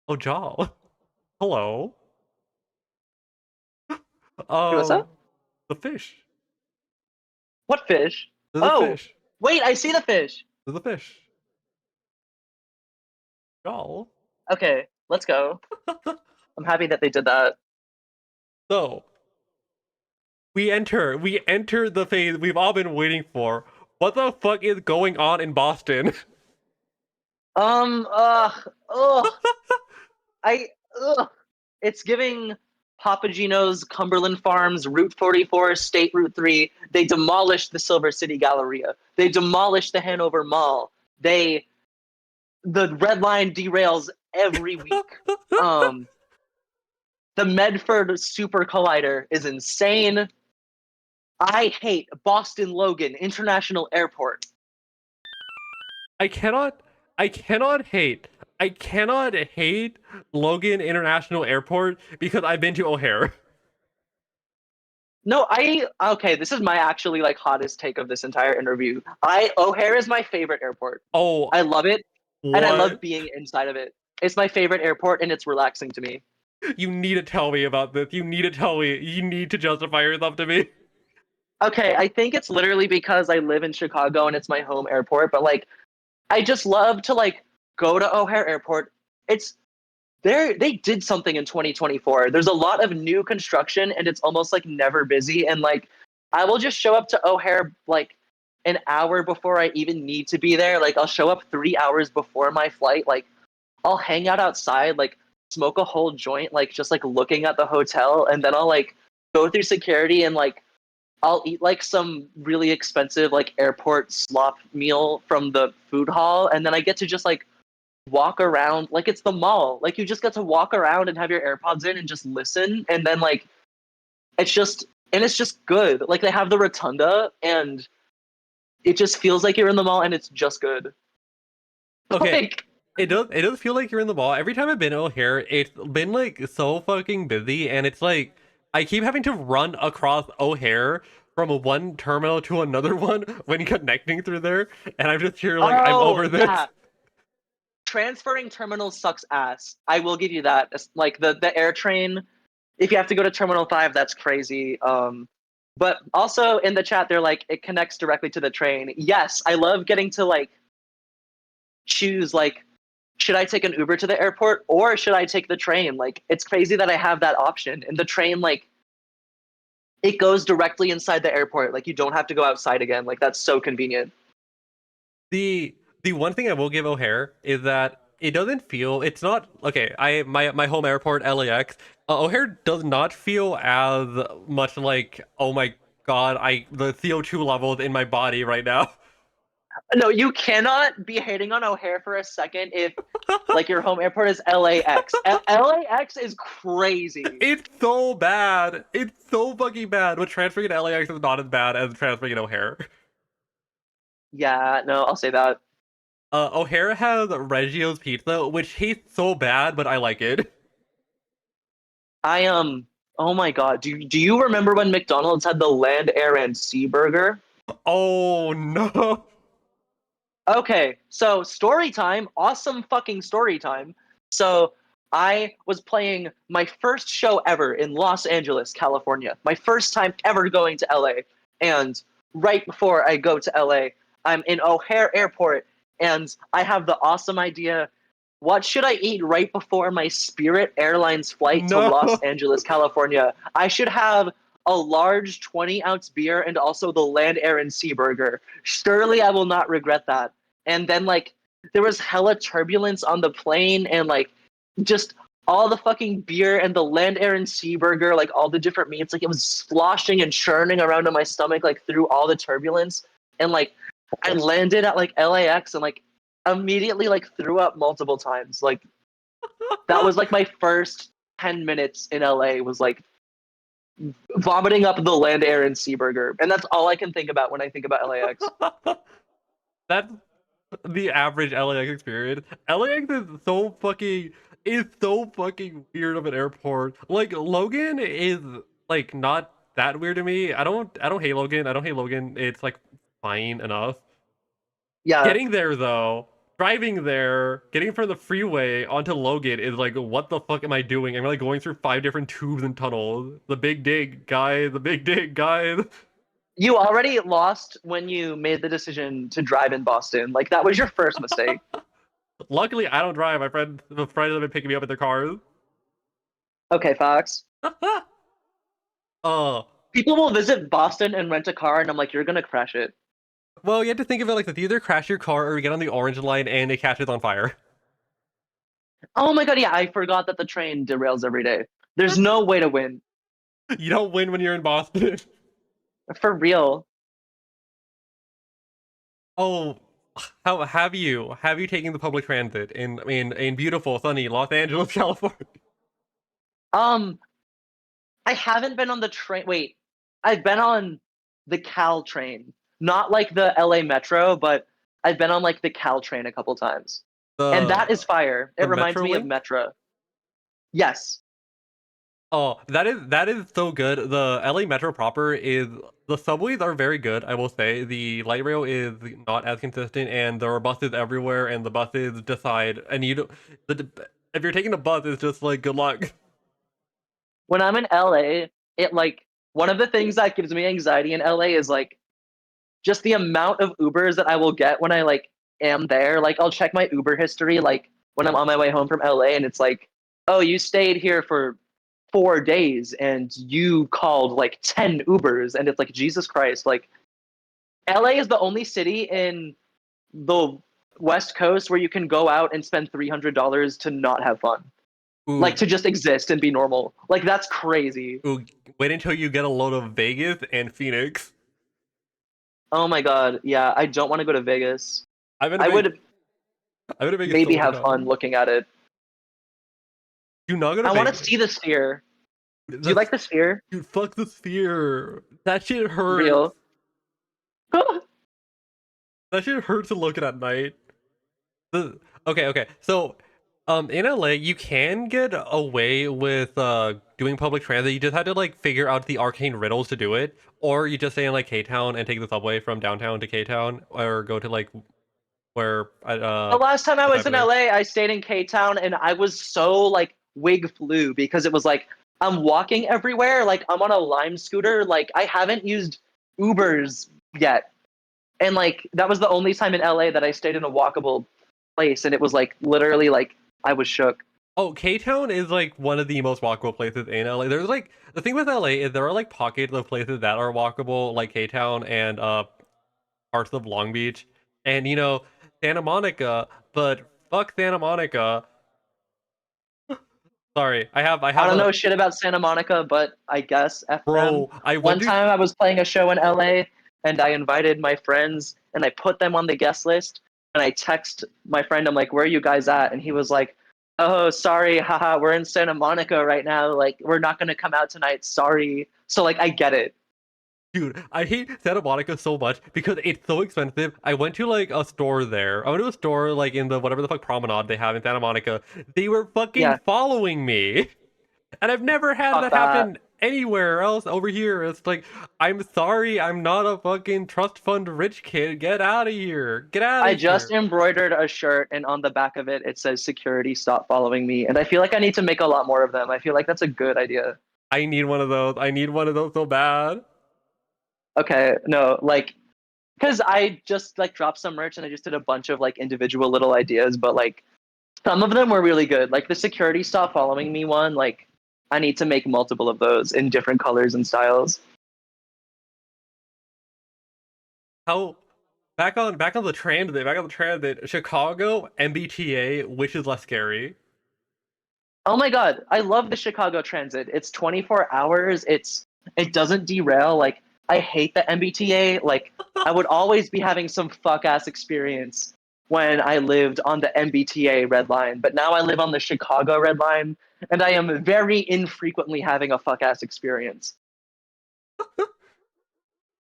Oh, Jal. Hello. Hey, what's up? The fish. What fish? There's a Oh, fish. wait, I see the fish. There's a fish. Jal. Okay, let's go. I'm happy that they did that. So, we enter the phase we've all been waiting for. What the fuck is going on in Boston? Ugh. I, ugh. It's giving Papagino's, Cumberland Farms, Route 44, State Route 3. They demolished the Silver City Galleria. They demolished the Hanover Mall. The Red Line derails every week. Um, the Medford Super Collider is insane. I hate Boston Logan International Airport. I cannot I cannot hate I cannot hate Logan International Airport because I've been to O'Hare. No, okay, this is my actually like hottest take of this entire interview. O'Hare is my favorite airport. Oh, I love it, and I love what? being inside of it. It's my favorite airport, and it's relaxing to me. You need to tell me about this. You need to tell me. You need to justify yourself to me. Okay, I think it's literally because I live in Chicago and it's my home airport, but like I just love to like go to O'Hare Airport. It's they did something in 2024. There's a lot of new construction and it's almost like never busy, and like I will just show up to O'Hare like an hour before I even need to be there. Like I'll show up 3 hours before my flight. Like I'll hang out outside, like smoke a whole joint, like just like looking at the hotel, and then I'll like go through security and like I'll eat like some really expensive like airport slop meal from the food hall, and then I get to just like walk around like it's the mall. Like you just get to walk around and have your AirPods in and just listen, and then like it's just good. Like they have the rotunda, and it just feels like you're in the mall, and it's just good. Okay, Like it does feel like you're in the mall. Every time I've been to O'Hare, it's been like so fucking busy, and it's like I keep having to run across O'Hare from one terminal to another one when connecting through there, and I'm just here like I'm oh over this. yeah, transferring terminals sucks ass. I will give you that. Like the air train, if you have to go to Terminal 5, that's crazy. But also in the chat, they're like, it connects directly to the train. Yes, I love getting to like choose like, should I take an Uber to the airport or should I take the train? Like, it's crazy that I have that option. And the train, like, it goes directly inside the airport. Like, you don't have to go outside again. Like, that's so convenient. The one thing I will give O'Hare is that it doesn't feel it's not okay. My home airport LAX O'Hare does not feel as much like oh my god the CO2 levels in my body right now. No, you cannot be hating on O'Hare for a second if, like, your home airport is LAX. LAX is crazy. It's so bad. It's so fucking bad. But transferring to LAX is not as bad as transferring to O'Hare. Yeah, no, I'll say that. O'Hare has Reggio's pizza, which tastes so bad, but I like it. Oh my god, do you remember when McDonald's had the land, air, and sea burger? Oh no. Okay, so story time, awesome fucking story time. So I was playing my first show ever in Los Angeles, California. My first time ever going to LA. And right before I go to LA, I'm in O'Hare Airport and I have the awesome idea, what should I eat right before my Spirit Airlines flight to Los No. Angeles, California? I should have a large 20-ounce beer and also the land, air, and sea burger. Surely I will not regret that. And then like there was hella turbulence on the plane, and like just all the fucking beer and the land, air, and sea burger, like all the different meats, like it was sloshing and churning around in my stomach, like through all the turbulence. And like I landed at like LAX and like immediately like threw up multiple times. Like that was like my first 10 minutes in LA was like vomiting up the land, air, and sea burger. And that's all I can think about when I think about LAX. That's the average LAX experience. LAX is so fucking weird of an airport. Like Logan is like not that weird to me. I don't hate Logan. I don't hate Logan. It's like fine enough. Yeah. Getting there though, driving there, getting from the freeway onto Logan is like, what the fuck am I doing? I'm like going through 5 different tubes and tunnels. The big dig, guys. The big dig, guys. You already lost when you made the decision to drive in Boston. Like, that was your first mistake. Luckily, I don't drive. The friends have been picking me up in their cars. Okay, Fox. Oh, People will visit Boston and rent a car, and I'm like, you're gonna crash it. well, you have to think of it like that. You either crash your car or you get on the orange line and it catches on fire. Oh my god, yeah, I forgot that the train derails every day. There's no way to win. You don't win when you're in Boston. For real. Oh, how have you taken the public transit in beautiful sunny Los Angeles, California? Um, I haven't been on the train. Wait, I've been on the Cal train. Not like the LA Metro, but I've been on like the Cal train a couple times. And that is fire. The It reminds me of Metrolink? Metro. Yes. Oh, that is so good. The LA Metro proper is the subways are very good, I will say. The light rail is not as consistent, and there are buses everywhere, and the buses decide. And you don't, if you're taking a bus, it's just like good luck. When I'm in LA, it like one of the things that gives me anxiety in LA is like just the amount of Ubers that I will get when I like am there. Like I'll check my Uber history like when I'm on my way home from LA and it's like, "Oh, you stayed here for 4 days and you called like 10 Ubers." And it's like, "Jesus Christ." Like LA is the only city in the West Coast where you can go out and spend $300 to not have fun. Ooh, Like to just exist and be normal. Like that's crazy. ooh, wait until you get a load of Vegas and Phoenix. Oh my god. Yeah, I don't want to go to Vegas. I've been to I Vegas. would I've been to Vegas so maybe many have fun times. looking at it. Do not go to I want to Vegas. see the sphere. Do you That's, like the sphere? dude, fuck the sphere. That shit hurts. Real. That shit hurts to look at night. Okay. So, in LA, you can get away with doing public transit. You just have to like figure out the arcane riddles to do it, or you just stay in like K Town and take the subway from downtown to K Town, or go to like where The last time I Fifth was in Avenue. LA, I stayed in K Town and I was so like wig flu because it was like I'm walking everywhere, like I'm on a Lime scooter, like I haven't used Ubers yet. And like that was the only time in LA that I stayed in a walkable place and it was like literally like I was shook. Oh, K Town is like one of the most walkable places in LA. There's like the thing with LA is there are like pockets of places that are walkable, like K Town and parts of Long Beach, and Santa Monica. But fuck Santa Monica. Sorry, I I have don't a know shit about Santa Monica, but I guess F them. bro. I One went to time I was playing a show in LA and I invited my friends and I put them on the guest list and I text my friend, I'm like, "Where are you guys at?" And he was like, "Oh, sorry, haha, we're in Santa Monica right now. Like, we're not gonna come out tonight. Sorry." So like I get it. Dude, I hate Santa Monica so much because it's so expensive. I went to like a store there. I went to a store like in the whatever the fuck promenade they have in Santa Monica. They were fucking Yeah, following me. And I've never had fuck that that. happen anywhere else over here. It's like, I'm sorry, I'm not a fucking trust fund rich kid. Get out of here. Get out I of just here. embroidered a shirt and on the back of it it says security stop following me and I feel like I need to make a lot more of them. I feel like that's a good idea. I need one of those. I need one of those so bad. Okay, no, like because I just like dropped some merch and I just did a bunch of like individual little ideas, but like some of them were really good. Like the security stop following me one, like I need to make multiple of those in different colors and styles. How back on the transit, Chicago, MBTA, which is less scary. Oh my god, I love the Chicago Transit. It's 24 hours. It doesn't derail. Like I hate the MBTA. Like I would always be having some fuck ass experience when I lived on the MBTA red line, but now I live on the Chicago red line and I am very infrequently having a fuck ass experience.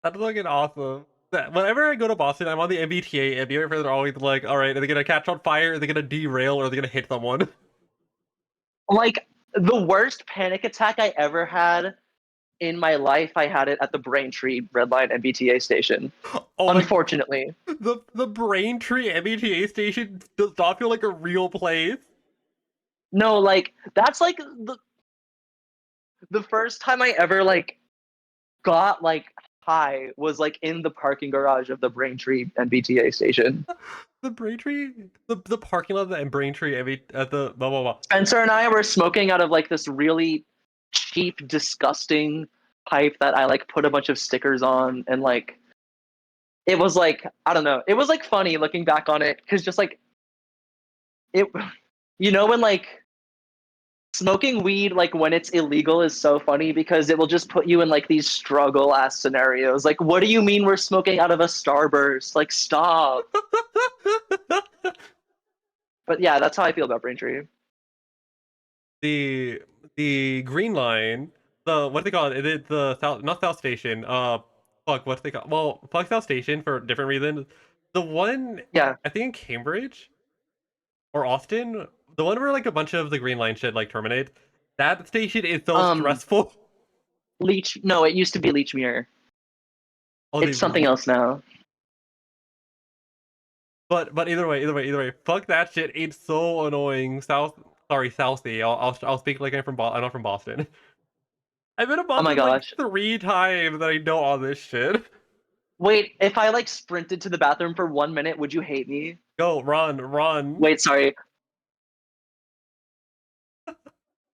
That's fucking awesome. Whenever I go to Boston, I'm on the MBTA, and my friends are always like, all right, are they gonna catch on fire? Are they gonna derail? Or are they gonna hit someone? Like, the worst panic attack I ever had in my life, I had it at the Braintree Red Line MBTA station. Oh my, Unfortunately. the Braintree MBTA station does not feel like a real place. No, like, that's like the first time I ever like got like high was like in the parking garage of the Braintree MBTA station. The Braintree, the parking lot at Braintree at the blah blah blah. Spencer and I were smoking out of like this really cheap, disgusting pipe that I like put a bunch of stickers on, and like it was like, I don't know, it was like funny looking back on it because just like it, you know, when like smoking weed like when it's illegal is so funny because it will just put you in like these struggle ass scenarios. Like, what do you mean we're smoking out of a Starburst? Like, stop. But yeah, that's how I feel about Braintree. the the Green Line, the what they call it? It the South, not South Station. Fuck, what's they call? Well, fuck South Station for different reasons. The one Yeah. I think in Cambridge or Austin, the one where like a bunch of the Green Line shit like terminate. That station is so Um, stressful. Leech. No, it used to be Leechmere. Oh, they It's something else now. but either way, fuck that shit. It's so annoying. Southie. I'll speak like I'm not from Boston. I've been to Oh my Boston like gosh. 3 times that I know all this shit. Wait, if I like sprinted to the bathroom for 1 minute, would you hate me? Go, run, run. Wait, sorry.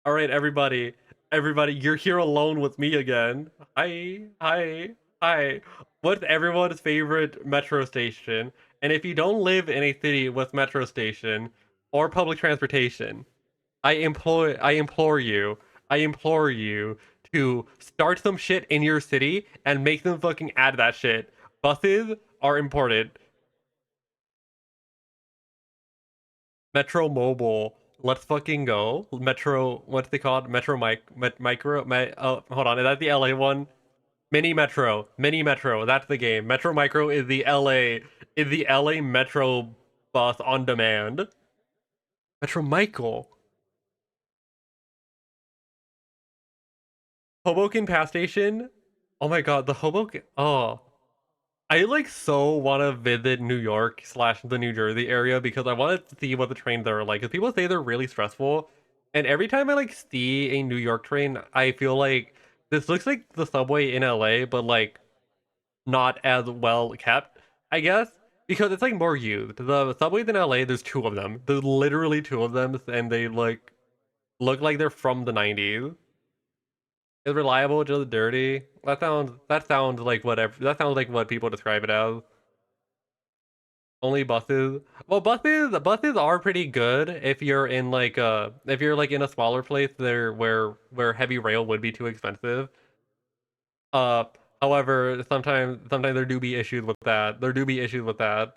All right, everybody, you're here alone with me again. Hi. What's everyone's favorite metro station? And if you don't live in a city with metro station or public transportation, I implore you to start some shit in your city and make them fucking add that shit. Buses are important. Metro Mobile. Let's fucking go. Metro, what's they called? Metro Micro. Hold on. Is that the LA one? Mini Metro. That's the game. Metro Micro is the LA Metro bus on demand. Metro Michael. Hoboken Pass Station. Oh my god, the Hoboken. Oh, I like so want to visit New York slash the New Jersey area because I want to see what the trains are like. Because people say they're really stressful, and every time I like see a New York train, I feel like this looks like the subway in LA, but like not as well kept, I guess. Because it's like more used. The subways in LA, there's two of them. There's literally two of them, and they like look like they're from the 90s. Is reliable, just dirty. That sounds like whatever. That sounds like what people describe it as. Only buses. Well, buses are pretty good if you're in like if you're like in a smaller place there where heavy rail would be too expensive. Uh However, sometimes there do be issues with that. There do be issues with that.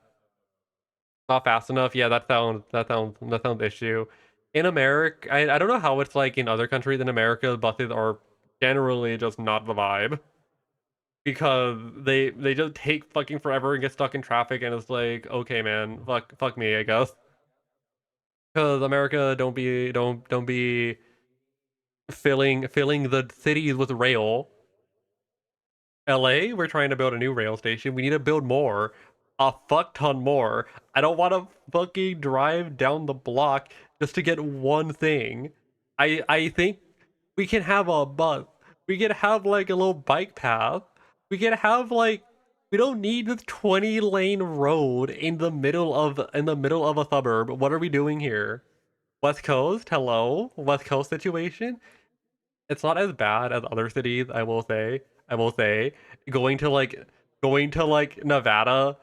Not fast enough. Yeah, that sounds issue. In America, I don't know how it's like in other countries. In America, buses are generally just not the vibe because they just take fucking forever and get stuck in traffic, and it's like, okay, man, fuck me, I guess. Because America, don't be filling the cities with rail. LA, we're trying to build a new rail station. We need to build more, a fuck ton more. I don't want to fucking drive down the block just to get one thing. I think we can have a bus. We can have like a little bike path. We can have like we don't need this 20-lane road in the middle of a suburb. What are we doing here? West Coast? Hello? West Coast situation? It's not as bad as other cities, I will say. I will say going to like going to like Nevada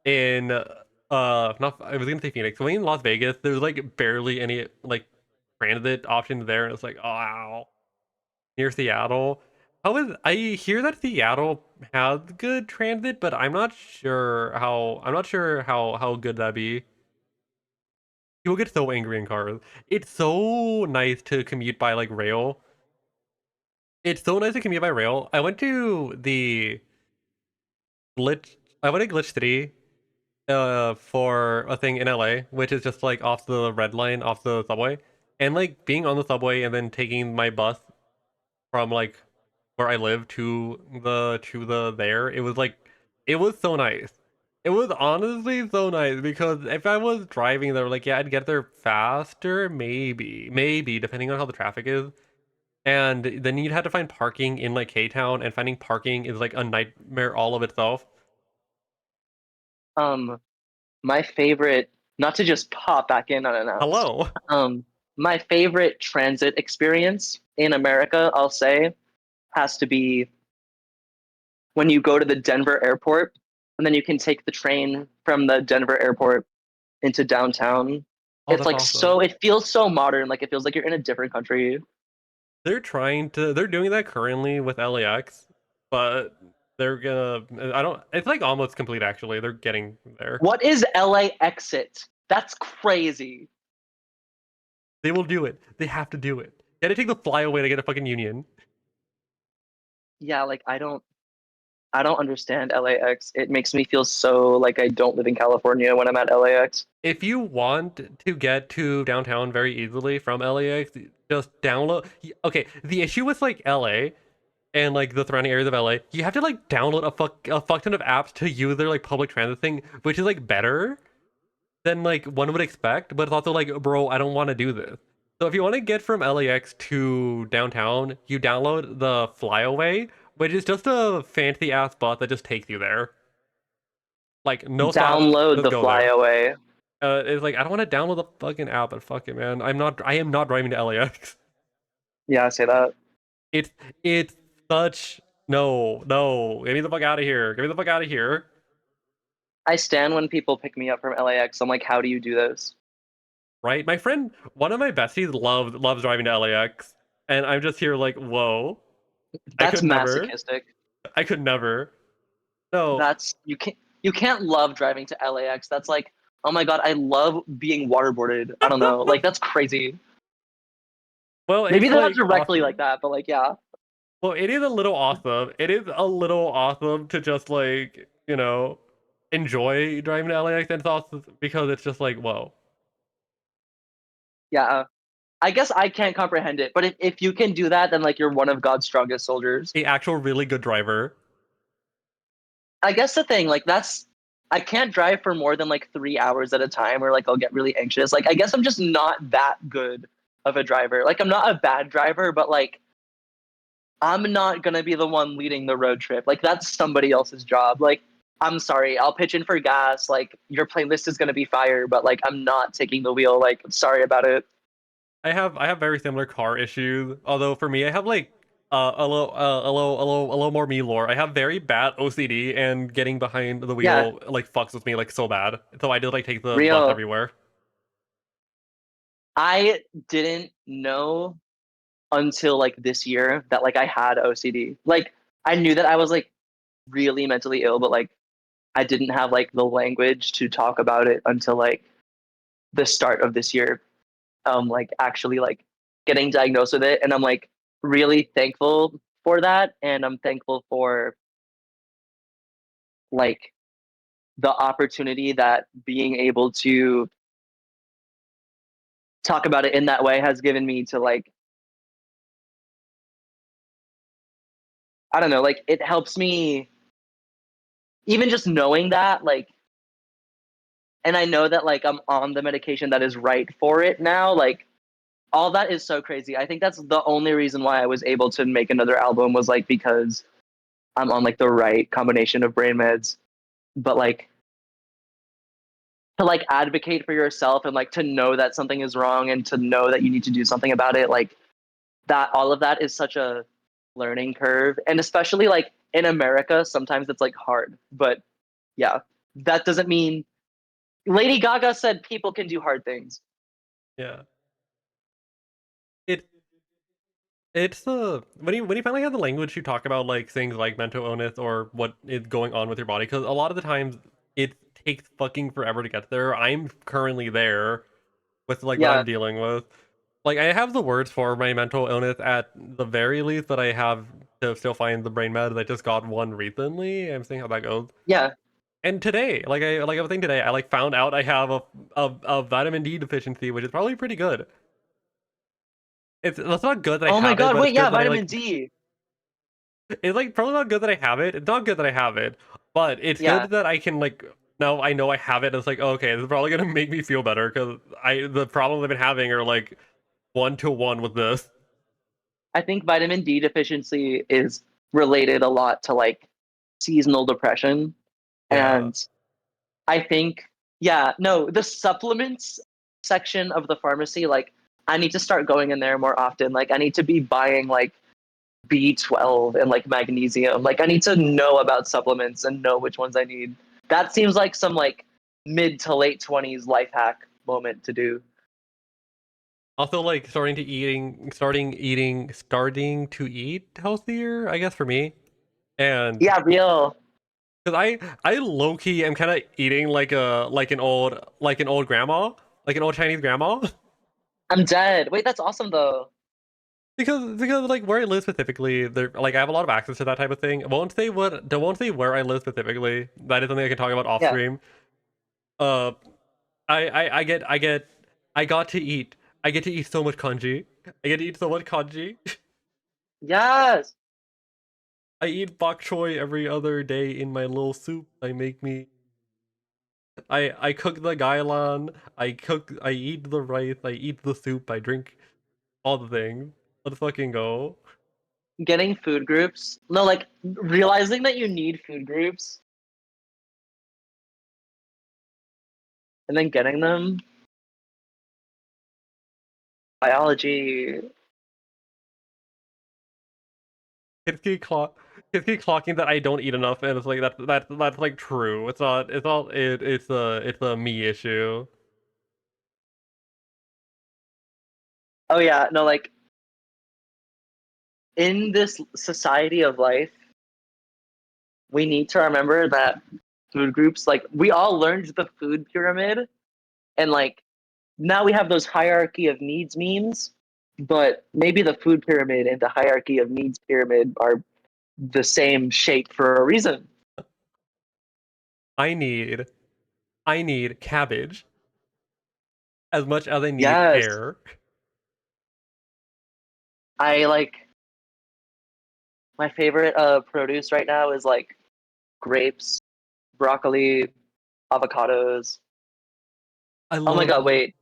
in not I was gonna say Phoenix. Going in Las Vegas, there's like barely any like transit options there, and it's like, oh wow. Near Seattle. I hear that Seattle has good transit, but I'm not sure how good that'd be. People get so angry in cars. It's so nice to commute by like rail. It's so nice to commute by rail. I went to the glitch. I went to Glitch City for a thing in LA, which is just like off the red line off the subway. And like being on the subway and then taking my bus from like where I live to the there, it was like it was so nice. It was honestly so nice because if I was driving there, like yeah, I'd get there faster, maybe depending on how the traffic is. And then you'd have to find parking in like K-Town, and finding parking is like a nightmare all of itself. Um, my favorite, not to just pop back in unannounced. Hello. My favorite transit experience in America, I'll say, has to be when you go to the Denver airport and then you can take the train from the Denver airport into downtown. Oh, It's that's like awesome. so, it feels so modern. Like it feels like you're in a different country. They're doing that currently with LAX, but they're gonna, I don't, it's like almost complete actually. They're getting there. What is LA exit? That's crazy. They will do it. They have to do it. They had to take the flyaway to get a fucking union. Yeah, like I don't understand LAX. It makes me feel so like I don't live in California when I'm at LAX. If you want to get to downtown very easily from LAX, just download. Okay, the issue with like LA and like the surrounding areas of LA, you have to like download a fuck ton of apps to use their like public transit thing, which is like better than like one would expect, but it's also like, bro, I don't want to do this. So if you want to get from LAX to downtown, you download the Flyaway, which is just a fancy ass bus that just takes you there. Like no stops, Download just the go there. flyaway. It's like I don't want to download the fucking app, but fuck it, man. I am not driving to LAX. Yeah, I say that. It's it's such no. Get me the fuck out of here. Get me the fuck out of here. I stand when people pick me up from LAX. I'm like, how do you do this? Right? My friend, one of my besties loves driving to LAX, and I'm just here like, whoa. I That's could never. masochistic. I could never. No. That's you can't love driving to LAX. That's like, oh my god, I love being waterboarded. I don't know. Like that's crazy. Well, Maybe it's they're not like directly like awesome. that, but like yeah. Well, it is a little awesome. It is a little awesome to just like, enjoy driving to LAX, and it's also because it's just like, whoa. Yeah. I guess I can't comprehend it, but if you can do that, then like you're one of God's strongest soldiers. A actual really good driver. I guess the thing, like that's I can't drive for more than like 3 hours at a time or like I'll get really anxious. Like I guess I'm just not that good of a driver. Like I'm not a bad driver, but like I'm not gonna be the one leading the road trip. Like that's somebody else's job. Like I'm sorry, I'll pitch in for gas. Like your playlist is gonna be fire, but like I'm not taking the wheel. Like sorry about it. I have very similar car issues. Although for me, I have like a little more me lore. I have very bad OCD, and getting behind the Yeah, wheel like fucks with me like so bad. So I did like take the bus real. everywhere. I didn't know until like this year that like I had OCD. Like I knew that I was like really mentally ill, but like I didn't have like the language to talk about it until like the start of this year. Like actually like getting diagnosed with it, and I'm like really thankful for that, and I'm thankful for like the opportunity that being able to talk about it in that way has given me to like I don't know, like it helps me even just knowing that like and I know that like I'm on the medication that is right for it now. Like all that is so crazy. I think that's the only reason why I was able to make another album was like because I'm on like the right combination of brain meds. But like to like advocate for yourself and like to know that something is wrong and to know that you need to do something about it, like that all of that is such a learning curve. And especially like in America, sometimes it's like hard. But yeah, that doesn't mean Lady Gaga said people can do hard things. Yeah. It it's the when you finally have the language to talk about like things like mental illness or what is going on with your body, because a lot of the times it takes fucking forever to get there. I'm currently there, with like what Yeah. I'm dealing with. Like I have the words for my mental illness at the very least, but I have to still find the brain med. I just got one recently. I'm seeing how that goes. Yeah. And today, I was thinking today, I like found out I have a vitamin D deficiency, which is probably pretty good. It's not good that I Oh my have it, God. but it's Wait. good Yeah. that I Vitamin like. D. It's like probably not good that I have it. It's not good that I have it, but it's Yeah. good that I can like now I know I have it. And it's like okay, this is probably gonna make me feel better because the problems I've been having are like 1-to-1 with this. I think vitamin D deficiency is related a lot to like seasonal depression. Yeah. And I think, yeah, no, the supplements section of the pharmacy, like, I need to start going in there more often. Like, I need to be buying like B12 and like magnesium. Like, I need to know about supplements and know which ones I need. That seems like some like mid to late 20s life hack moment to do. Also, like starting to eat healthier. I guess for me, and Yeah, real. because I low key am kind of eating like an old grandma, like an old Chinese grandma. I'm dead. Wait, that's awesome though. Because like where I live specifically, there like I have a lot of access to that type of thing. Won't say where I live specifically. That is something I can talk about off Yeah. stream. Uh, I got to eat. I get to eat so much kanji. I get to eat so much kanji. Yes. I eat bok choy every other day in my little soup. I cook the gailan. I eat the rice. I eat the soup. I drink all the things. Let's fucking go. Getting food groups. No, like realizing that you need food groups and then getting them. Biology. Kids keep clocking that I don't eat enough, and it's like that's like true. It's not. It's all. It's a me issue. Oh yeah, no, like in this society of life, we need to remember that food groups, like we all learned the food pyramid, and like now we have those hierarchy of needs memes, but maybe the food pyramid and the hierarchy of needs pyramid are the same shape for a reason. I need. I need cabbage as much as I need Yes, air. I like my favorite produce right now is like grapes, broccoli, avocados. I Oh my love God, all. wait.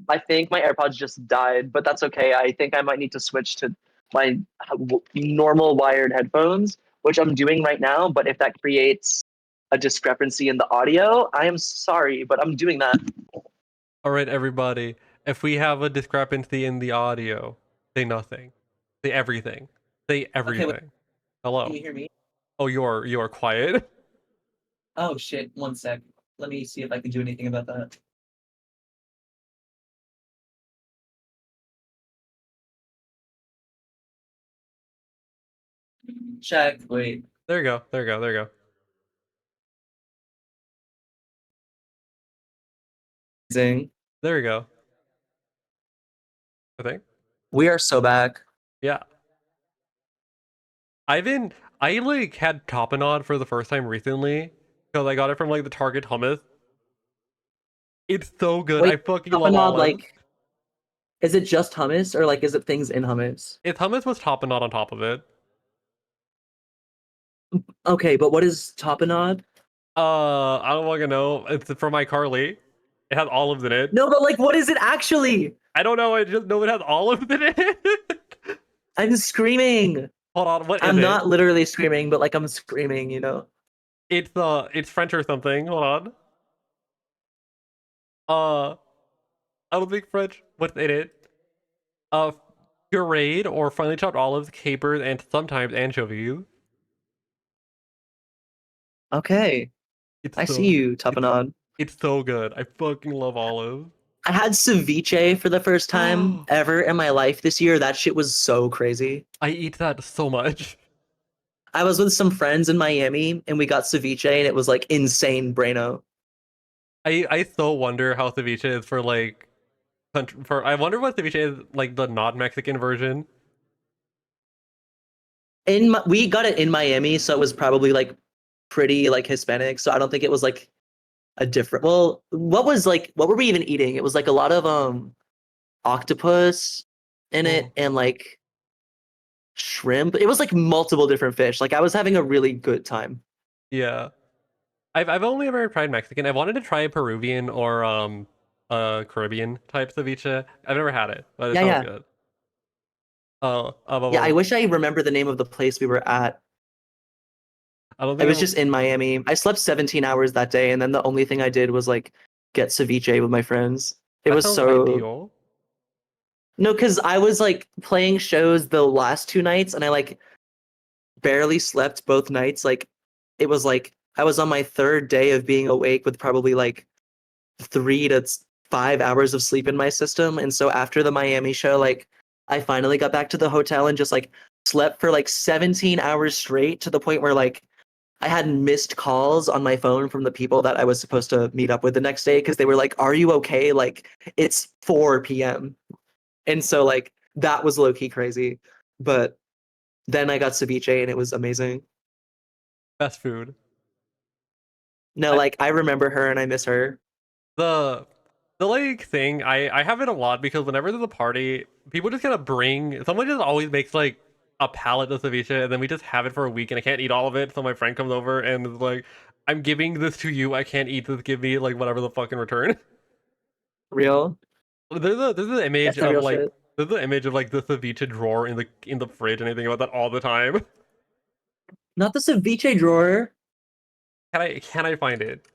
I think my AirPods just died, but that's okay. I think I might need to switch to my normal wired headphones, which I'm doing right now. But if that creates a discrepancy in the audio, I am sorry, but I'm doing that. All right, everybody. If we have a discrepancy in the audio, say nothing. Say everything. Say Okay, wait, everything. can Hello. you hear me? Oh, you're quiet. Oh shit, one sec. Let me see if I can do anything about that. Check, wait. There you go. There you go. There you go. Zing. There you go. I think. We are so back. Yeah. I like had Tapenade for the first time recently because I got it from like the Target hummus. It's so good. I Wait, fucking love tapenade, olives. like, is it just hummus or like is it things in hummus? It's hummus with Tapenade on top of it. Okay, but what is tapenade? I don't fucking know. It's from my Carly. It has olives in it. No, but like, what is it actually? I don't know. I just know it has olives in it. I'm screaming. Hold on. What is I'm it? not literally screaming, but like I'm screaming, you know? It's French or something. Hold on. Uh, I don't think French. What's in it? Uh, pureed or finely chopped olives, capers, and sometimes anchovies. Okay, It's I see so you, it's tapenade. it's so good. I fucking love olives. I had ceviche for the first time I ever in my life this year. That shit was so crazy. eat that so much. I was with some friends in Miami and we got ceviche and it was like insane braino. I so wonder how ceviche is for like for I wonder what ceviche is like the non-Mexican version. We got it in Miami, so it was probably like pretty like Hispanic. So I don't think it was like a different. Well, what were we even eating? It was like a lot of octopus in Mm, it and like shrimp. It was like multiple different fish. Like I was having a really good time. yeah. I've only ever tried Mexican. I wanted to try Peruvian or Caribbean type ceviche. I've never had it, but it Yeah, sounds yeah. good. Yeah, I Well, wish I remember the name of the place we were at. I don't I think was just in Miami. I slept 17 hours that day, and then the only thing I did was like get ceviche with my friends. It that was sounds so ideal. no, because I was like playing shows the last 2 nights, and I like barely slept both nights. Like it was like I was on my third day of being awake with probably like 3 to 5 hours of sleep in my system. And so after the Miami show, like I finally got back to the hotel and just like slept for like 17 hours straight to the point where like I had missed calls on my phone from the people that I was supposed to meet up with the next day because they were like, "Are you okay? Like it's 4 p.m." And so like that was low key crazy. But then I got ceviche and it was amazing. Best food. No, I, like I remember her and I miss her. the the like thing I have it a lot because whenever there's a party, people just kind of bring someone just always makes like a pallet of ceviche and then we just have it for a week and I can't eat all of it. So my friend comes over and is like, "I'm giving this to you. I can't eat this. Give me like whatever the fuck in return." Real? There's an image That's the of real like shit. there's an image of like the ceviche drawer in the fridge and I think about that all the time. Not the ceviche drawer. Can I find it?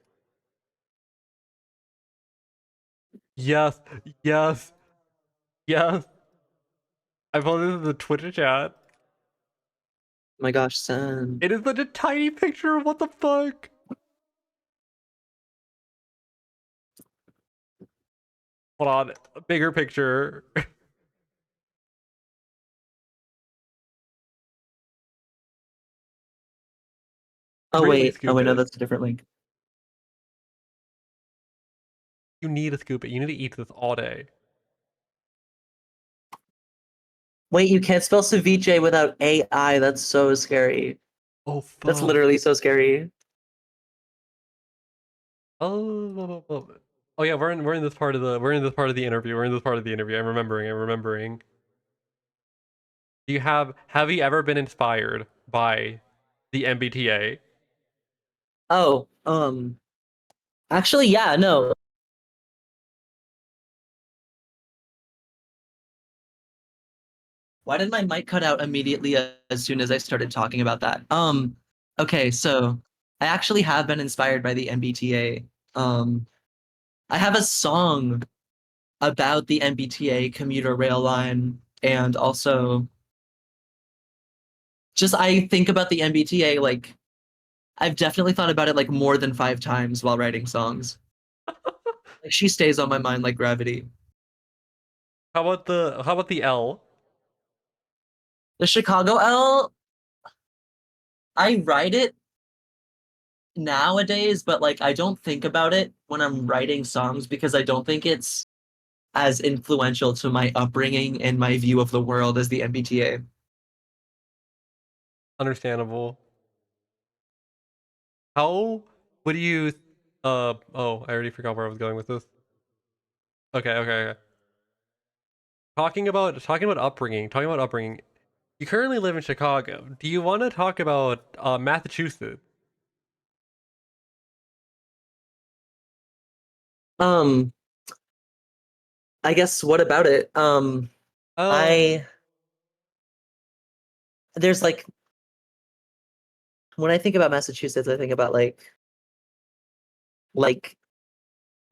Yes, yes, yes. I posted this in the Twitter chat. My gosh, son. It is such a tiny picture. What the fuck? Hold on, a bigger picture. Oh Really wait. Oh scoop wait, no, it. that's a different link. You need to scoop it. You need to eat this all day. Wait, you can't spell ceviche without AI. That's so scary. Oh That's fuck. literally so scary. Oh yeah, we're in this part of the we're in this part of the interview. We're in this part of the interview. I'm remembering. I'm remembering. Do you have you ever been inspired by the MBTA? Oh, actually, yeah, no. Why did my mic cut out immediately as soon as I started talking about that? Okay, so I actually have been inspired by the MBTA. I have a song about the MBTA commuter rail line, and also just I think about the MBTA like I've definitely thought about it like more than 5 times while writing songs. Like she stays on my mind like gravity. How about the L? The Chicago L, I write it nowadays, but like I don't think about it when I'm writing songs because I don't think it's as influential to my upbringing and my view of the world as the MBTA. Understandable. How would you oh, I already forgot where I was going with this. Okay. Talking about upbringing. You currently live in Chicago. Do you want to talk about Massachusetts? Um, I guess what about it? Uh, I there's like when I think about Massachusetts, I think about like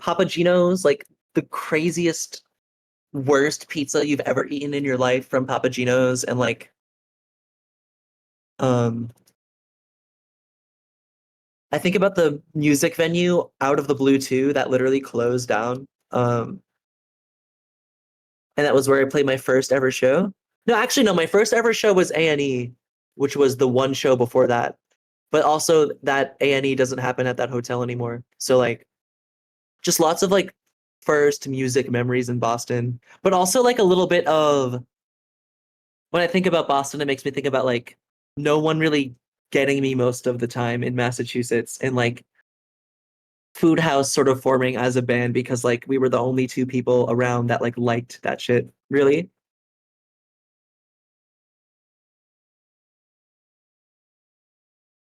Papa Gino's, like the craziest, worst pizza you've ever eaten in your life from Papa Gino's, and like um I think about the music venue Out of the Blue 2 that literally closed down. And that was where I played my first ever show. No, actually, no, my first ever show was A&E, which was the one show before that. But also that A&E doesn't happen at that hotel anymore. So like just lots of like first music memories in Boston, but also like a little bit of when I think about Boston, it makes me think about like no one really getting me most of the time in Massachusetts and like Food House sort of forming as a band because like we were the only two people around that like liked that shit. Really?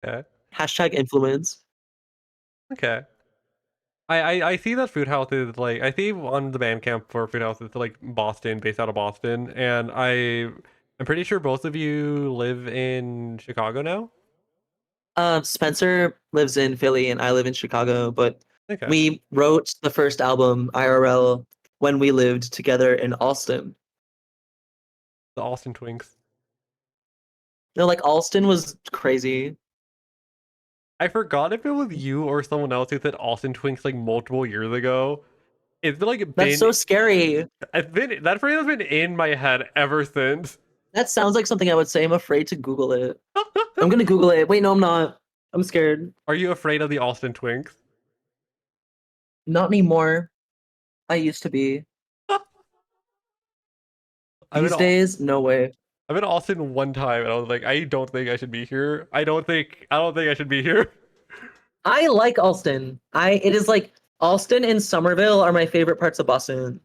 Okay. Hashtag influence. Okay. I see that Food House is like I see on the Bandcamp for Food House it's like Boston, based out of Boston, and I'm pretty sure both of you live in Chicago now. Spencer lives in Philly and I live in Chicago, but Okay. we wrote the first album IRL when we lived together in Alston. The Austin Twinks. No, like Alston was crazy. I forgot if it was you or someone else who said Austin Twinks like multiple years ago. It's been like That's so scary. it's been that phrase has been in my head ever since. That sounds like something I would say. I'm afraid to Google it. I'm gonna Google it. Wait, no, I'm not. I'm scared. Are you afraid of the Austin Twinks? Not anymore. I used to be. I've These been days, no way. I've been to Austin one time and I was like, I don't think I should be here. I don't think I should be here. I like Alston. It is like Alston and Somerville are my favorite parts of Boston.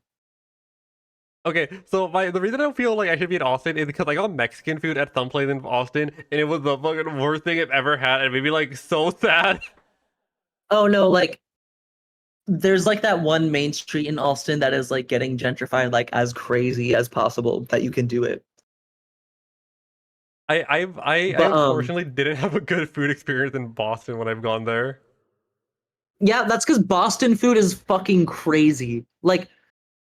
Okay, so the reason I don't feel like I should be in Austin is because I got Mexican food at some place in Austin and it was the fucking worst thing I've ever had and it made me like so sad. Oh no, like there's like that one main street in Alston that is like getting gentrified like as crazy as possible that you can do it. I But unfortunately didn't have a good food experience in Boston when I've gone there. yeah, that's because Boston food is fucking crazy. Like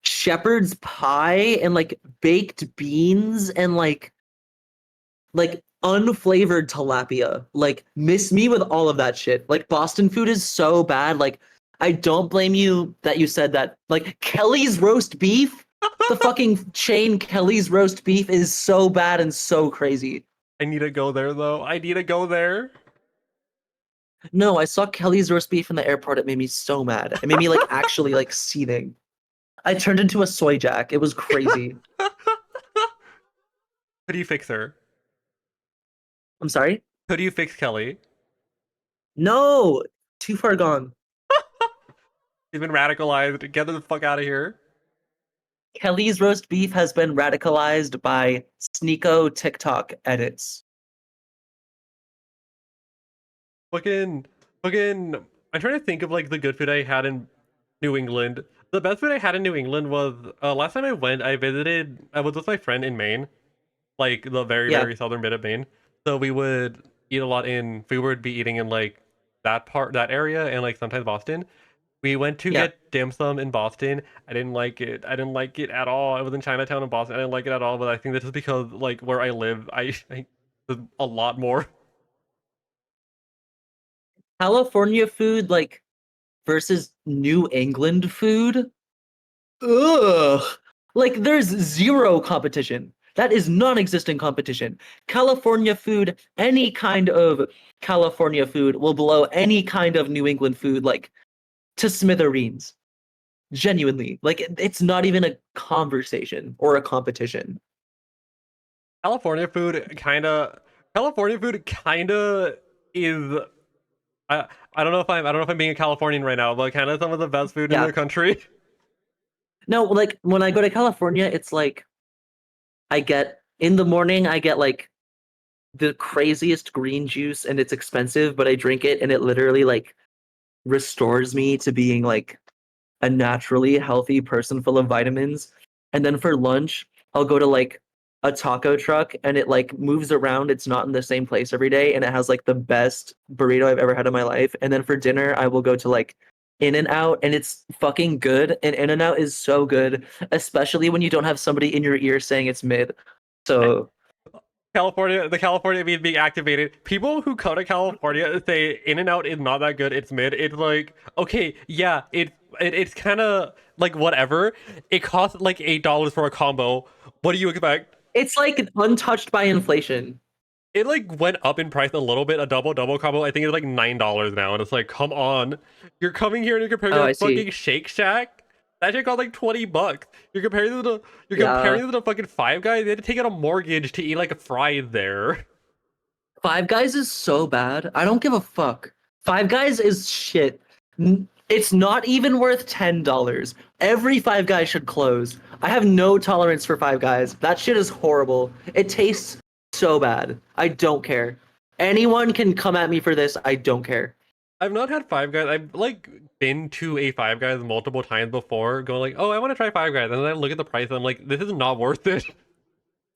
shepherd's pie and like baked beans and like unflavored tilapia. Like miss me with all of that shit. Like Boston food is so bad. Like I don't blame you that you said that. Like Kelly's roast beef, the fucking chain Kelly's roast beef is so bad and so crazy. I need to go there though. I need to go there. No, I saw Kelly's roast beef in the airport. It made me so mad. It made me like actually like seething. I turned into a soy jack. It was crazy. How do you fix her? I'm sorry? How do you fix Kelly? No, too far gone. She's been radicalized. Get the fuck out of here. Kelly's roast beef has been radicalized by Sneeko TikTok edits. Fucking, I'm trying to think of like the good food I had in New England. The best food I had in New England was last time I went. I was with my friend in Maine, like the very Yeah, very southern bit of Maine. So we would eat a lot in. We would be eating in like that area, and like sometimes Boston. We went to yeah. get dim sum in Boston. I didn't like it. I didn't like it at all. I was in Chinatown in Boston. I didn't like it at all. But I think that's just because like where I live, I there's a lot more. California food, like, versus New England food? Ugh. Like, there's zero competition. That is non-existent competition. California food, any kind of California food will blow any kind of New England food, like, to smithereens. Genuinely. Like, it's not even a conversation or a competition. California food California food kinda is I don't know if I'm being a Californian right now, but kind of some of the best food in Yeah. the country. No, like, when I go to California, it's like, in the morning, I get, like, the craziest green juice and it's expensive, but I drink it and it literally, like, restores me to being, like, a naturally healthy person full of vitamins. And then for lunch, I'll go to like a taco truck and it like moves around. It's not in the same place every day and it has like the best burrito I've ever had in my life. And then for dinner, I will go to like In and Out and it's fucking good. And In and Out is so good, especially when you don't have somebody in your ear saying it's mid. So The California means being activated. People who come to California say In and Out is not that good. It's mid. It's like okay, yeah, it's kind of like whatever. It costs like $8 for a combo. What do you expect? it's like untouched by inflation. it like went up in price a little bit. A double combo, I think it's like $9 now, and it's like, come on, you're coming here and you're comparing Oh, to I the see. fucking Shake Shack. That shit cost like $20. You're comparing to the Yeah. fucking Five Guys. They had to take out a mortgage to eat like a fries there. Five Guys is so bad. I don't give a fuck. Five Guys is shit. It's not even worth $10. Every Five Guys should close. I have no tolerance for Five Guys. That shit is horrible. It tastes so bad. I don't care. Anyone can come at me for this. I don't care. I've not had Five Guys. I've like been to a Five Guys multiple times before, going like, oh, I want to try Five Guys, and then I look at the price and I'm like, this is not worth it.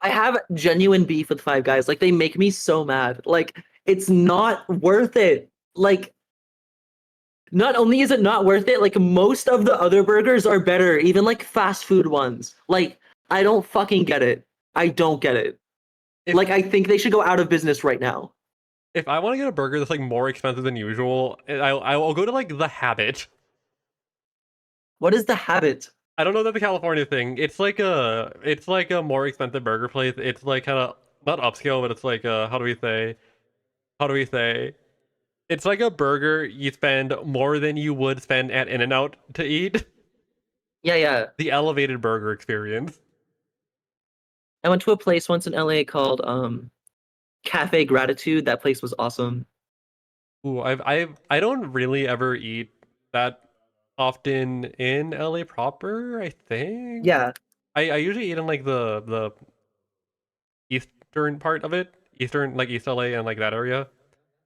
I have genuine beef with Five Guys. Like, they make me so mad. Like, it's not worth it. Like, not only is it not worth it, like most of the other burgers are better, even like fast food ones. Like, I don't fucking get it. I don't get it. If, Like, I think they should go out of business right now. if I want to get a burger that's like more expensive than usual, I'll go to like The Habit. What is the habit? I don't know that's a California thing. It's like a more expensive burger place. It's like kind of not upscale, but it's like how do we say? How do we say? It's like a burger you spend more than you would spend at In-N-Out to eat. Yeah, yeah. The elevated burger experience. I went to a place once in LA called Cafe Gratitude. That place was awesome. Ooh, I don't really ever eat that often in LA proper, I think. Yeah. I usually eat in like the eastern part of it. Eastern, like East LA and like that area.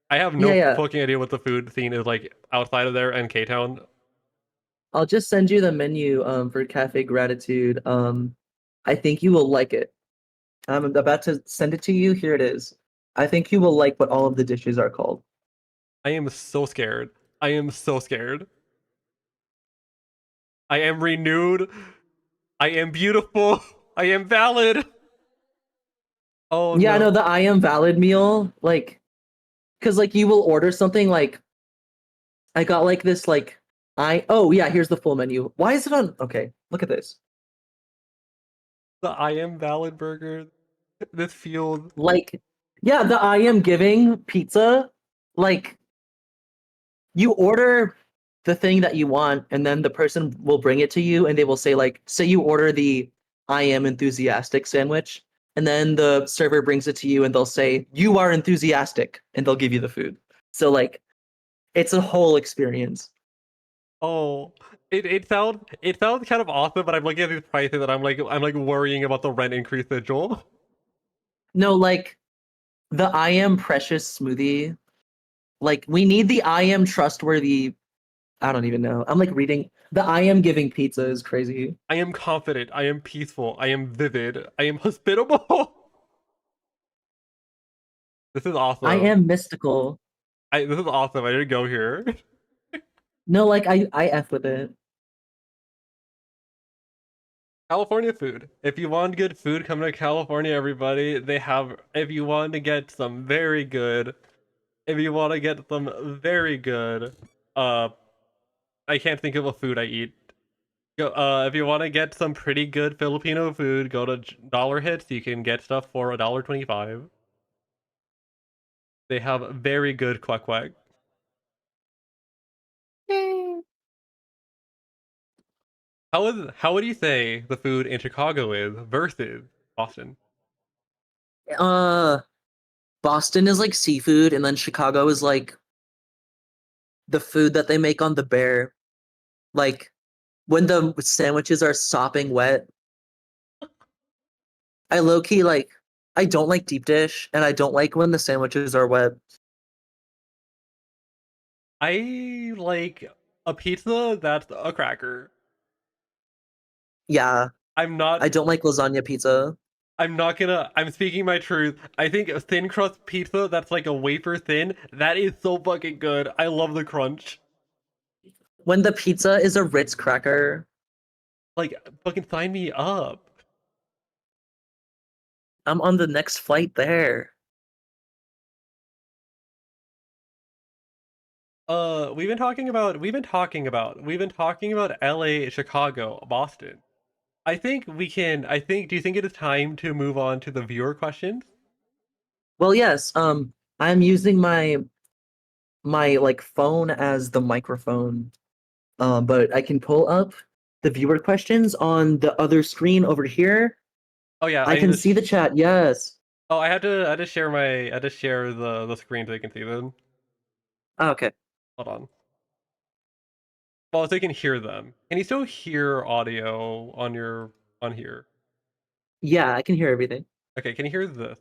I have Yeah, no yeah. fucking idea what the food scene is like outside of there and K-Town. I'll just send you the menu for Cafe Gratitude. I think you will like it. I'm about to send it to you. Here it is. I think you will like what all of the dishes are called. I am so scared. I am so scared. I am renewed. I am beautiful. I am valid. Oh Yeah, no, no. the I am valid meal, like, because like you will order something like I got like this like oh yeah, here's the full menu. Why is it on? Okay, look at this. The I am valid burger. This feels Like, yeah, the I am giving pizza, like you order the thing that you want, and then the person will bring it to you, and they will say like, say you order the I am enthusiastic sandwich, and then the server brings it to you, and they'll say you are enthusiastic, and they'll give you the food. So like, it's a whole experience. oh, it sounds kind of awesome, but I'm looking at these prices and I'm like worrying about the rent increase schedule. No, like the I am precious smoothie. Like we need the I am trustworthy. I don't even know. I'm like reading the I am giving pizza is crazy. I am confident. I am peaceful. I am vivid. I am hospitable. This is I awesome. am mystical. This is awesome. I didn't go here. No, like I F with it. California food. If you want good food, come to California, everybody. They have, if you want to get some very good, if you want to get some very good, uh, I can't think of a food I eat. If you want to get some pretty good Filipino food, go to Dollar Hits. You can get stuff for $1.25. They have very good quack quack. How would you say the food in Chicago is versus Boston? Uh, Boston is like seafood, and then Chicago is like the food that they make on the bear. Like when the sandwiches are sopping wet. I low key like I don't like deep dish, and I don't like when the sandwiches are wet. I like a pizza that's a cracker. Yeah, I'm I not don't like lasagna pizza. I'm not gonna I'm speaking my truth. I think a thin crust pizza that's like a wafer thin, that is so fucking good. I love the crunch. When the pizza is a Ritz cracker, Like fucking sign me up. I'm on the next flight there. We've been talking about LA, Chicago, Boston. Do you think it is time to move on to the viewer questions? Well, yes. I'm using my like phone as the microphone. But I can pull up the viewer questions on the other screen over here. Oh yeah, I I need can to. see the chat. Yes. Oh, I had to share I had to share the screen so you can see them. Oh, okay. Hold on. Well, so you can hear them. Can you still hear audio on here? Yeah, I can hear everything. Okay, can you hear this?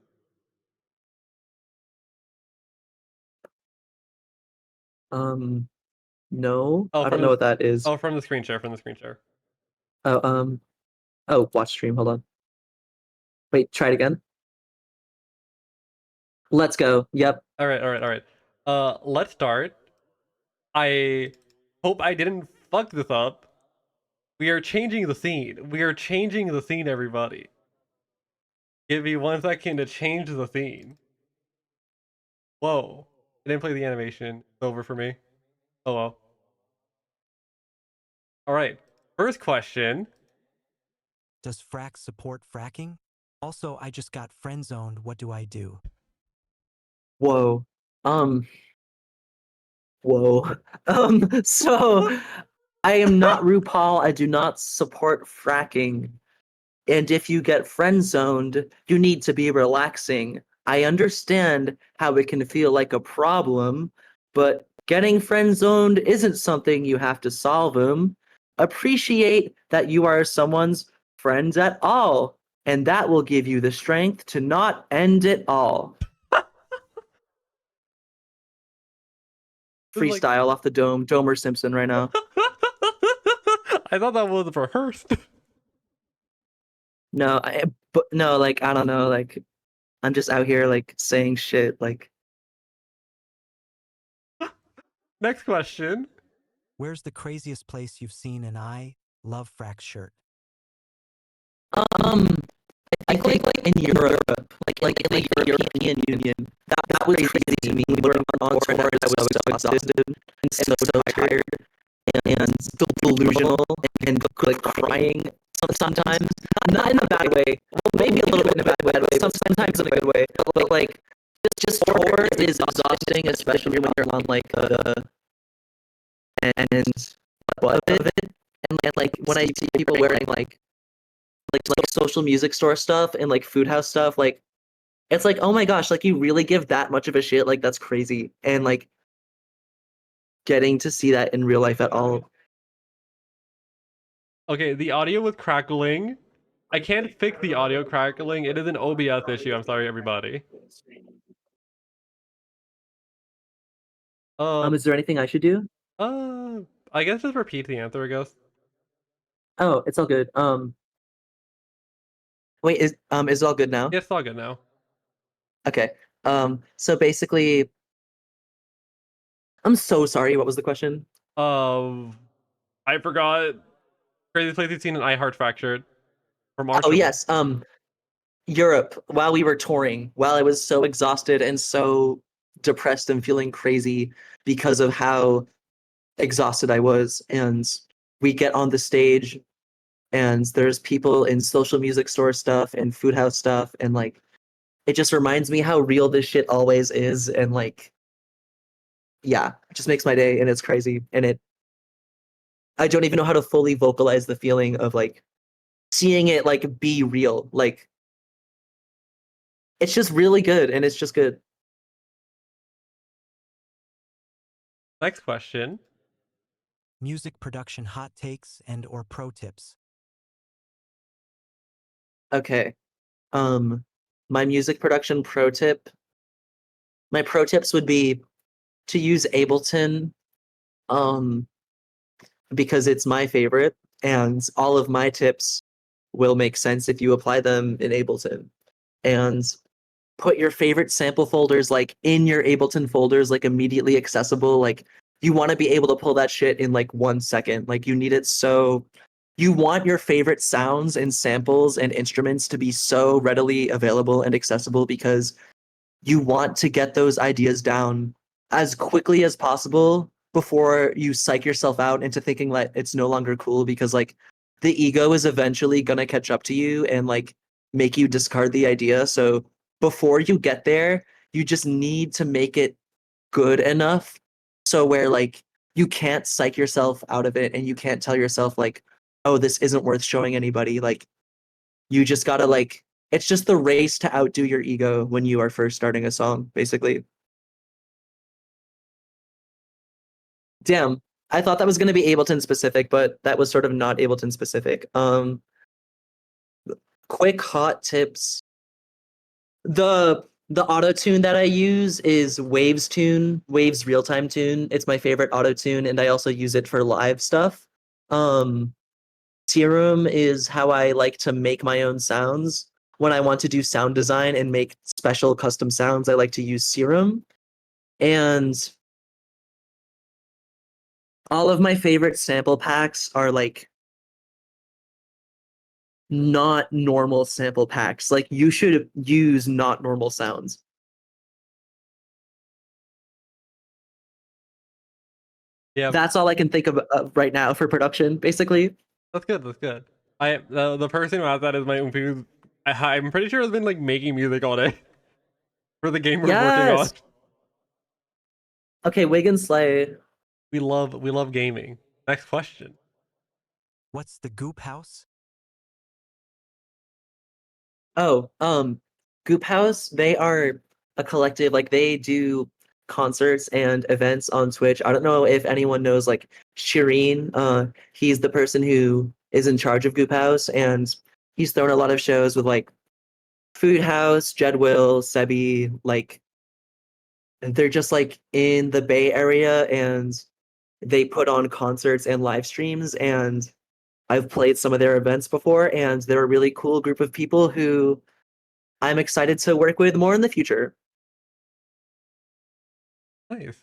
Um, no, Oh, I don't know what that is. from the screen share, from the screen share. Oh, oh, watch stream. Hold on. Wait, try it again. Let's go. Yep. All right, all right, all right. Let's start. I hope I didn't fuck this up. We are changing the scene. We are changing the scene, everybody. Give me 1 second to change the scene. Whoa. I didn't play the animation. It's over for me. Oh well. Alright. First question. Does Frax support fracking? Also, I just got friend zoned. What do I do? Whoa. Um, whoa. So I am not RuPaul. I do not support fracking. And if you get friend zoned, you need to be relaxing. I understand how it can feel like a problem, but getting friend zoned isn't something you have to solve them. Appreciate that you are someone's friends at all, and that will give you the strength to not end it all. This is like Freestyle off the dome, Domer Simpson right now. I thought that was rehearsed. No, but no, like I don't know, like I'm just out here like saying shit, like Next question. Where's the craziest place you've seen an I love Frax shirt? um I think like in Europe, like in the European Union, that was crazy to me. We were on tour, I was so exhausted and so tired and delusional and like crying sometimes. Not in a bad way. Well, maybe a little bit in a bad way, but sometimes in a good way. But like just tour is exhausting, especially when you're on like the and what of it. And like when I see people wearing like social music store stuff and like food house stuff, like it's like, oh my gosh, like you really give that much of a shit, like that's crazy. And like getting to see that in real life at all. Okay, the audio was crackling. I can't fix the audio crackling. It is an OBS issue. I'm sorry, everybody. Is there anything I should do? Uh, I guess just repeat the answer, I guess. Oh, it's all good. Wait, is it all good now? Yeah, it's all good now. Okay. So basically, I'm so sorry. What was the question? I forgot. Crazy place you've seen an I Heart Fractured from Oh Archer. yes. Europe. While we were touring, while I was so exhausted and so depressed and feeling crazy because of how exhausted I was, and we get on the stage, and there's people in social music store stuff and food house stuff, and like it just reminds me how real this shit always is, and like yeah, it just makes my day, and it's crazy, and it I don't even know how to fully vocalize the feeling of like seeing it like be real. Like it's just really good, and it's just good. Next question. Music production hot takes and or pro tips. Okay. Um, my music production pro tip. My pro tips would be to use Ableton, um, because it's my favorite, and all of my tips will make sense if you apply them in Ableton. And put your favorite sample folders like in your Ableton folders, like immediately accessible. Like you want to be able to pull that shit in like 1 second. Like you need it so you want your favorite sounds and samples and instruments to be so readily available and accessible because you want to get those ideas down as quickly as possible before you psych yourself out into thinking that it's no longer cool because like the ego is eventually going to catch up to you and like make you discard the idea. So before you get there, you just need to make it good enough so where like you can't psych yourself out of it and you can't tell yourself like, oh, this isn't worth showing anybody. Like you just gotta like it's just the race to outdo your ego when you are first starting a song, basically. Damn. I thought that was gonna be Ableton specific, but that was sort of not Ableton specific. Quick hot tips. The auto tune that I use is Waves Tune, Waves Real Time Tune. It's my favorite auto tune, and I also use it for live stuff. Um, Serum is how I like to make my own sounds. When I want to do sound design and make special custom sounds, I like to use Serum. And all of my favorite sample packs are like not normal sample packs. Like you should use not normal sounds. Yeah, That's all I can think of right now for production, basically. that's good. That's good. The person who has that is my Umpu. I'm pretty sure has been like making music all day for the game we're working on. Yes. Okay, Wigan Slay. We love gaming. Next question. What's the Goop House? Oh, Goop House, they are a collective, like they do concerts and events on Twitch. I don't know if anyone knows like Shireen. He's the person who is in charge of Goop House, and he's thrown a lot of shows with like Food House, Jedwill, Sebi, like they're just like in the Bay Area and they put on concerts and live streams, and I've played some of their events before, and they're a really cool group of people who I'm excited to work with more in the future. Nice.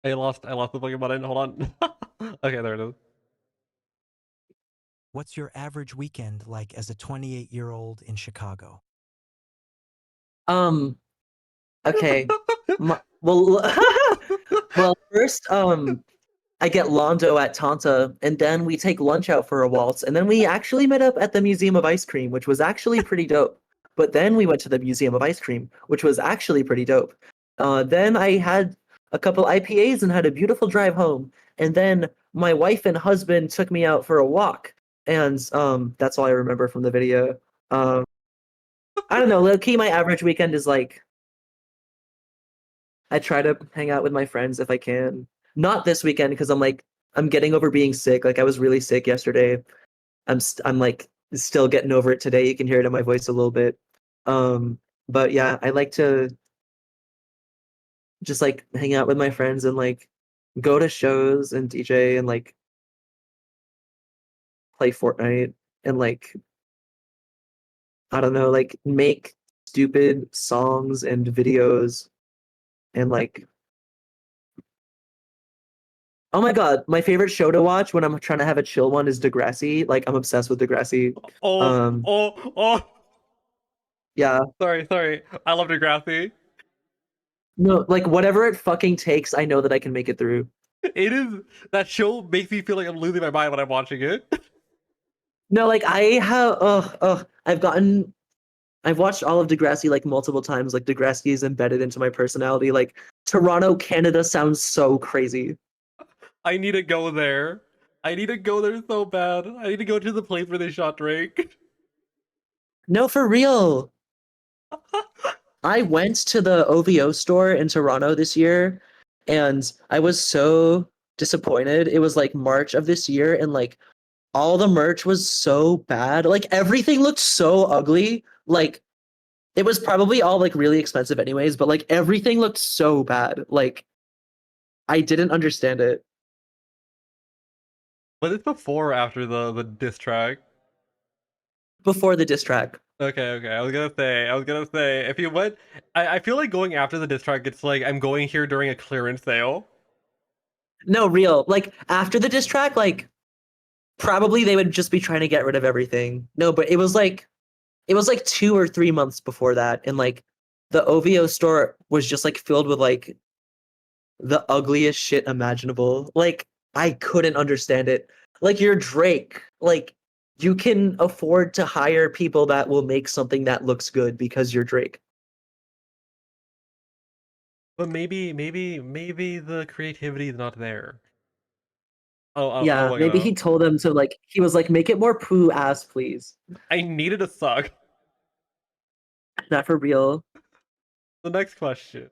I lost the fucking button. Hold on. Okay, there it is. What's your average weekend like as a 28-year-old in Chicago? Um, okay. Well, well, first, I get Londo at Tanta, and then we take lunch out for a waltz, and then we actually met up at the Museum of Ice Cream, which was actually pretty dope. But then we went to the Museum of Ice Cream, which was actually pretty dope. Then I had a couple IPAs and had a beautiful drive home, and then my wife and husband took me out for a walk, and that's all I remember from the video. Um, I don't know, low key, my average weekend is like I try to hang out with my friends if I can. Not this weekend because I'm getting over being sick. Like I was really sick yesterday. I'm like still getting over it today. You can hear it in my voice a little bit. Um, but yeah, I like to just like hang out with my friends and like go to shows and DJ and like play Fortnite and like I don't know, like make stupid songs and videos and like oh my god, my favorite show to watch when I'm trying to have a chill one is Degrassi. Like I'm obsessed with Degrassi. Oh, Um, oh. yeah. Sorry. I love Degrassi. No, like whatever it fucking takes, I know that I can make it through. It is that show makes me feel like I'm losing my mind when I'm watching it. No, like I've watched all of Degrassi like multiple times. Like Degrassi is embedded into my personality. Like Toronto, Canada sounds so crazy. I need to go there. I need to go there so bad. I need to go to the place where they shot Drake. No, for real. I went to the OVO store in Toronto this year and I was so disappointed. It was like March of this year and like all the merch was so bad. Like everything looked so ugly. Like it was probably all like really expensive anyways, but like everything looked so bad. Like I didn't understand it. But it's before or after the diss track. Before the diss track. Okay. I was gonna say, if you went, I feel like going after the diss track, it's like I'm going here during a clearance sale. No, real. Like after the diss track, like probably they would just be trying to get rid of everything. No, but it was like 2 or 3 months before that, and like the OVO store was just like filled with like the ugliest shit imaginable. Like I couldn't understand it. Like you're Drake. Like you can afford to hire people that will make something that looks good because you're Drake. But maybe the creativity is not there. I'll Yeah, look it maybe he up. told them to like he was like, make it more poo ass, please. I needed a suck. Not for real. The next question.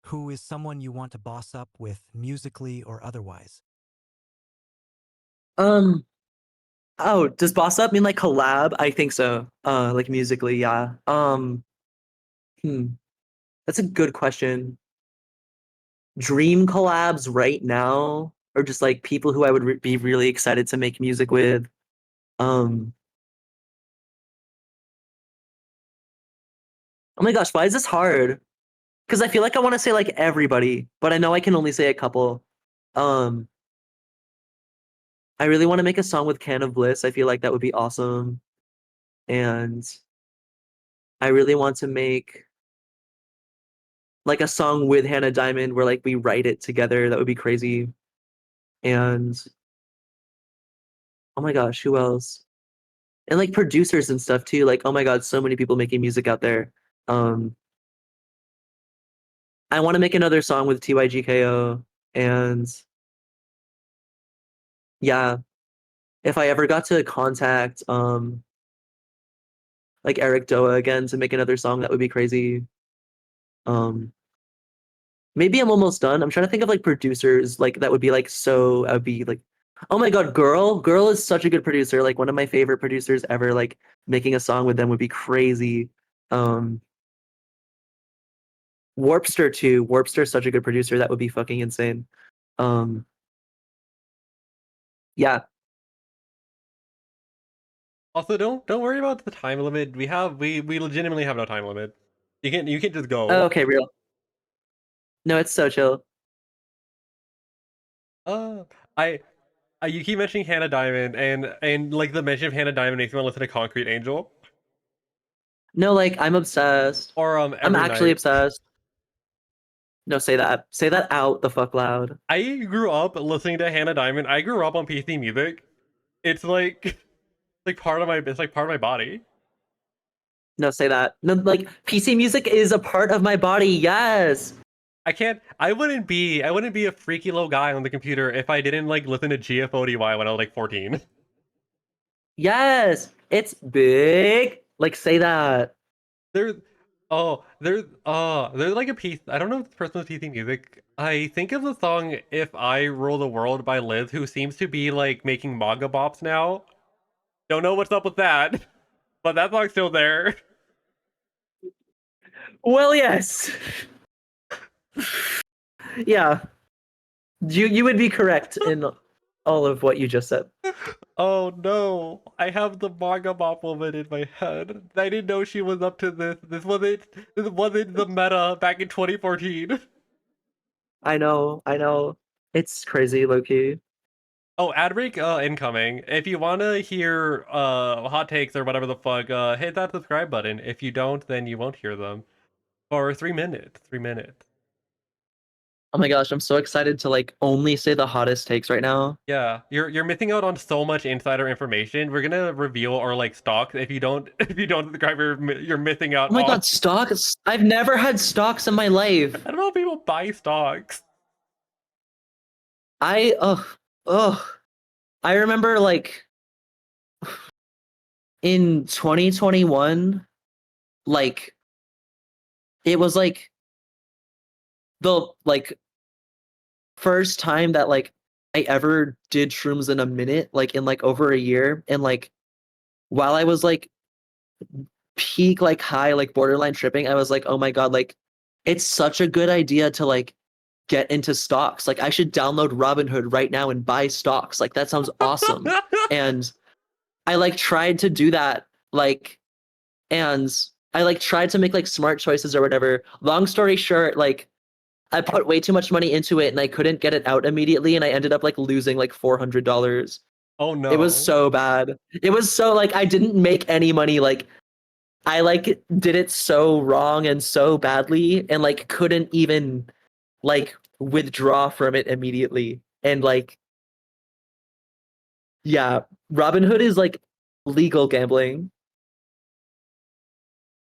Who is someone you want to boss up with musically or otherwise? Oh, does boss up mean like collab? I think so. Like musically, yeah. Hmm. That's a good question. Dream collabs right now, or just like people who I would be really excited to make music with. Um, oh my gosh, why is this hard? Because I feel like I want to say like everybody, but I know I can only say a couple. Um, I really want to make a song with Can of Bliss. I feel like that would be awesome. And I really want to make like a song with Hannah Diamond where like we write it together. That would be crazy. And oh my gosh, who else? And like producers and stuff too. Like, oh my god, so many people making music out there. Um, I want to make another song with TYGKO. And yeah, if I ever got to contact like Eric Doa again to make another song, that would be crazy. Um, maybe I'm almost done. I'm trying to think of like producers like that would be like so I'd be like, oh my god, Girl is such a good producer, like one of my favorite producers ever. Like making a song with them would be crazy. Um, Warpster too. Warpster's such a good producer, that would be fucking insane. Um, yeah. Also, don't worry about the time limit. We legitimately have no time limit. You can just Oh, go. okay, real. No, it's so chill. Uh, I, you keep mentioning Hannah Diamond, and like the mention of Hannah Diamond makes me want to listen to Concrete Angel No, like I'm obsessed. or I'm Every actually Night. obsessed. No, say that. Say that out the fuck loud. I grew up listening to Hannah Diamond. I grew up on PC music. It's like like part of my it's like part of my body. No, say that. No, like PC music is a part of my body. Yes. I wouldn't be a freaky little guy on the computer if I didn't like listen to GFODY when I was like 14. Yes. It's big. Like say that. There's there's like a piece. I don't know if the person with PC music. I think of the song "If I Rule the World" by Liz, who seems to be like making manga bops now. Don't know what's up with that, but that song's still there. Well, yes. Yeah. You would be correct in all of what you just said. Oh no, I have the manga bop woman in my head. I didn't know she was up to this. This wasn't the meta back in 2014. I know. I know. It's crazy, Loki. Oh, ad break incoming. If you wanna hear hot takes or whatever the fuck, hit that subscribe button. If you don't, then you won't hear them. For 3 minutes. 3 minutes. Oh my gosh, I'm so excited to like only say the hottest takes right now. Yeah, you're missing out on so much insider information. We're gonna reveal our like stocks. If you don't if you don't subscribe, you're missing out Oh my on. god, stocks? I've never had stocks in my life. I don't know if people buy stocks. I ugh. I remember like in 2021, like it was like the like first time that like I ever did shrooms in a minute, like in like over a year. And like while I was like peak like high, like borderline tripping, I was like, oh my god, like it's such a good idea to like get into stocks. Like I should download Robinhood right now and buy stocks. Like that sounds awesome. And I like tried to do that, like, and I like tried to make like smart choices or whatever. Long story short, like I put way too much money into it and I couldn't get it out immediately, and I ended up like losing like $400. Oh It was no. so bad. It was so like I didn't make any money. Like I like did it so wrong and so badly, and like couldn't even like withdraw from it immediately. And like yeah, Robinhood is like legal gambling.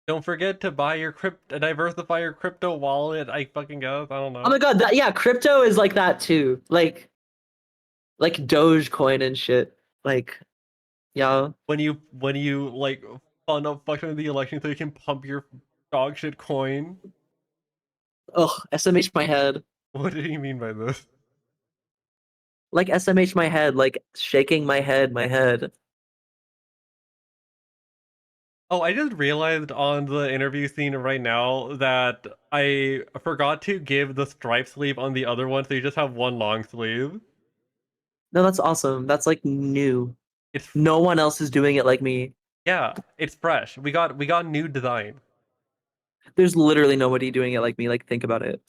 Don't forget to buy your diversify your crypto wallet. I fucking guess. I don't know. Oh my god, yeah, crypto is like that too. Like Dogecoin and shit. Like, yeah. When you like fund up fucking the election so you can pump your dog shit coin. Ugh, SMH my head. What did he mean by this? Like SMH my head, like shaking my head. Oh, I just realized on the interview scene right now that I forgot to give the stripe sleeve on the other one, so you just have one long sleeve. No, that's awesome. That's like new. It's No one else is doing it like me. yeah, it's fresh. We got new design. There's literally nobody doing it like me. Like, think about it.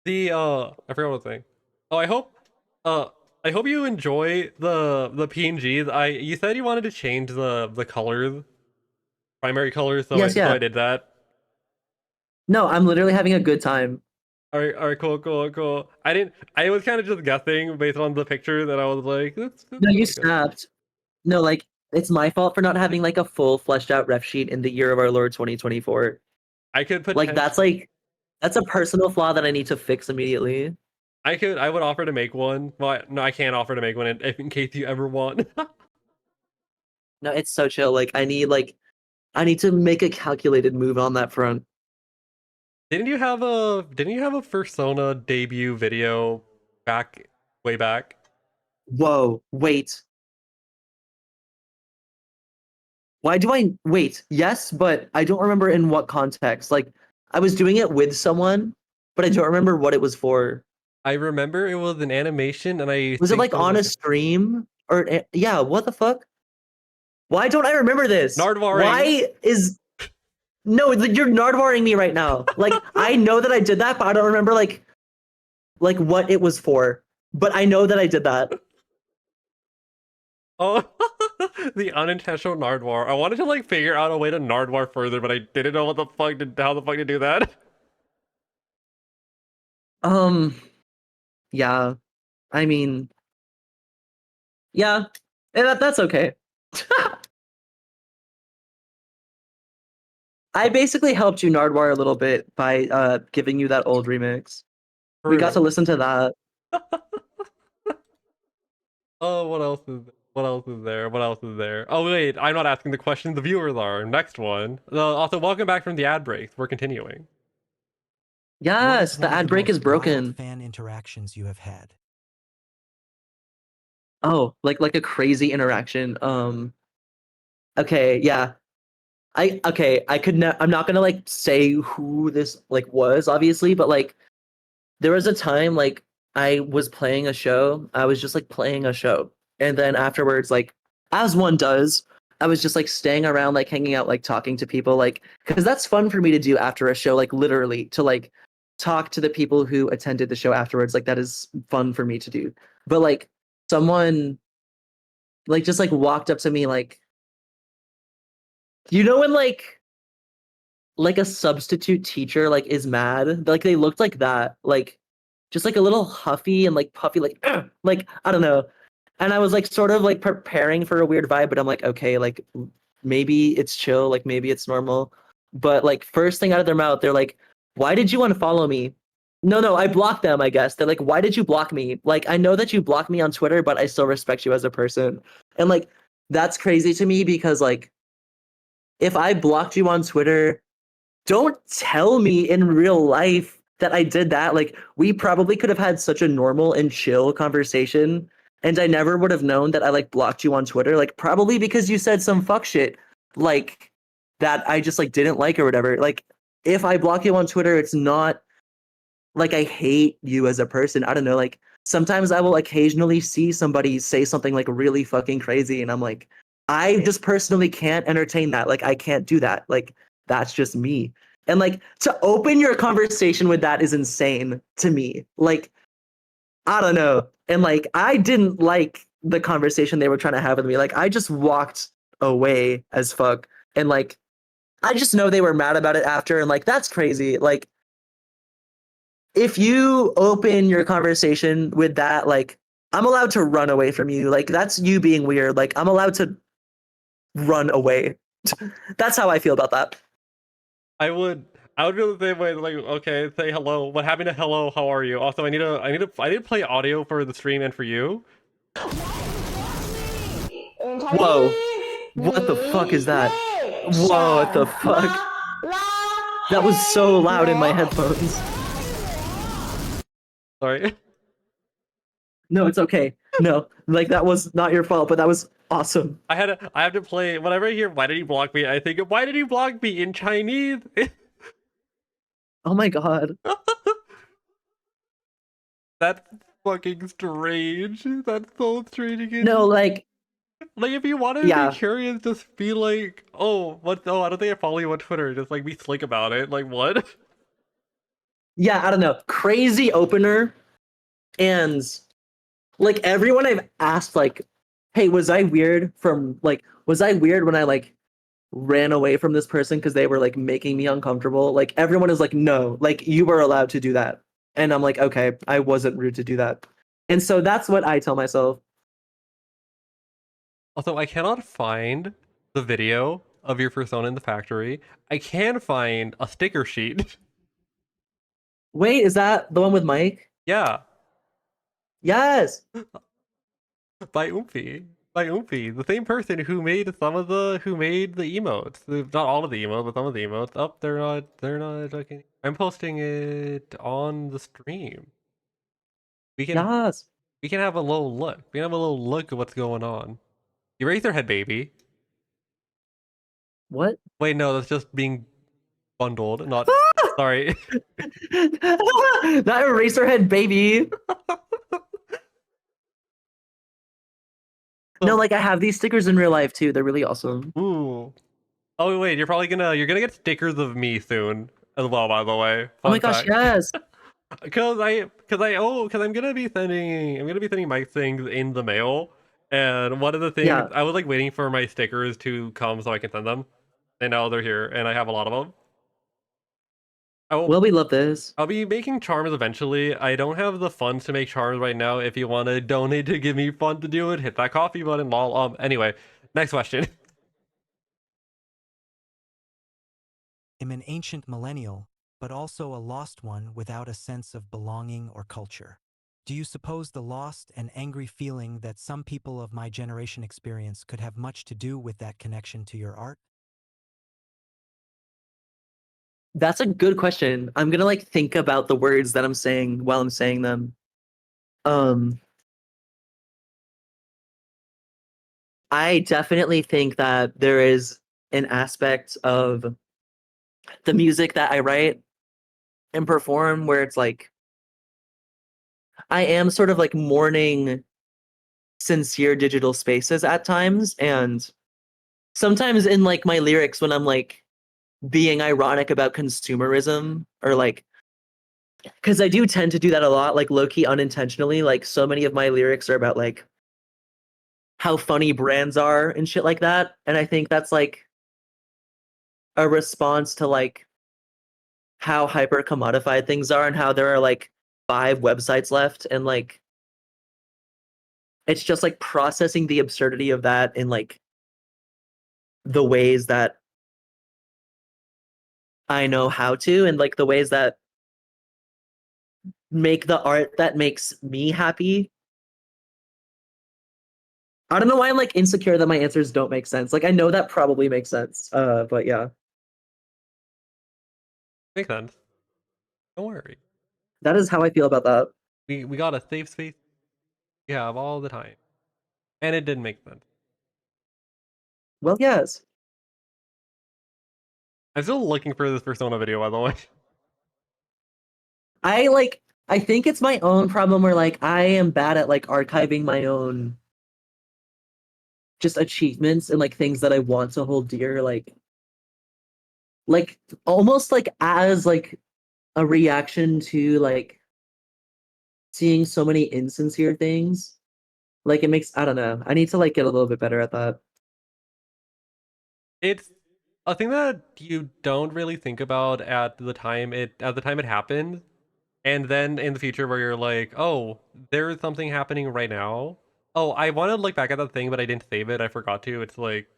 The I forgot what I was saying. Oh, uh I hope you enjoy the PNGs. You said you wanted to change the colors, primary colors, so Yes, I yeah. did that. No, I'm literally having a good time. All right, cool. I was kind of just guessing based on the picture that I was like, that's No, you pretty good. snapped. No, like it's my fault for not having like a full fleshed out ref sheet in the year of our Lord 2024. I could Like potentially, that's a personal flaw that I need to fix immediately. I would offer to make one. Well, no, I can't offer to make one in case you ever want. No, it's so chill. I need to make a calculated move on that front. Didn't you have a Persona debut video back way back? Whoa, wait. Why do I wait? Yes, but I don't remember in what context. Like I was doing it with someone, but I don't remember what it was for. I remember it was an animation, and I Was it think like there was on a like stream or yeah, what the fuck? Why don't I remember this? Nardwaring. Why is no, you're nardwaring me right now. Like I know that I did that, but I don't remember like what it was for. But I know that I did that. Oh, the unintentional Nardwar. I wanted to like figure out a way to Nardwar further, but I didn't know how the fuck to do that. Um, yeah. I mean, yeah. That's okay. I basically helped you Nardwar a little bit by giving you that old remix. We got to True. listen to that. Oh, what else is there? What else is there? Oh wait, I'm not asking the question. The viewers are. Next one. Also, welcome back from the ad breaks. We're continuing. What Yes, is the one of ad the break is most wild broken. fan interactions you have had? Oh, like a crazy interaction. Okay, yeah. I'm not gonna like say who this like was obviously, but like there was a time like I was playing a show. I was just like playing a show. And then afterwards, like as one does, I was just like staying around, like hanging out, like talking to people, like because that's fun for me to do after a show, like literally to like talk to the people who attended the show afterwards. Like that is fun for me to do. But like someone like just like walked up to me like you know when like a substitute teacher like is mad, like they looked like that, like just like a little huffy and like puffy, like like I don't know. And I was like sort of like preparing for a weird vibe, but I'm like, okay, like maybe it's chill, like maybe it's normal. But like first thing out of their mouth, they're like, why did you unfollow me? No, I blocked them, I guess. They're like, why did you block me? Like I know that you blocked me on Twitter, but I still respect you as a person. And like that's crazy to me because like if I blocked you on Twitter, don't tell me in real life that I did that. Like, we probably could have had such a normal and chill conversation, and I never would have known that I like blocked you on Twitter. Like, probably because you said some fuck shit, like that I just like didn't like or whatever. Like, if I block you on Twitter, it's not like I hate you as a person. I don't know. Like, sometimes I will occasionally see somebody say something like really fucking crazy, and I'm like, I just personally can't entertain that. Like, I can't do that. Like, that's just me. And like to open your conversation with that is insane to me. Like, I don't know. And like I didn't like the conversation they were trying to have with me. Like I just walked away as fuck. And like I just know they were mad about it after and like that's crazy. Like if you open your conversation with that like I'm allowed to run away from you. Like that's you being weird. Like I'm allowed to run away. That's how I feel about that. I would feel the same way. Like, okay, say hello. What happened to hello? How are you? Also, I need to play audio for the stream and for you. Whoa. What the fuck is that? Whoa, what the fuck? That was so loud in my headphones. Sorry. No, it's okay. No, like that was not your fault, but that was awesome. I have to play whenever I hear why did he block me, I think why did he block me in Chinese? Oh my god. That's fucking strange. That's so strange again. No, like Like if you want to yeah. be curious, just be like, oh, what? Oh, I don't think I follow you on Twitter. Just like be slick about it. Like what? Yeah, I don't know. Crazy opener. And like everyone I've asked, like, hey, was I weird when I like ran away from this person because they were like making me uncomfortable? Like everyone is like, no, like you were allowed to do that. And I'm like, okay, I wasn't rude to do that. And so that's what I tell myself. Also, I cannot find the video of your persona in the factory. I can find a sticker sheet. Wait, is that the one with Mike? Yeah, Yes. by Oomphy. By Oomphy, the same person who made who made the emotes. Not all of the emotes, but some of the emotes. Oh, they're not okay. I'm posting it on the stream. We can Yes. we can have a little look. We can have a little look at what's going on. Eraserhead baby. What? Wait, no, that's just being bundled. Not sorry. That Eraserhead baby. No, like I have these stickers in real life too. They're really awesome. Ooh. Oh wait, you're gonna get stickers of me soon as well. By the way, Oh my fun gosh, fact. yes. Because I'm gonna be sending Mike things in the mail, and one of the things Yeah. I was like waiting for my stickers to come so I can send them, and now they're here, and I have a lot of them. Well, we love this. I'll be making charms eventually. I don't have the funds to make charms right now. If you want to donate to give me fun to do it, hit that coffee button. Lol. Anyway, next question. I'm an ancient millennial, but also a lost one without a sense of belonging or culture. Do you suppose the lost and angry feeling that some people of my generation experience could have much to do with that connection to your art? That's a good question. I'm gonna like think about the words that I'm saying while I'm saying them. Um, I definitely think that there is an aspect of the music that I write and perform where it's like I am sort of like mourning sincere digital spaces at times, and sometimes in like my lyrics when I'm like being ironic about consumerism or like because I do tend to do that a lot, like low key unintentionally. Like so many of my lyrics are about like how funny brands are and shit like that. And I think that's like a response to like how hyper commodified things are and how there are like 5 websites left and like it's just like processing the absurdity of that in like the ways that I know how to and like the ways that make the art that makes me happy. I don't know why I'm like insecure that my answers don't make sense. Like I know that probably makes sense. But yeah, Makes sense. Don't worry. that is how I feel about that. We got a safe space. We have all the time, and it didn't make sense. Well, yes. I'm still looking for this Persona video, by the way. I think it's my own problem where like I am bad at like archiving my own just achievements and like things that I want to hold dear like almost like as like a reaction to like seeing so many insincere things. Like it makes I don't know. I need to like get a little bit better at that. It's a thing that you don't really think about at the time it happened. And then in the future where you're like, oh, there's something happening right now. Oh, I want to look back at that thing, but I didn't save it. I forgot to. It's like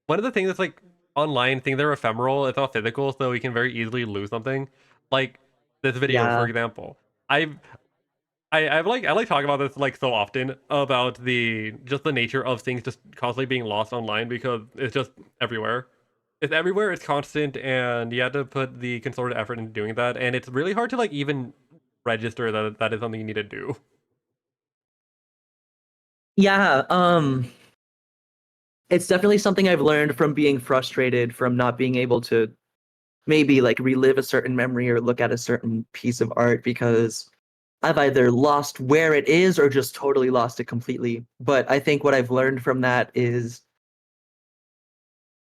one of the things that's like online things that are ephemeral. It's not physical, so we can very easily lose something. Like this video, for Yeah. example. I like talking about this like so often about the just the nature of things just constantly being lost online because it's just everywhere. It's everywhere, it's constant, and you have to put the concerted effort into doing that, and it's really hard to like even register that that is something you need to do. Yeah, it's definitely something I've learned from being frustrated from not being able to maybe like relive a certain memory or look at a certain piece of art because I've either lost where it is or just totally lost it completely. But I think what I've learned from that is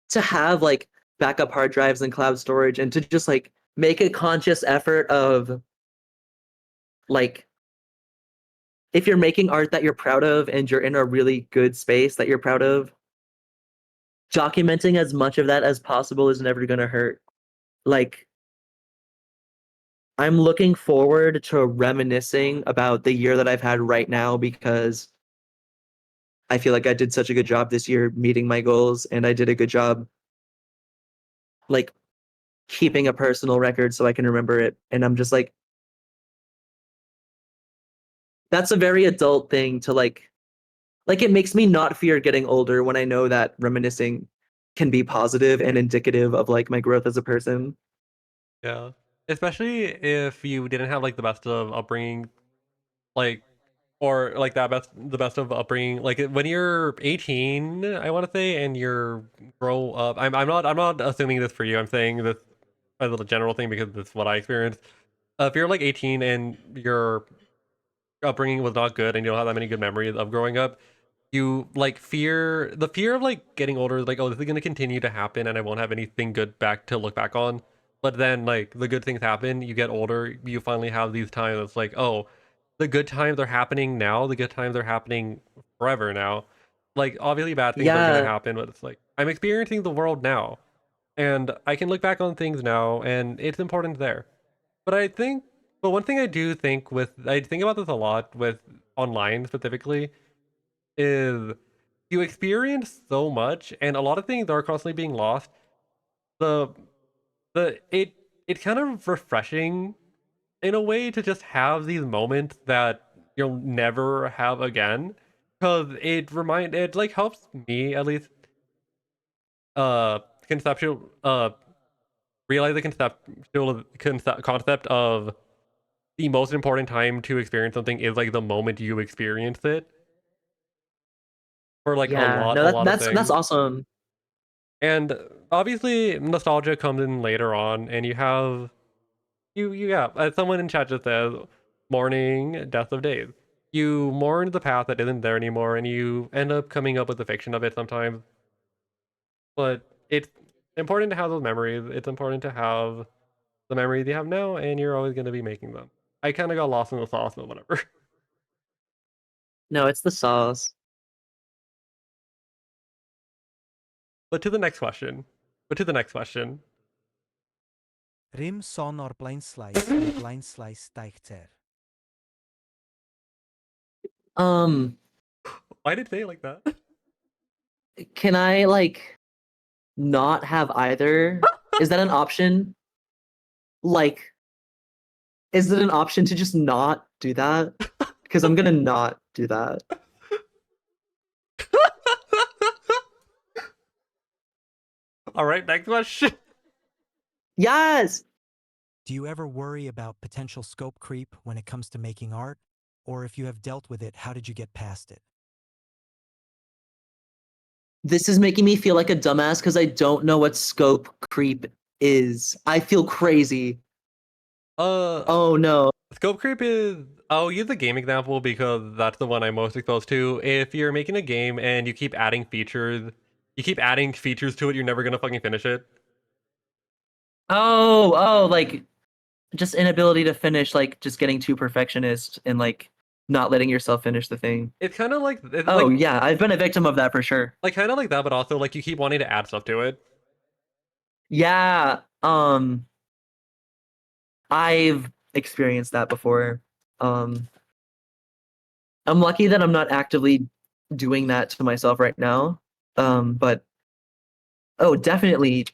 to have like backup hard drives and cloud storage and to just like make a conscious effort of like if you're making art that you're proud of and you're in a really good space that you're proud of, documenting as much of that as possible is never going to hurt. Like I'm looking forward to reminiscing about the year that I've had right now because I feel like I did such a good job this year meeting my goals and I did a good job like keeping a personal record so I can remember it. And I'm just that's a very adult thing to like it makes me not fear getting older when I know that reminiscing can be positive and indicative of like my growth as a person. Yeah. Especially if you didn't have like the best of upbringing, like or like that best the best of upbringing. Like when you're 18, I want to say, and you're grow up. I'm not assuming this for you. I'm saying this as a general thing because this is what I experienced. If you're like 18 and your upbringing was not good and you don't have that many good memories of growing up, you like fear of like getting older, like, oh, this is going to continue to happen and I won't have anything good back to look back on. But then like the good things happen, you get older, you finally have these times. It's like, oh, the good times are happening now, the good times are happening forever now. Like obviously bad things are going to Yeah, happen, but it's like I'm experiencing the world now and I can look back on things now and it's important there. But I think, but one thing I do think with, I think about this a lot with online specifically, is you experience so much and a lot of things are constantly being lost. The, it, it's kind of refreshing in a way to just have these moments that you'll never have again. Cause it like helps me at least, conceptual, realize the concept of the most important time to experience something is like the moment you experience it for like yeah. No, a lot of that's things. awesome. And obviously nostalgia comes in later on and you have you yeah, as someone in chat just says, mourning death of days. You mourn the path that isn't there anymore and you end up coming up with the fiction of it sometimes. But it's important to have those memories. It's important to have the memories you have now and you're always going to be making them. I kind of got lost in the sauce, but whatever. No, it's the sauce. But to the next question. But to the next question. Rim son or blind slice and blind slice teichter. Um, Why did it say it like that? can I like not have either? Is that an option? Like, is it an option to just not do that? Because I'm gonna not do that. All right, next question. Yes. Do you ever worry about potential scope creep when it comes to making art? Or if you have dealt with it, how did you get past it? This is making me feel like a dumbass because I don't know what scope creep is. I feel crazy. Uh, Oh no. Scope creep is. I'll use the game example because that's the one I'm most exposed to. If you're making a game and you keep adding features to it, you're never gonna fucking finish it. Oh, like just inability to finish, like just getting too perfectionist and like not letting yourself finish the thing. It's kind of like Oh yeah, I've been a victim of that for sure. like kind of like that, but also like you keep wanting to add stuff to it. Yeah. I've experienced that before. I'm lucky that I'm not actively doing that to myself right now. But oh, definitely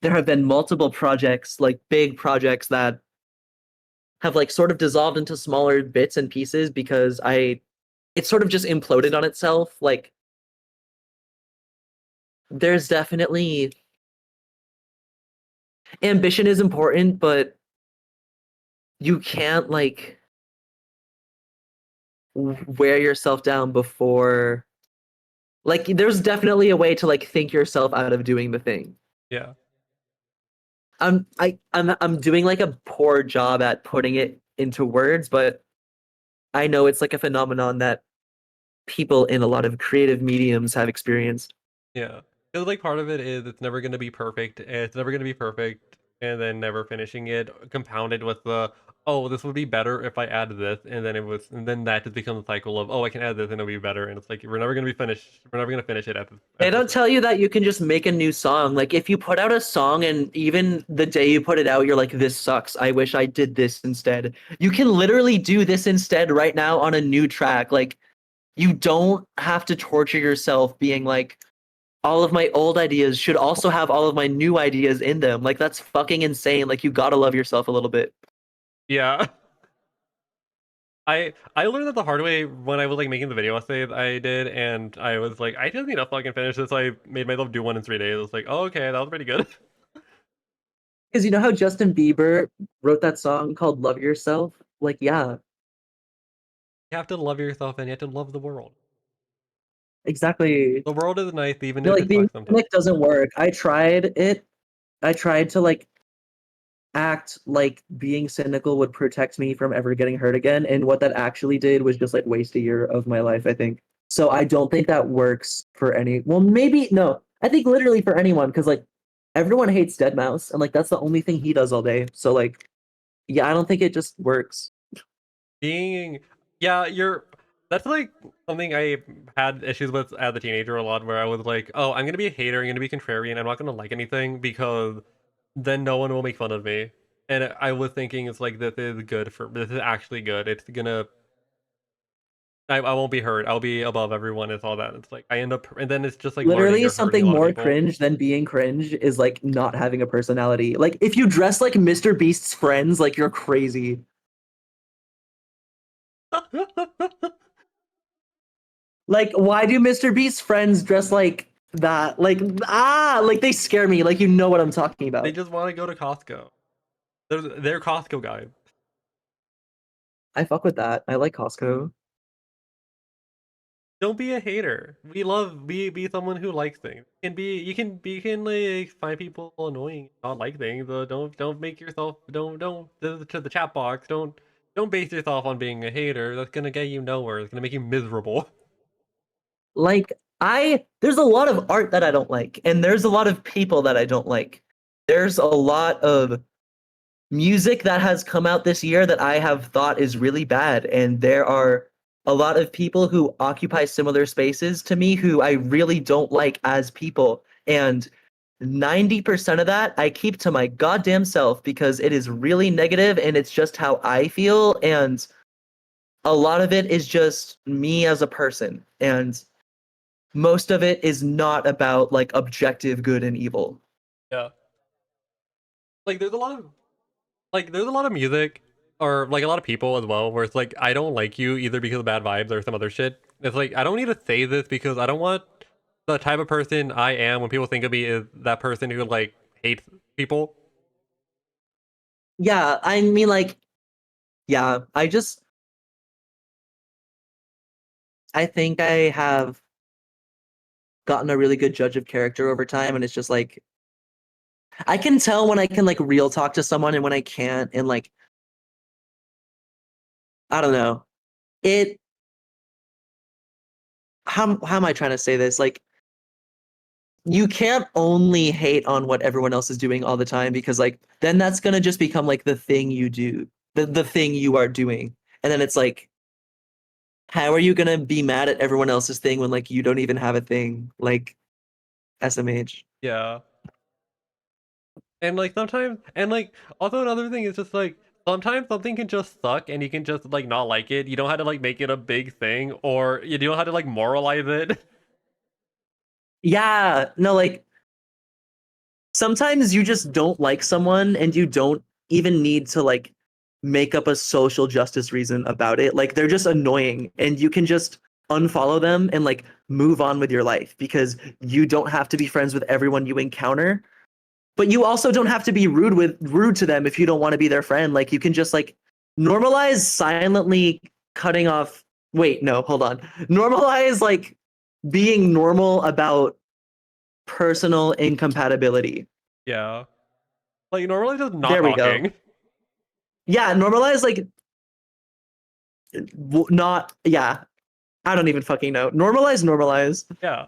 there have been multiple projects, like big projects that have like sort of dissolved into smaller bits and pieces because it sort of just imploded on itself. Like there's definitely ambition is important, but you can't like wear yourself down before like there's definitely a way to like think yourself out of doing the thing. Yeah. I'm doing like a poor job at putting it into words, but I know it's like a phenomenon that people in a lot of creative mediums have experienced. Yeah. Because like part of it is it's never gonna be perfect. It's never gonna be perfect, and then never finishing it, compounded with the oh, this would be better if I add this, and then that just becomes a cycle of oh, I can add this and it'll be better, and it's like we're never gonna be finished. We're never gonna finish it They at this don't rate. tell you that you can just make a new song. Like if you put out a song and even the day you put it out, you're like, this sucks. I wish I did this instead. You can literally do this instead right now on a new track. Like you don't have to torture yourself being like, all of my old ideas should also have all of my new ideas in them. Like that's fucking insane. Like you gotta love yourself a little bit. Yeah. I learned that the hard way when I was like making the video essay I did, and I was like, I just need to fucking finish this. I made myself do one in 3 days. I was like, oh, okay, that was pretty good. Because you know how Justin Bieber wrote that song called Love Yourself? Like, yeah, You have to love yourself and you have to love the world. exactly. The world is nice even You know, if like it being sucks sometimes. cynic doesn't work. I tried it. I tried to like act like being cynical would protect me from ever getting hurt again. And what that actually did was just like waste a year of my life, I think. So I don't think that works for any, well, maybe, no, I think literally for anyone, because like everyone hates Dead Mouse and like that's the only thing he does all day. So like, yeah, I don't think it just works. Being yeah, you're that's like something I had issues with as a teenager a lot where I was like, oh, I'm gonna be a hater, I'm gonna be contrarian, I'm not gonna like anything because then no one will make fun of me. And I was thinking it's like this is actually good. It's gonna I won't be hurt. I'll be above everyone. It's all that. It's like I end up and then it's just like learning Literally you're hurting a something lot of more people. cringe than being cringe is like not having a personality. Like if you dress like Mr. Beast's friends, like you're crazy. Like why do Mr. Beast's friends dress like that? Like like they scare me. Like you know what I'm talking They about. just want to go to Costco. They're Costco guys. I fuck with that. I like Costco. Don't be a hater. We love be someone who likes things. You can like find people annoying, not like things. Don't make yourself don't to the chat box. Don't base yourself on being a hater. That's gonna get you nowhere. It's gonna make you miserable. Like there's a lot of art that I don't like, and there's a lot of people that I don't like. There's a lot of music that has come out this year that I have thought is really bad, and there are a lot of people who occupy similar spaces to me who I really don't like as people. And 90% of that I keep to my goddamn self because it is really negative and it's just how I feel. And a lot of it is just me as a person. And most of it is not about like objective good and evil. Yeah. Like there's a lot of music or like a lot of people as well where it's like I don't like you either because of bad vibes or some other shit. It's like I don't need to say this because I don't want the type of person I am when people think of me is that person who like hates people. Yeah, I mean like yeah, I think I have gotten a really good judge of character over time, and it's just like I can tell when I can like real talk to someone and when I can't, and like I don't know. It how am I trying to say this? Like you can't only hate on what everyone else is doing all the time because like then that's gonna just become like the thing you do, the thing you are doing. And then it's like, how are you gonna be mad at everyone else's thing when like you don't even have a thing? Like SMH. Yeah. And like sometimes and like also another thing is just like Sometimes something can just suck and you can just like not like it. You don't have to like make it a big thing or you don't have to like moralize it. Yeah, no, like sometimes you just don't like someone and you don't even need to like make up a social justice reason about it. Like they're just annoying and you can just unfollow them and like move on with your life because you don't have to be friends with everyone you encounter. But you also don't have to be rude to them if you don't want to be their friend. Like you can just like normalize silently cutting off. Wait, no, hold on. Normalize like being normal about personal incompatibility. Yeah. Like normally just not There we go. talking. Yeah, normalize like not yeah. I don't even fucking know. Normalize. Yeah.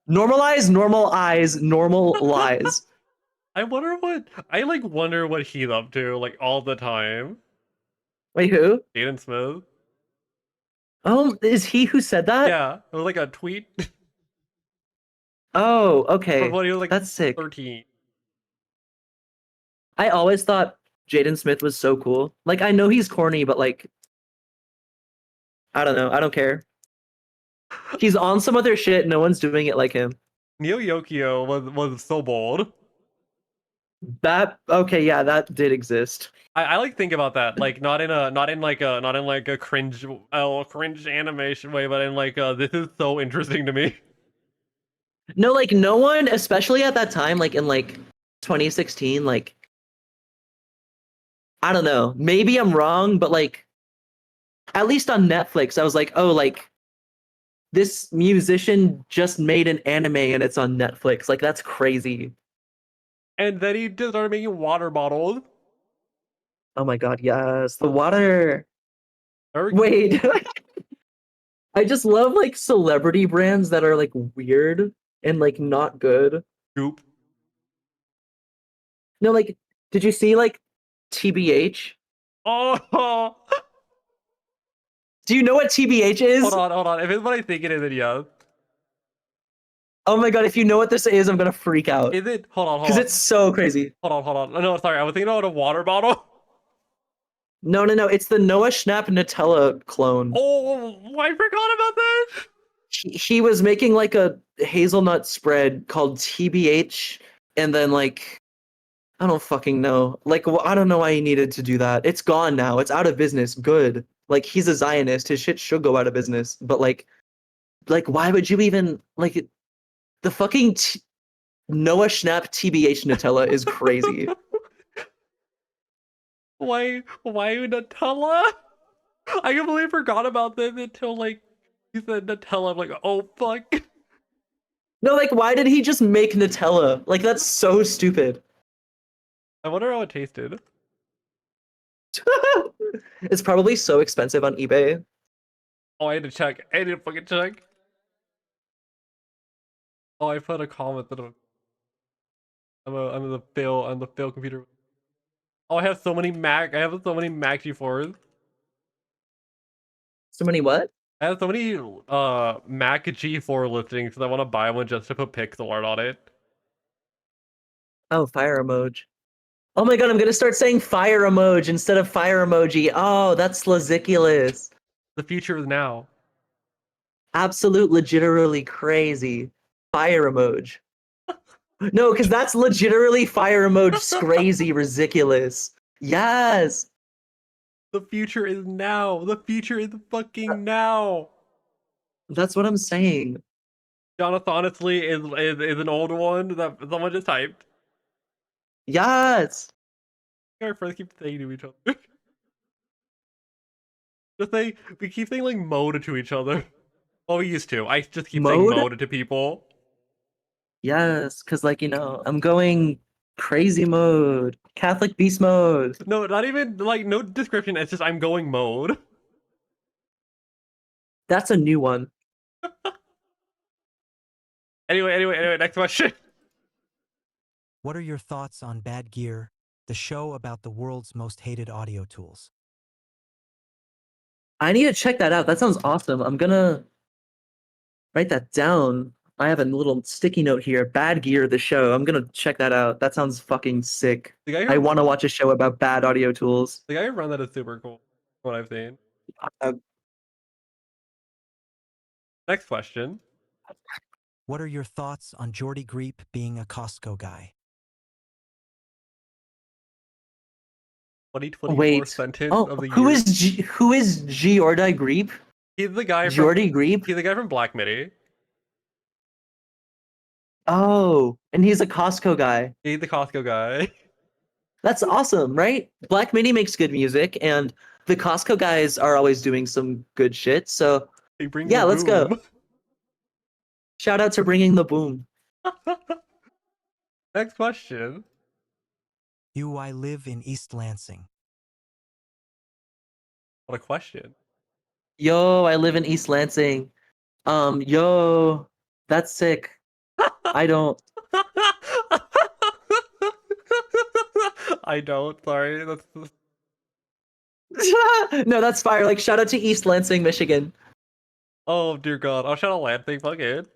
Normalize normal eyes, normal lies. I like wonder what he's up to like all the time. Wait, who? Jaden Smith. Is he who said that? Yeah. It was like a tweet Oh, from okay. when he was like That's sick. 13. I always thought Jaden Smith was so cool. Like I know he's corny, but like I don't know. I don't care. He's on some other shit. No one's doing it like him. Neo Yokio was so bold. That okay, yeah, that did exist. I like think about that like not in like a cringe animation way, but in like this is so interesting to me. No, like no one, especially at that time, like in like 2016, like I don't know. Maybe I'm wrong, but like at least on Netflix, I was like, oh, like this musician just made an anime and it's on Netflix. Like that's crazy. And then he just started making water bottles. Oh my god, yes. The water. Or Wait. I just love like celebrity brands that are like weird and like not good. Goop. No, like did you see like TBH? Oh, Do you know what TBH is? hold on. If it's what I think it is, then yes. Oh my god, if you know what this is, I'm gonna freak out. Is it? Hold Because on. it's so crazy. Hold on. No, sorry. I was thinking about a water bottle. No, it's the Noah Schnapp Nutella clone. Oh, I forgot about that. He was making like a hazelnut spread called TBH, and then like I don't fucking know. Like I don't know why he needed to do that. It's gone now. It's out of business. Good. Like he's a Zionist. His shit should go out of business. But like why would you even like the fucking Noah Schnapp TBH Nutella is crazy. Why Nutella? I completely forgot about this until like you said Nutella. I'm like, oh fuck. No, like why did he just make Nutella? Like that's so stupid. I wonder how it tasted. It's probably so expensive on eBay. Oh, I had to check. I had to fucking check. Oh, I put a comment that I'm the fail computer. Oh, I have so many Mac G4s. So many what? I have so many Mac G4 listings because I want to buy one just to put pixel art on it. Oh, fire emoji. Oh my god, I'm gonna start saying fire emoji instead of fire emoji. Oh, that's ridiculous. The future is now. Absolute legitimately crazy. Fire emoji. No, because that's legitimately fire emoji crazy ridiculous. Yes. The future is now. The future is fucking now. That's what I'm saying. Jonathan honestly is an old one that someone just typed. Yes. Our friends keep saying to each other. Just say we keep saying like mode to each other. Well, we used to. I just keep saying Mode? mode to people. Yes, because like, I'm going crazy mode. Catholic beast mode. No, not even like no description. It's just I'm going mode. That's a new one. Anyway, next question. What are your thoughts on Bad Gear, the show about the world's most hated audio tools? I need to check that out. That sounds awesome. I'm gonna write that down. I have a little sticky note here. Bad Gear, the show. I'm gonna check that out. That sounds fucking sick. The guy I who want to watch a show about bad audio tools. the guy who run that is super cool. What I've seen. Uh, Next question. What are your thoughts on Jordy Greep being a Costco guy? 2024 wait. sentence Oh, of the who year. is Giordi Greep? He's the guy from Jordy Greep? he's the guy from Black Midi. Oh, and he's a Costco guy. He's the Costco guy. That's awesome, right? Black Midi makes good music, and the Costco guys are always doing some good shit. So, He bring yeah, the let's go. boom. Shout out to bringing the boom. Next question. Do I live in East Lansing? What a question. Yo, I live in East Lansing. Yo, that's sick. I don't. I don't. Sorry. That's No, that's fire. Like, shout out to East Lansing, Michigan. oh dear God. I'll shout out Lansing. Fuck it.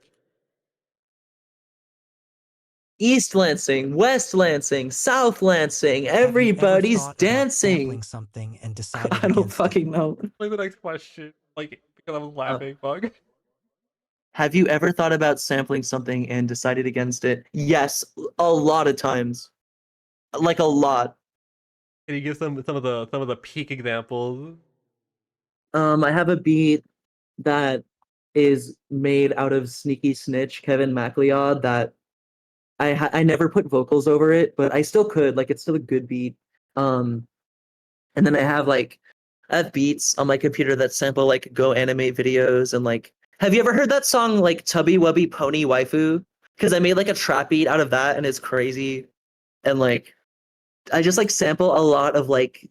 East Lansing, West Lansing, South Lansing. Have you ever Everybody's thought about dancing. sampling something and decided I don't against fucking it? know. Like the next question. Like because I was laughing. Fuck. Have you ever thought about sampling something and decided against it? Yes, a lot of times. Like a lot. Can you give some of the peak examples? I have a beat that is made out of Sneaky Snitch, Kevin MacLeod, that I never put vocals over it, but I still could. Like, it's still a good beat. Um, and then I have beats on my computer that sample like Go Animate videos and like. Have you ever heard that song like Tubby Wubby Pony Waifu? Because I made like a trap beat out of that, and it's crazy. And like, I just like sample a lot of like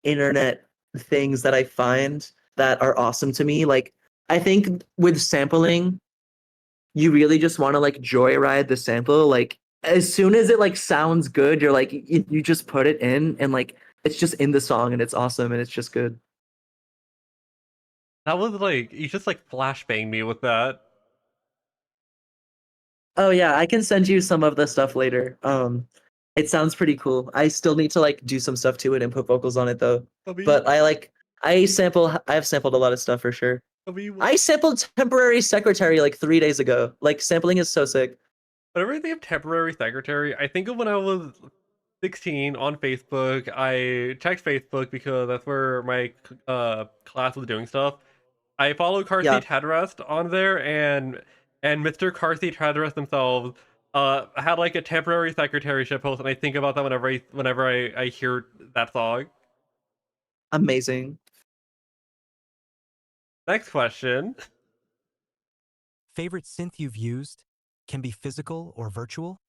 internet things that I find that are awesome to me. Like, I think with sampling, you really just want to like joyride the sample. Like, as soon as it like sounds good, you're like, you just put it in, and like, it's just in the song, and it's awesome, and it's just good. That was like you just like flashbang me with that. Oh yeah, I can send you some of the stuff later. It sounds pretty cool. I still need to like do some stuff to it and put vocals on it though. I mean, But I have sampled a lot of stuff for sure. I mean, I sampled Temporary Secretary like 3 days ago. Like, sampling is so sick. whenever I think of temporary secretary, I think of when I was 16 on Facebook. I checked Facebook because that's where my class was doing stuff. I followed car Yeah, seat headrest on there, and Mr. Car Seat Headrest themselves had like a temporary secretaryship post, and I think about that whenever I hear that song. amazing. Next question. Favorite synth you've used? Can be physical or virtual?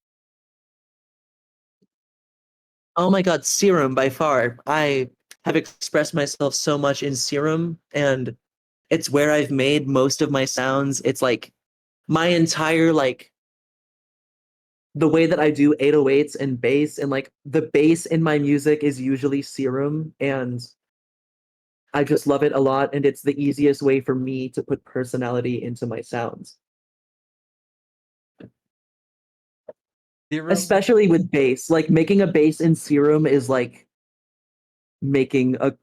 Oh my god, Serum by far. I have expressed myself so much in Serum, and it's where I've made most of my sounds. It's like my entire like the way that I do 808s and bass, and like the bass in my music is usually Serum, and I just love it a lot, and it's the easiest way for me to put personality into my sounds. Zero. Especially with bass. Like, making a bass in Serum is like making a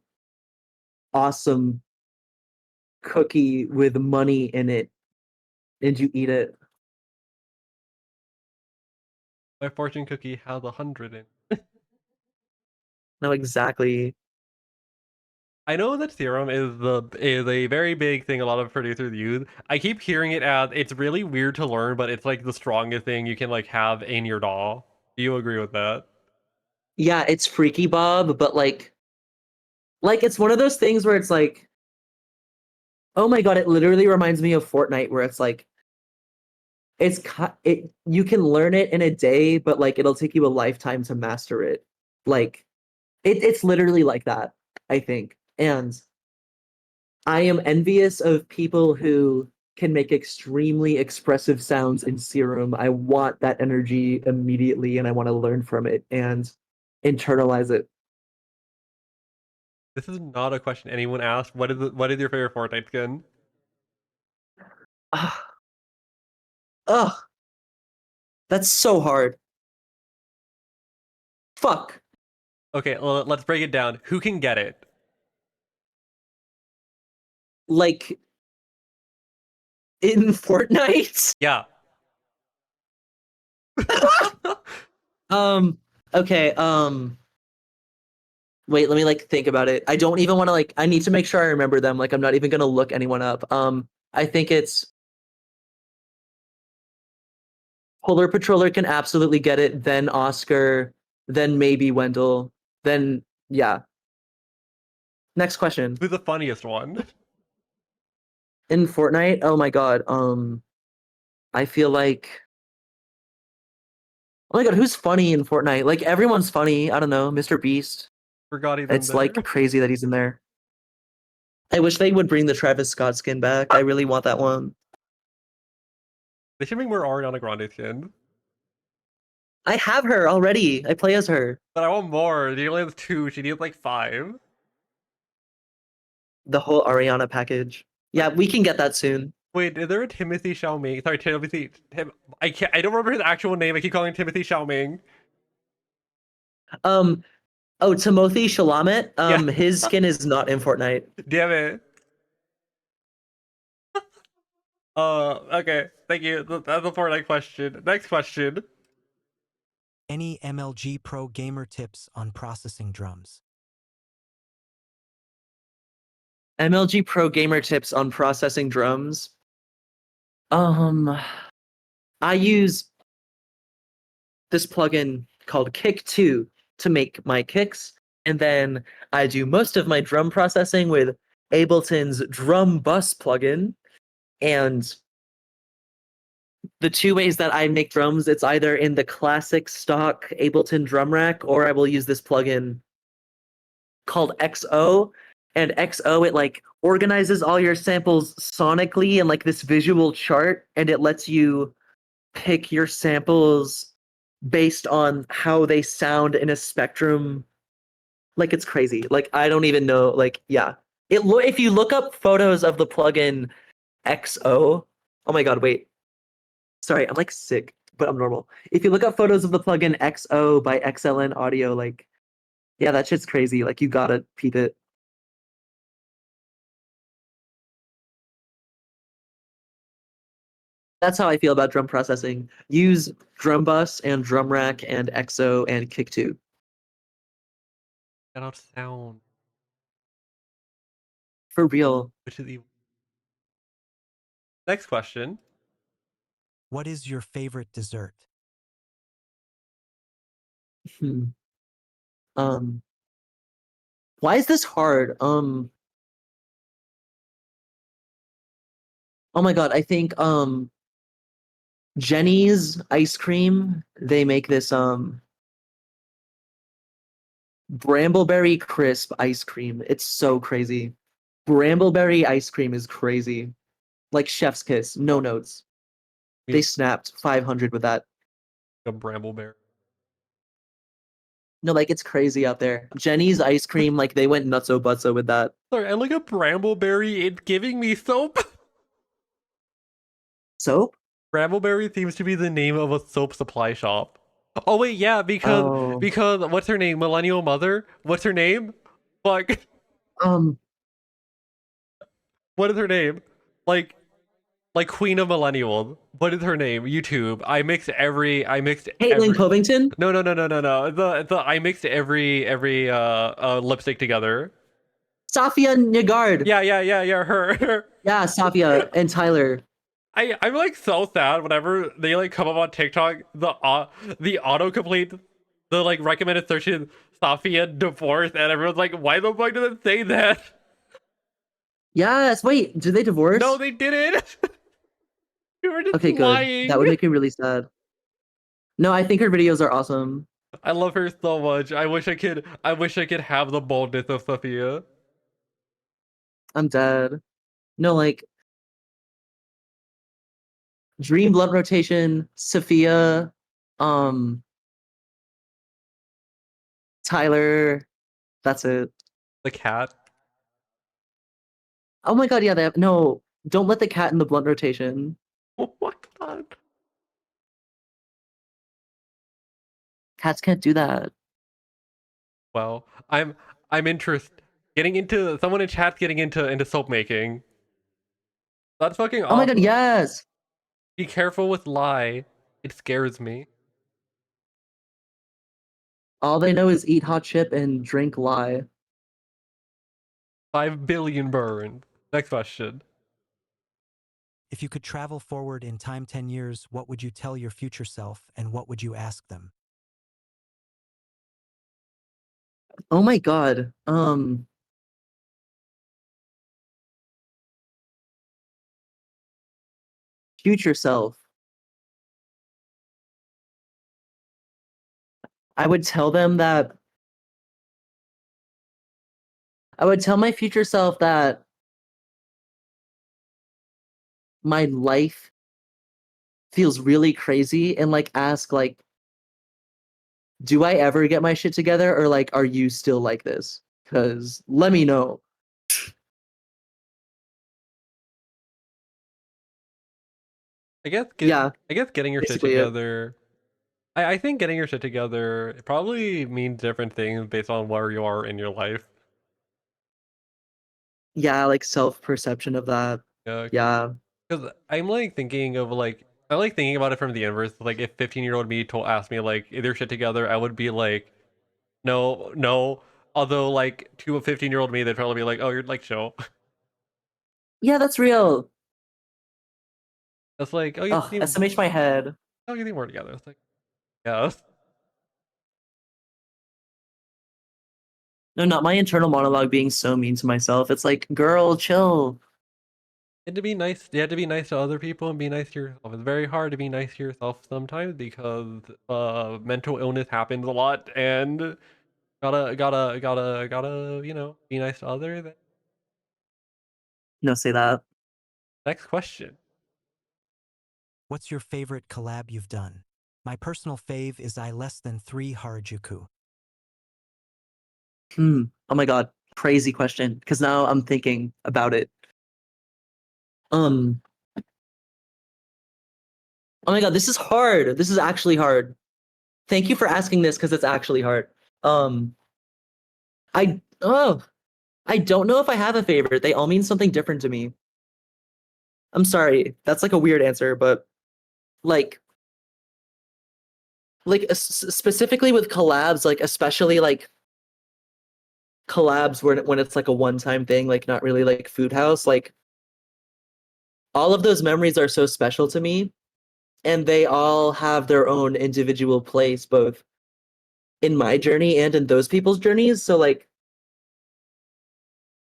awesome cookie with money in it, and you eat it. My fortune cookie has 100 in. No, exactly. I know that serum is a very big thing a lot of producers use. I keep hearing it as it's really weird to learn, but it's like the strongest thing you can like have in your DAW. Do you agree with that? Yeah, it's Freaky Bob, but like it's one of those things where it's like, oh my god, it literally reminds me of Fortnite, where it's like it you can learn it in a day, but like it'll take you a lifetime to master it. Like, it's literally like that, I think. And I am envious of people who can make extremely expressive sounds in Serum. I want that energy immediately, and I want to learn from it and internalize it. This is not a question anyone asked. What is your favorite Fortnite skin? Ugh, that's so hard. Fuck. Okay, well, let's break it down. Who can get it? Like in Fortnite? Yeah. Okay, wait, let me like think about it. I don't even want to like I need to make sure I remember them. Like I'm not even gonna look anyone up. I think it's Polar Patroller can absolutely get it, then Oscar, then maybe Wendell, then yeah. Next question. Who's the funniest one? In Fortnite, oh my god, I feel like oh my god, who's funny in Fortnite? Like everyone's funny. I don't know, Mr. Beast. Forgot he's in It's there. like crazy that he's in there. I wish they would bring the Travis Scott skin back. I really want that one. They should make more Ariana Grande skin. I have her already. I play as her. But I want more. She only has 2. She needs like 5. The whole Ariana package. Yeah, we can get that soon. Wait, is there a Timothy Xiaoming? Sorry, Timothy. I can't. I don't remember his actual name. I keep calling him Timothy Xiaoming. Oh, Timothy Chalamet. Yeah. His skin is not in Fortnite. Damn it. Okay. Thank you. That's a Fortnite question. Next question. Any MLG Pro gamer tips on processing drums? MLG Pro gamer tips on processing drums. I use this plugin called Kick 2 to make my kicks, and then I do most of my drum processing with Ableton's Drum Bus plugin. And the two ways that I make drums, it's either in the classic stock Ableton drum rack, or I will use this plugin called XO. And XO, it like organizes all your samples sonically in like this visual chart, and it lets you pick your samples based on how they sound in a spectrum. Like it's crazy. Like I don't even know. Like yeah, if you look up photos of the plugin XO, oh my god, wait. Sorry, I'm like sick, but I'm normal. If you look up photos of the plugin XO by XLN Audio, like yeah, that shit's crazy. Like you gotta peep it. That's how I feel about drum processing. Use drum bus and drum rack and XO and kick 2. Cannot sound. For real. Which is evil. Next question. What is your favorite dessert? Hmm. Why is this hard? Oh my god, I think Jenny's ice cream, they make this Brambleberry crisp ice cream. It's so crazy. Brambleberry ice cream is crazy. Like chef's kiss, no notes. They snapped 500 with that. A brambleberry. No, like it's crazy out there. Jenny's ice cream, like they went nutso butso with that. Sorry, and like a brambleberry, it's giving me soap. Soap? Brambleberry seems to be the name of a soap supply shop. Oh wait, yeah, because Oh. what's her name? Millennial Mother? What's her name? Fuck. Um, What is her name? Like Queen of Millennials. What is her name? YouTube. I mixed Caitlin every Covington? No. The I mixed every lipstick together. Safia Nigard. Yeah, her. Yeah, Safia and Tyler. I'm like so sad whenever they like come up on TikTok, the autocomplete, the like recommended search is Safia divorce, and everyone's like, why the fuck does it say that? Yes, wait, did they divorce? No, they didn't. You were just Okay, good. lying. That would make me really sad. No, I think her videos are awesome. I love her so much. I wish I could have the boldness of Sophia. I'm dead. No, like Dream Blunt Rotation, Sophia, um, Tyler. That's it. The cat. Oh my god, yeah, they have no. Don't let the cat in the blunt rotation. Oh my god. Cats can't do that. Well, I'm interested. Getting into someone in chat getting into soap making. That's fucking Oh my god, awesome. yes. Be careful with lie. It scares me. All they know is eat hot chip and drink lie. 5 billion burns. Next question. If you could travel forward in time 10 years, what would you tell your future self and what would you ask them? Oh my god. Future self. I would tell them that I would tell my future self that my life feels really crazy and like ask like, do I ever get my shit together or like are you still like this? Cuz let me know. Yeah, I guess getting your shit basically it. together. I think getting your shit together it probably means different things based on where you are in your life. Yeah, like self-perception of that. Yeah, Yeah. because I'm like thinking of like I like thinking about it from the inverse. Like if 15-year-old me told asked me like is your shit together, I would be like no, no. Although like to a 15-year-old me, they'd probably be like, oh, you're like chill. Yeah, that's real. That's like oh Oh, SMH my head. you think we're together. It's like yeah. No, not my internal monologue being so mean to myself. It's like, girl, chill. And to be nice, you have to be nice to other people and be nice to yourself. It's very hard to be nice to yourself sometimes because mental illness happens a lot and gotta be nice to others. No, say that. Next question. What's your favorite collab you've done? My personal fave is I less than 3 Harajuku. Oh my god, crazy question. Because now I'm thinking about it. Um. Oh my god, this is hard. This is actually hard. Thank you for asking this because it's actually hard. Um. I don't know if I have a favorite. They all mean something different to me. I'm sorry. That's like a weird answer, but like specifically with collabs, like especially like collabs when it's like a one-time thing, like not really like Food House, like all of those memories are so special to me and they all have their own individual place both in my journey and in those people's journeys. So like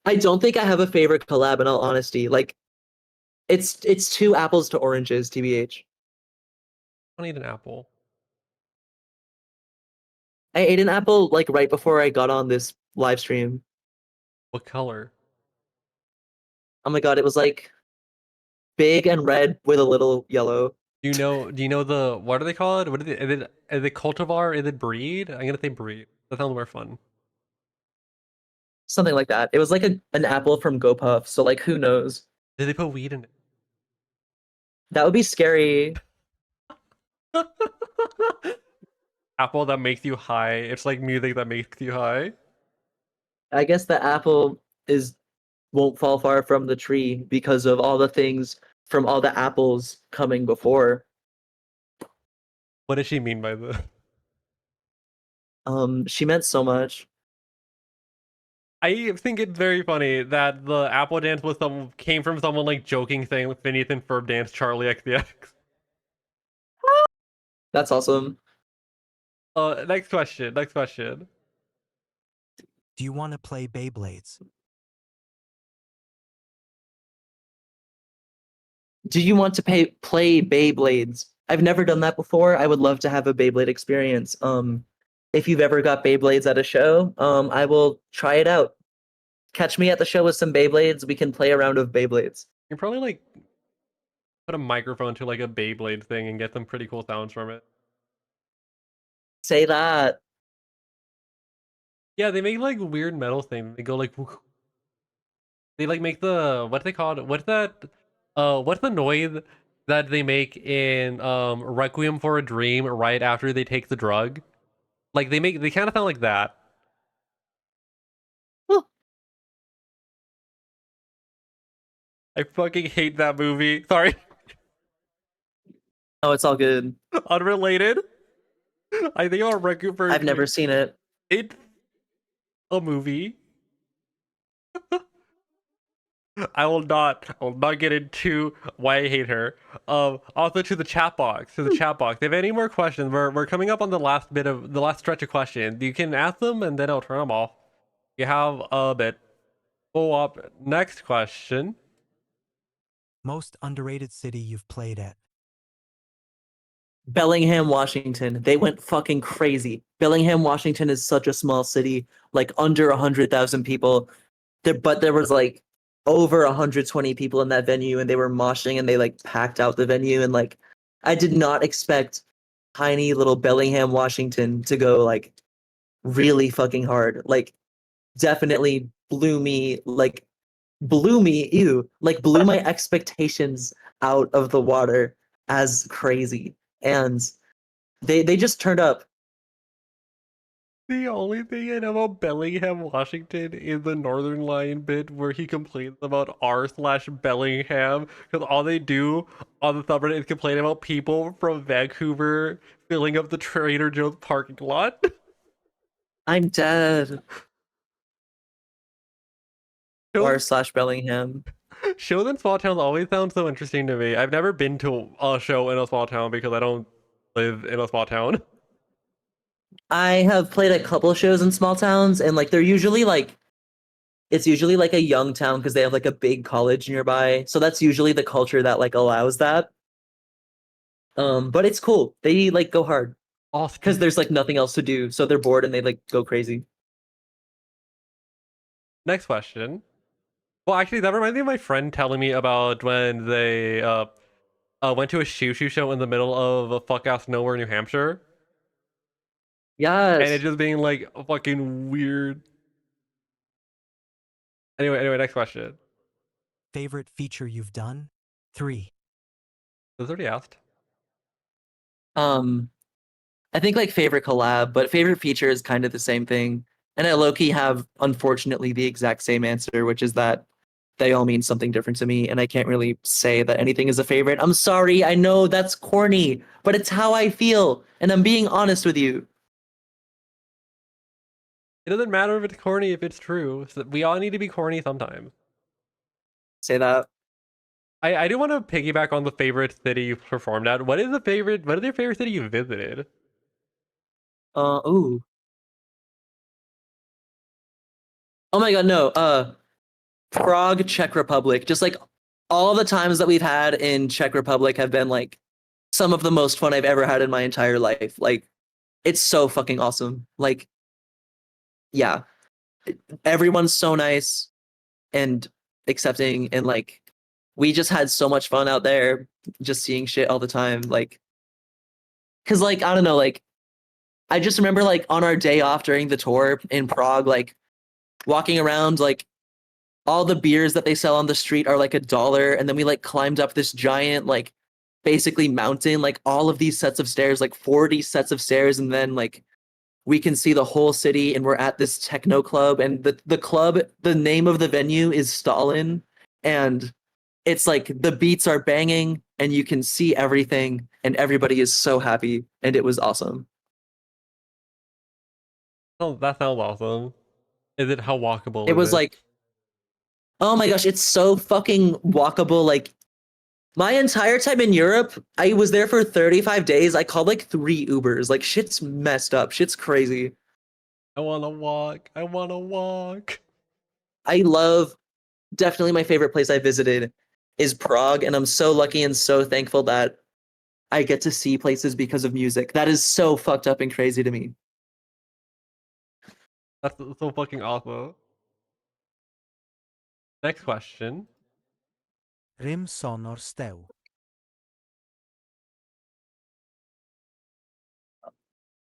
I don't think I have a favorite collab in all honesty. Like it's two apples to oranges, TBH. I don't eat an apple. I ate an apple like right before I got on this live stream. What color? Oh my god, it was like big and red with a little yellow. Do you know the what do they call it? What is it cultivar? Is it breed? I'm gonna say breed. That sounds more fun. Something like that. It was like an apple from GoPuff, so like who knows? Did they put weed in That would be scary. it? Apple that makes you high. It's like music that makes you high. I guess the apple is won't fall far from the tree because of all the things from all the apples coming before. What does she mean by this? She meant so much. I think it's very funny that the Apple dance was came from someone like joking saying Phineas and Ferb dance Charlie XCX. That's awesome. Next question. Next question. Do you want to play Beyblades? Do you want to play Beyblades? I've never done that before. I would love to have a Beyblade experience. If you've ever got Beyblades at a show, I will try it out. Catch me at the show with some Beyblades. We can play a round of Beyblades. You probably like put a microphone to like a Beyblade thing and get some pretty cool sounds from it. Say that. Yeah, they make like weird metal things. They go like they like make the what they call it? What's that? What's the noise that they make in Requiem for a Dream right after they take the drug? Like they kind of sound like that. Huh. I fucking hate that movie. Sorry, Oh, it's all good. unrelated. I think I'll I've never recommend seen it. it. A movie. I will not get into why I hate her. Also to the chat box. To the chat box. If you have any more questions, we're coming up on the last stretch of questions. You can ask them and then I'll turn them off. You have a bit. Go up. Next question. Most underrated city you've played at. Bellingham, Washington. They went fucking crazy. Bellingham, Washington is such a small city, like under 100,000 people. But there was like over 120 people in that venue, and they were moshing, and they like packed out the venue. And like, I did not expect tiny little Bellingham, Washington to go like really fucking hard. Like, definitely blew my expectations out of the water as crazy. And they just turned up. The only thing I know about Bellingham, Washington is the Northern Line bit where he complains about r/Bellingham because all they do on the subreddit is complain about people from Vancouver filling up the Trader Joe's parking lot. I'm dead. Shows, R/Bellingham. shows in small towns always sound so interesting to me. I've never been to a show in a small town because I don't live in a small town. I have played a couple shows in small towns, and like they're usually like it's usually like a young town because they have like a big college nearby. So that's usually the culture that like allows that. But it's cool. They like go hard because there's like nothing else to do, so they're bored and they like go crazy. Next question. Well, actually, that reminds me of my friend telling me about when they went to a shoo show in the middle of a fuck ass nowhere, New Hampshire, and it Yes. just being like fucking weird. Anyway, next question. Favorite feature you've done? 3. This was already asked. I think like favorite collab, but favorite feature is kind of the same thing. And I low-key have unfortunately the exact same answer, which is that they all mean something different to me, and I can't really say that anything is a favorite. I'm sorry, I know that's corny, but it's how I feel, and I'm being honest with you. It doesn't matter if it's corny if it's true. We all need to be corny sometimes. Say that. I do want to piggyback on the favorite city you've performed at. What is your favorite city you visited? Ooh. Oh my god, no. Prague, Czech Republic. Just like all the times that we've had in Czech Republic have been like some of the most fun I've ever had in my entire life. Like, it's so fucking awesome. Like, yeah, everyone's so nice and accepting, and like, we just had so much fun out there, just seeing shit all the time. Like, cause like I don't know, like I just remember like on our day off during the tour in Prague, like walking around, like all the beers that they sell on the street are like $1, and then we like climbed up this giant like basically mountain, like all of these sets of stairs, like 40 sets of stairs, and then like we can see the whole city, and we're at this techno club, and the club, the name of the venue is Stalin, and it's like the beats are banging and you can see everything and everybody is so happy, and it was awesome. Oh, that sounds awesome. Is it how walkable It is was it? like, oh my gosh, it's so fucking walkable. Like, my entire time in Europe, I was there for 35 days. I called like 3 Ubers. Like, shit's messed up. Shit's crazy. I wanna walk. I wanna walk. I love, definitely my favorite place I visited is Prague, and I'm so lucky and so thankful that I get to see places because of music. That is so fucked up and crazy to me. That's so fucking awesome. Next question. Rim sonor steu.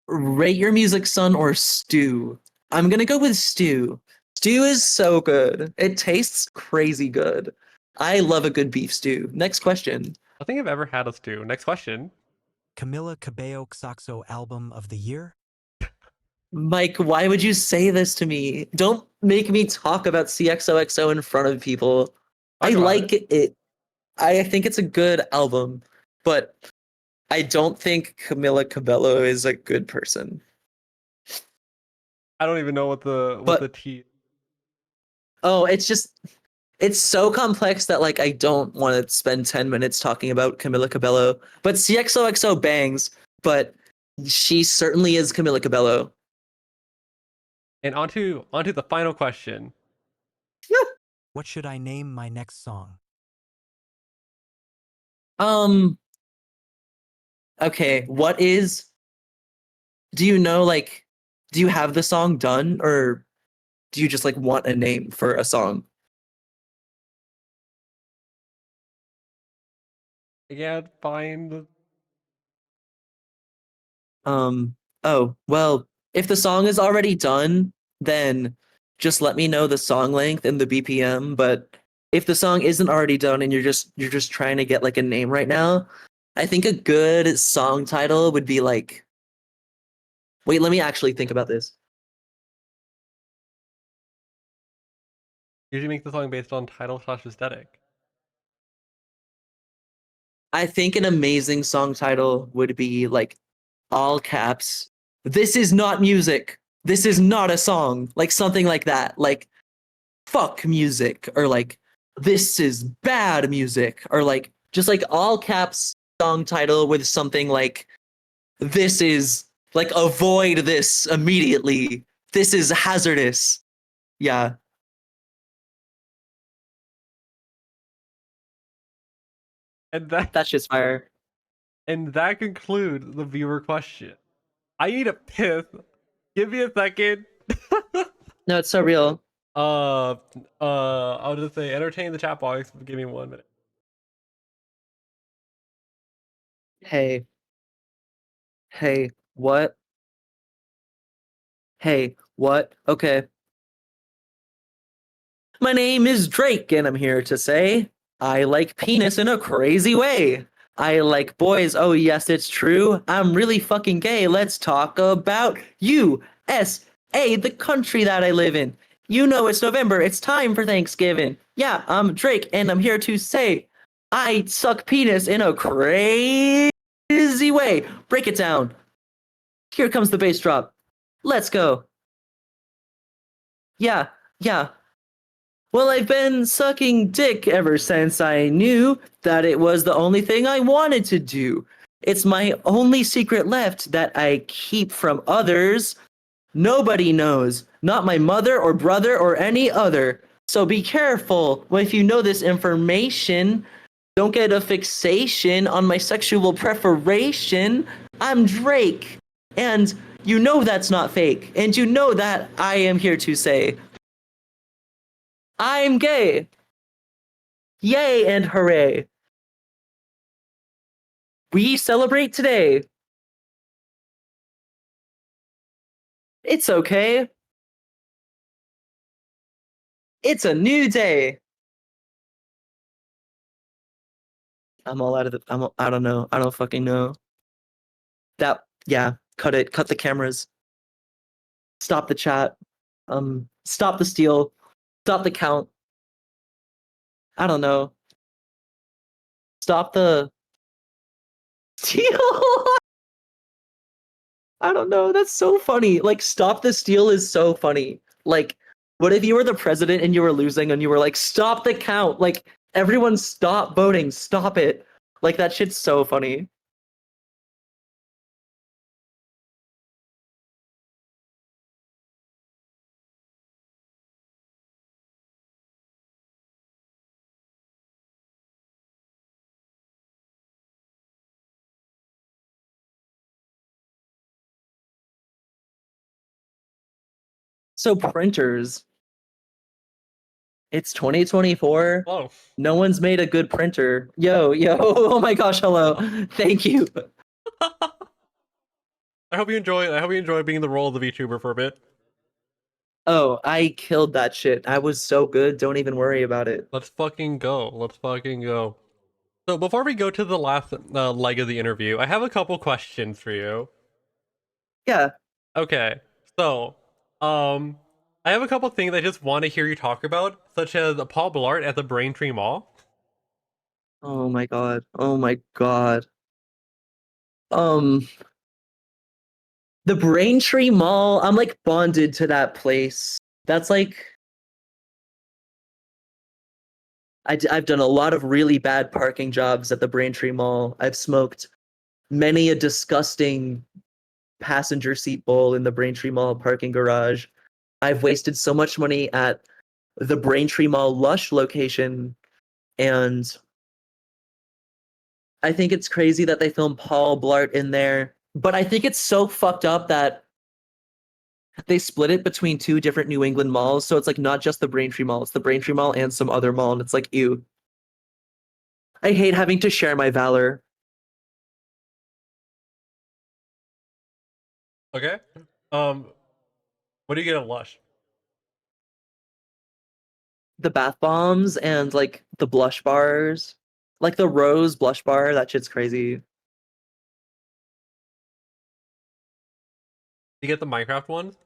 Rate your music, son, or stew. I'm gonna go with stew. Stew is so good. It tastes crazy good. I love a good beef stew. Next question. I think I've ever had a stew. Next question. Camila Cabello Saxo album of the year? Mike, why would you say this to me? Don't make me talk about CXOXO in front of people. I Talk about like it. I think it's a good album, but I don't think Camila Cabello is a good person. I don't even know what But the T. oh, it's so complex that like I don't want to spend 10 minutes talking about Camila Cabello. But CXOXO bangs, but she certainly is Camila Cabello. And onto the final question. What should I name my next song? Um, okay, do you know like do you have the song done or do you just like want a name for a song? Yeah, find. Oh, well, if the song is already done, then just let me know the song length and the BPM, but if the song isn't already done and you're just trying to get like a name right now, I think a good song title would be like wait, let me actually think about this. Usually make the song based on title / aesthetic. I think an amazing song title would be like all caps. This is not music. This is not a song. Like something like that. Like fuck music or like this is bad music or like just like all caps song title with something like this is like avoid this immediately. This is hazardous. Yeah, And that that's just fire. concludes the viewer question. I need a piss. Give me a second. No, it's so real. uh, I'll just say entertain the chat box. Give me 1 minute. Hey, hey, what? Hey, what? Okay. My name is Drake, and I'm here to say I like penis in a crazy way. I like boys. Oh, yes, it's true. I'm really fucking gay. Let's talk about USA, the country that I live in. You know, it's November. It's time for Thanksgiving. Yeah, I'm Drake, and I'm here to say I suck penis in a crazy way. Break it down. Here comes the bass drop. Let's go. Yeah, yeah. Well, I've been sucking dick ever since I knew that it was the only thing I wanted to do. It's my only secret left that I keep from others. Nobody knows, not my mother or brother or any other. So be careful if you know this information. Don't get a fixation on my sexual preparation. I'm Drake, and you know that's not fake, and you know that I am here to say I'm gay. Yay and hooray. We celebrate today. It's okay. It's a new day. I'm all out of the. I don't know. I don't fucking know. Yeah. Cut it. Cut the cameras. Stop the chat. Stop the steal. Stop the count. I don't know. Stop the steal. I don't know. That's so funny. Like, stop the steal is so funny. Like, what if you were the president and you were losing and you were like, stop the count? Like, everyone stop voting. Stop it. Like, that shit's so funny. So, printers, it's 2024. Oh, No one's made a good printer. Yo. Oh my gosh, hello. Thank you. I hope you enjoy. I hope you enjoy being the role of the VTuber for a bit. Oh, I killed that shit. I was so good. Don't even worry about it. Let's fucking go. Let's fucking go. So before we go to the last leg of the interview, I have a couple questions for you. Yeah. Okay. So, I have a couple things I just want to hear you talk about, such as Paul Blart at the Braintree Mall. Oh my god. Oh my god. Um, the Braintree Mall, I'm like bonded to that place. That's like I've done a lot of really bad parking jobs at the Braintree Mall. I've smoked many a disgusting passenger seat bowl in the Braintree Mall parking garage. I've wasted so much money at the Braintree Mall Lush location, and I think it's crazy that they filmed Paul Blart in there. But I think it's so fucked up that they split it between two different New England malls. So it's like not just the Braintree Mall, it's the Braintree Mall and some other mall. And it's like, ew. I hate having to share my valor. Okay. What do you get at Lush? The bath bombs and like the blush bars. Like the rose blush bar, that shit's crazy. You get the Minecraft ones?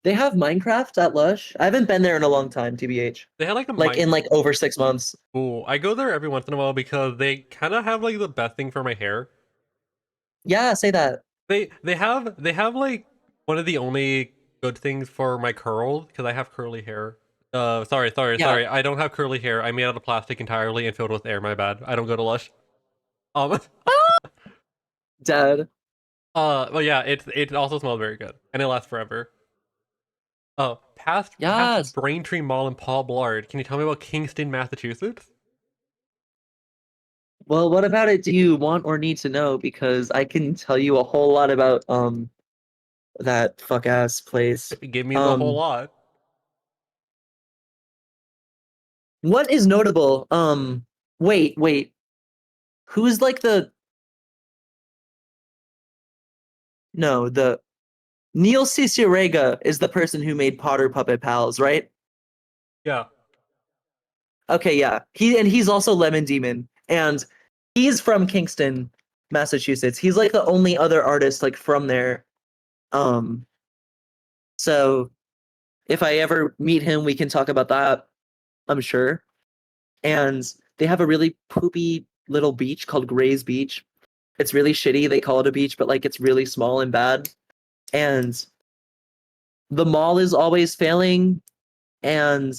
They have Minecraft at Lush. I haven't been there in a long time, TBH. They had like a Like in like over 6 months. Ooh, I go there every once in a while because they kind of have like the best thing for my hair. Yeah, say that. They have like one of the only good things for my curls because I have curly hair. Yeah. Sorry. I don't have curly hair. I'm made out of plastic entirely and filled with air. My bad. I don't go to Lush. Um. Dead. But yeah, it also smells very good and it lasts forever. Past Yes. Braintree Mall and Paul Blart. Can you tell me about Kingston, Massachusetts? Well, what about it do you want or need to know? Because I can tell you a whole lot about that fuck ass place. Give me the whole lot. What is notable? Wait. Who's like the no, the Neil Cicierega is the person who made Potter Puppet Pals, right? Yeah. Okay, yeah. He's also Lemon Demon. And he's from Kingston, Massachusetts. He's like the only other artist like from there. Um so if I ever meet him, we can talk about that, I'm sure. And they have a really poopy little beach called Gray's Beach. It's really shitty. They call it a beach, but like it's really small and bad. And the mall is always failing. And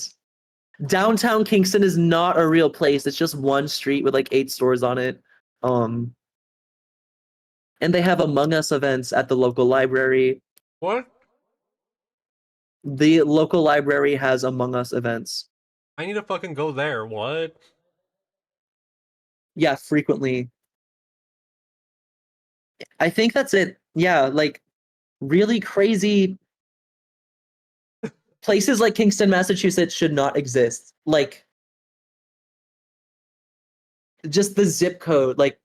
downtown Kingston is not a real place. It's just one street with like 8 stores on it. Um, and they have Among Us events at the local library. What? The local library has Among Us events. I need to fucking go there. What? Yeah, frequently. I think that's it. Yeah, like really crazy places like Kingston, Massachusetts should not exist. Like just the zip code, like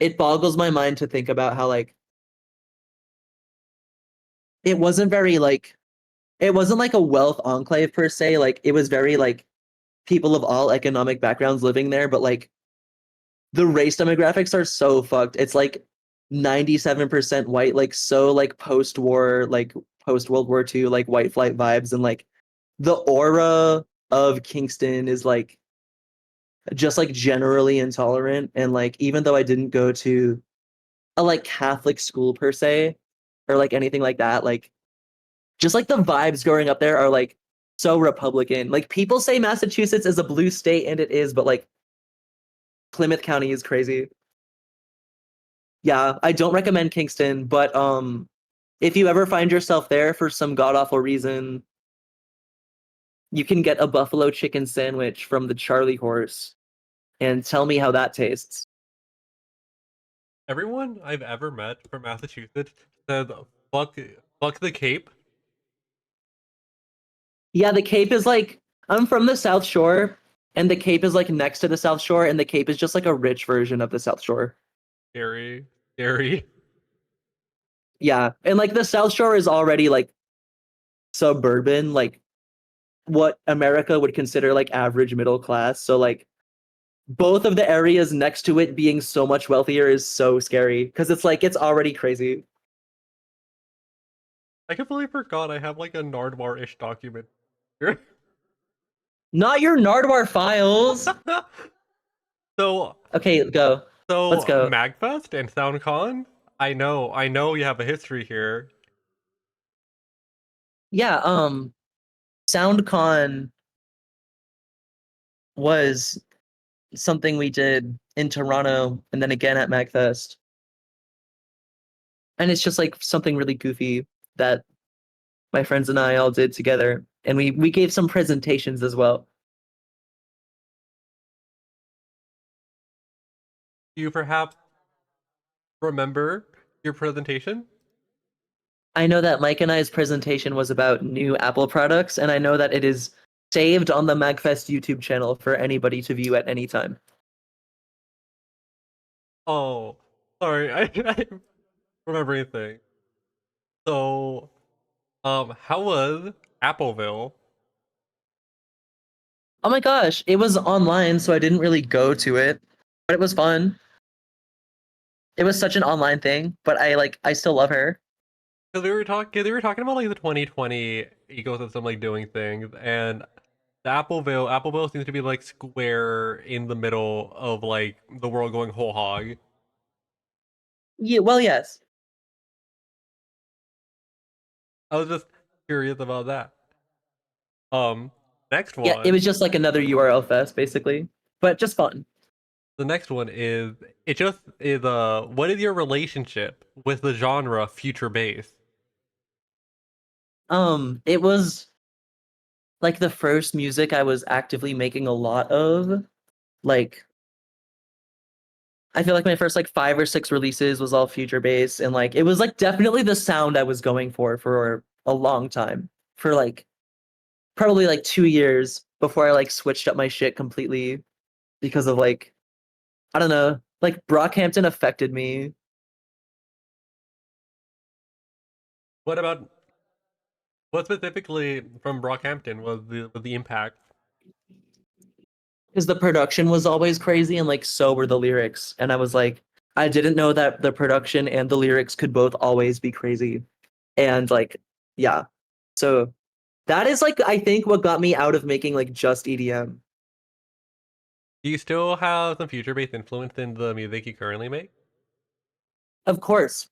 it boggles my mind to think about how like it wasn't very like it wasn't like a wealth enclave per se. Like it was very like people of all economic backgrounds living there, but like the race demographics are so fucked. It's like 97% white, like so like post-war, like post World War II, like white flight vibes, and like the aura of Kingston is like just like generally intolerant. And like even though I didn't go to a like Catholic school per se or like anything like that, like just like the vibes growing up there are like so Republican. Like people say Massachusetts is a blue state and it is, but like Plymouth County is crazy. Yeah, I don't recommend Kingston, but if you ever find yourself there for some god awful reason, you can get a buffalo chicken sandwich from the Charlie Horse and tell me how that tastes. Everyone I've ever met from Massachusetts said fuck fuck the Cape. Yeah, the Cape is like I'm from the South Shore, and the Cape is like next to the South Shore, and the Cape is just like a rich version of the South Shore. Scary. Scary. Yeah, and like the South Shore is already like suburban, like what America would consider like average middle class. So like both of the areas next to it being so much wealthier is so scary because it's like it's already crazy. I completely forgot I have like a Nardwar-ish document here. Not your Nardwar files. so Okay, go. Let's so go. Magfest and SoundCon. I know you have a history here. Yeah, SoundCon was something we did in Toronto and then again at MagFest. And it's just like something really goofy that my friends and I all did together. And we gave some presentations as well. Do you perhaps remember your presentation? I know that Mike and I's presentation was about new Apple products, and I know that it is saved on the MagFest YouTube channel for anybody to view at any time. Oh, sorry, I remember anything. So, how was Appleville? Oh my gosh, it was online, so I didn't really go to it, but it was fun. It was such an online thing, but I still love her. Because we were talking about like the 2020 ecosystem like doing things, and the Appleville seems to be like square in the middle of like the world going whole hog. Yeah, well, yes. I was just curious about that. Um, next Yeah, it one. was just like another URL fest, basically, but just fun. The next one is it just is what is your relationship with the genre future bass? It was like the first music I was actively making a lot of. Like, I feel like my first like 5 or 6 releases was all future bass, and like it was like definitely the sound I was going for a long time. For like probably like 2 years before I like switched up my shit completely because of like I don't know, like Brockhampton affected me. What about what specifically from Brockhampton was the impact? Because the production was always crazy and like so were the lyrics. And I was like, I didn't know that the production and the lyrics could both always be crazy. And like, yeah. So that is like I think what got me out of making like just EDM. Do you still have some future bass influence in the music you currently make? Of course,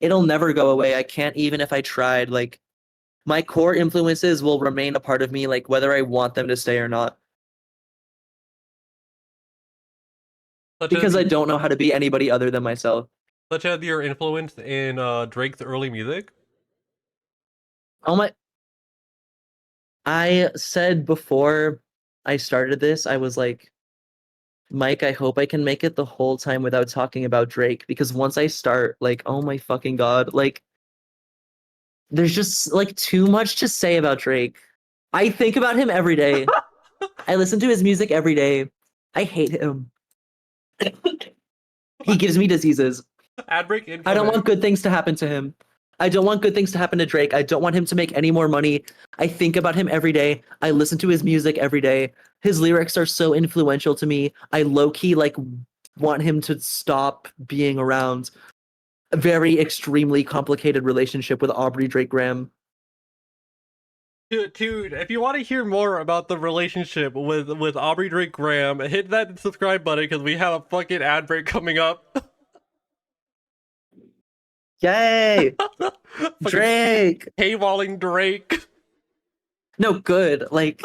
it'll never go away. I can't even if I tried. Like my core influences will remain a part of me, like whether I want them to stay or not. Such as Because I don't know how to be anybody other than myself. such as your influence in Drake's early music? Oh my I said before I started this, I was like, Mike, I hope I can make it the whole time without talking about Drake because once I start, like, oh my fucking god, like, there's just like too much to say about Drake. I think about him every day. I listen to his music every day. I hate him. He gives me diseases. Ad break I don't incoming. want good things to happen to him. I don't want good things to happen to Drake. I don't want him to make any more money. I think about him every day. I listen to his music every day. His lyrics are so influential to me. I low key like want him to stop being around. A very extremely complicated relationship with Aubrey Drake Graham. Dude, if you want to hear more about the relationship with Aubrey Drake Graham, hit that subscribe button because we have a fucking ad break coming up. Yay! Fucking Drake! paywalling Drake. No, good. Like,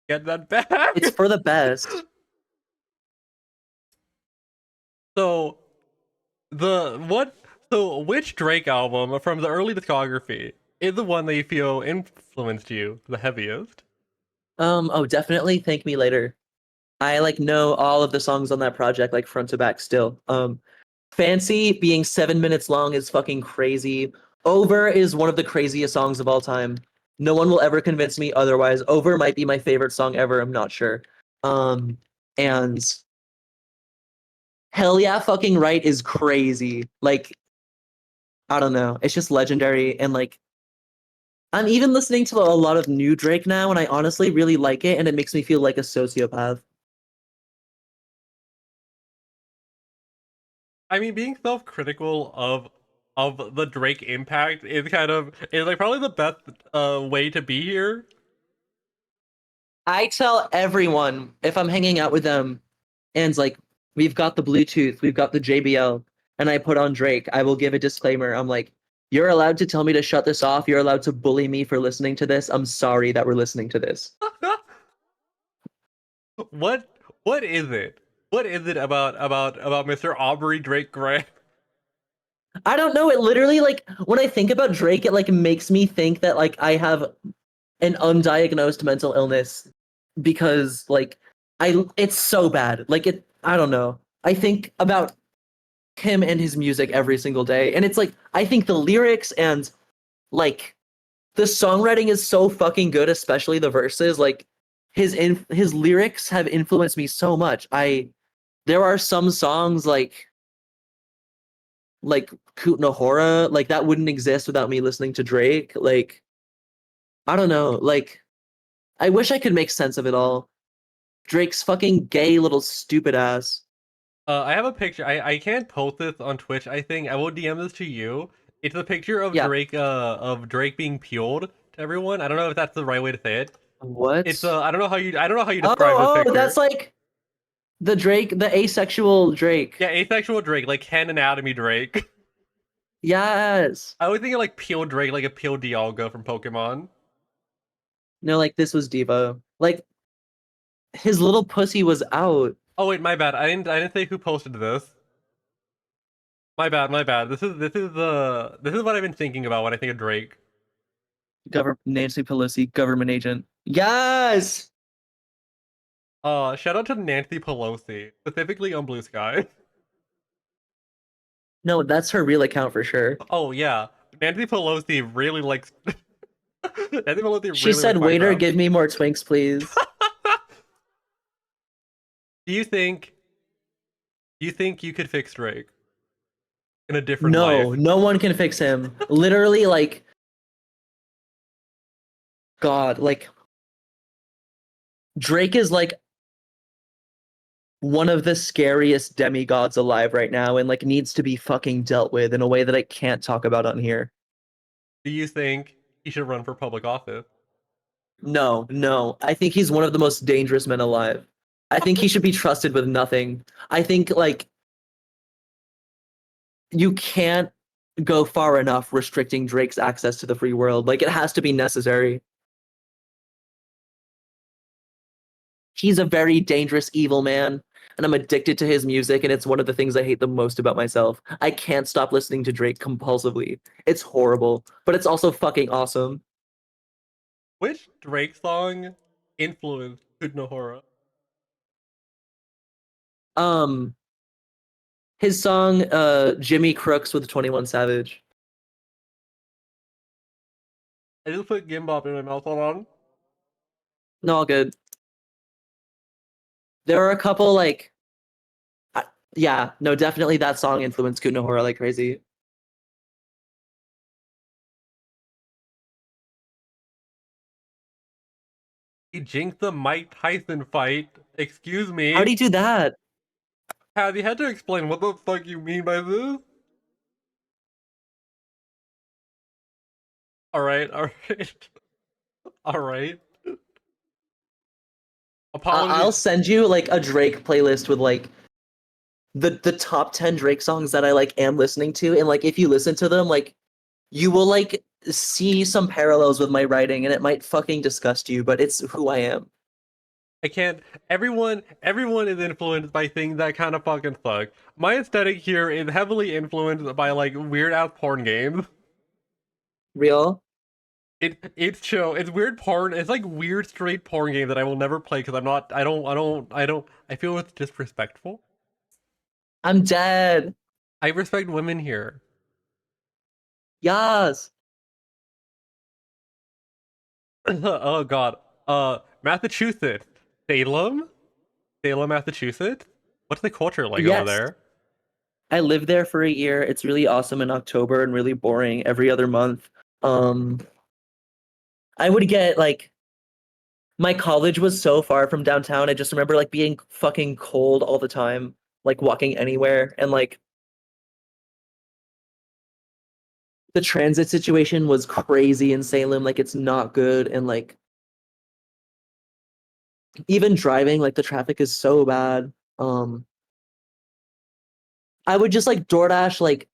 Get that back. it's for the best. So the what? So which Drake album from the early discography is the one that you feel influenced you the heaviest? Oh, definitely Thank Me Later. I like know all of the songs on that project like front to back still. Fancy being 7 minutes long is fucking crazy. Over is one of the craziest songs of all time. No one will ever convince me otherwise. Over might be my favorite song ever. I'm not sure. And Hell Yeah Fucking Right is crazy. Like, I don't know. It's just legendary. And like, I'm even listening to a lot of new Drake now, and I honestly really like it, and it makes me feel like a sociopath. I mean, being self-critical of of the Drake impact is like probably the best way to be here. I tell everyone if I'm hanging out with them and it's like we've got the Bluetooth, we've got the JBL, and I put on Drake, I will give a disclaimer. I'm like, you're allowed to tell me to shut this off. You're allowed to bully me for listening to this. I'm sorry that we're listening to this. what what is it? What is it about Mr. Aubrey Drake Graham? I don't know. It literally like when I think about Drake, it like makes me think that like I have an undiagnosed mental illness because like it's so bad. Like it I don't know. I think about him and his music every single day. And it's like I think the lyrics and like the songwriting is so fucking good, especially the verses. Like his lyrics have influenced me so much. There are some songs like Kutnahora, like that wouldn't exist without me listening to Drake. Like I don't know, like I wish I could make sense of it all. Drake's fucking gay little stupid ass. I have a picture. I can't post this on Twitch. I think I will DM this to you. It's a picture of Yeah. Drake being peeled to everyone. I don't know if that's the right way to say it. What? It's I don't know how you describe this picture. That's like the Drake, the asexual Drake. Yeah, asexual Drake, like Ken Anatomy Drake. Yes. I was thinking like peeled Drake, like a peeled Dialga from Pokemon. No, like this was Devo. Like his little pussy was out. Oh wait, my bad. I didn't say who posted this. My bad, my bad. This is what I've been thinking about when I think of Drake. Nancy Pelosi, government agent. Yes. Shout out to Nancy Pelosi, specifically on Blue Sky. No, that's her real account for sure. Oh yeah, Nancy Pelosi really likes. Nancy Pelosi She really said, likes "Waiter, Minecraft. give me more Twinks, please." Do you think? Do you think you could fix Drake in a different No, life? no one can fix him. Literally, like, God, like, Drake is like one of the scariest demigods alive right now and like needs to be fucking dealt with in a way that I can't talk about on here. Do you think he should run for public office? No, no. I think he's one of the most dangerous men alive. I think he should be trusted with nothing. I think like you can't go far enough restricting Drake's access to the free world. Like it has to be necessary. He's a very dangerous, evil man, and I'm addicted to his music, and it's one of the things I hate the most about myself. I can't stop listening to Drake compulsively. It's horrible, but it's also fucking awesome. Which Drake song influenced Kudnohora? Um, his song Jimmy Crooks with 21 Savage. I just put Gimbop in my mouth. Hold on. No, all good. There are a couple like yeah, no, definitely that song influenced Kutnahora like crazy. He jinxed the Mike Tyson fight. Excuse me. How'd he do that? Have you had to explain what the fuck you mean by this? Alright, alright. Alright. Apologies. I'll send you like a Drake playlist with like the top 10 Drake songs that I like am listening to, and like if you listen to them, like you will like see some parallels with my writing, and it might fucking disgust you, but it's who I am. I can't. Everyone is influenced by things that kind of fucking suck. My aesthetic here is heavily influenced by like weird ass porn games. Real? It's chill. It's weird porn. It's like weird straight porn game that I will never play because I'm not. I feel it's disrespectful. I'm dead. I respect women here. Yes. Oh god. Massachusetts. Salem? Salem, Massachusetts? What's the culture like over Yes. there? I lived there for a year. It's really awesome in October and really boring every other month. I would get like my college was so far from downtown. I just remember like being fucking cold all the time, like walking anywhere and like the transit situation was crazy in Salem. Like it's not good, and like even driving, like the traffic is so bad. I would just like DoorDash like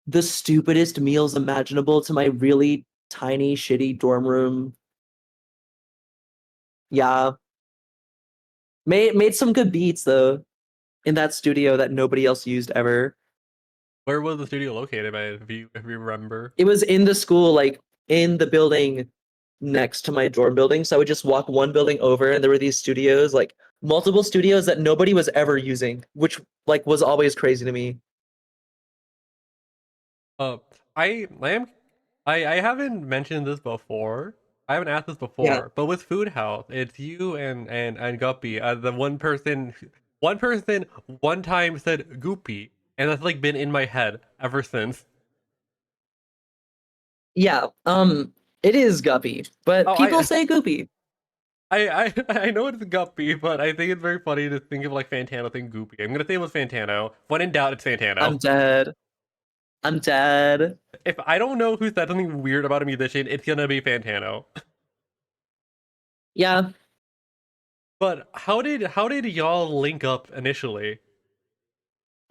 the stupidest meals imaginable to my really tiny, shitty dorm room. Yeah. Made some good beats though in that studio that nobody else used ever. Where was the studio located, man, if you remember? It was in the school, like in the building next to my dorm building. So I would just walk one building over and there were these studios, like multiple studios that nobody was ever using, which like was always crazy to me. Uh, I am I haven't mentioned this before. I haven't asked this Yeah. before, but with Food House, it's you and Guppy. The one person one time said Goopy, and that's like been in my head ever since. Yeah. It is Guppy, but Oh, people say Goopy. I know it's Guppy, but I think it's very funny to think of like Fantano saying Goopy. I'm gonna say it was Fantano. When in doubt, it's I'm Fantano. dead. I'm dead. If I don't know who said something weird about a musician, it's gonna be Fantano. Yeah. But how did y'all link up initially?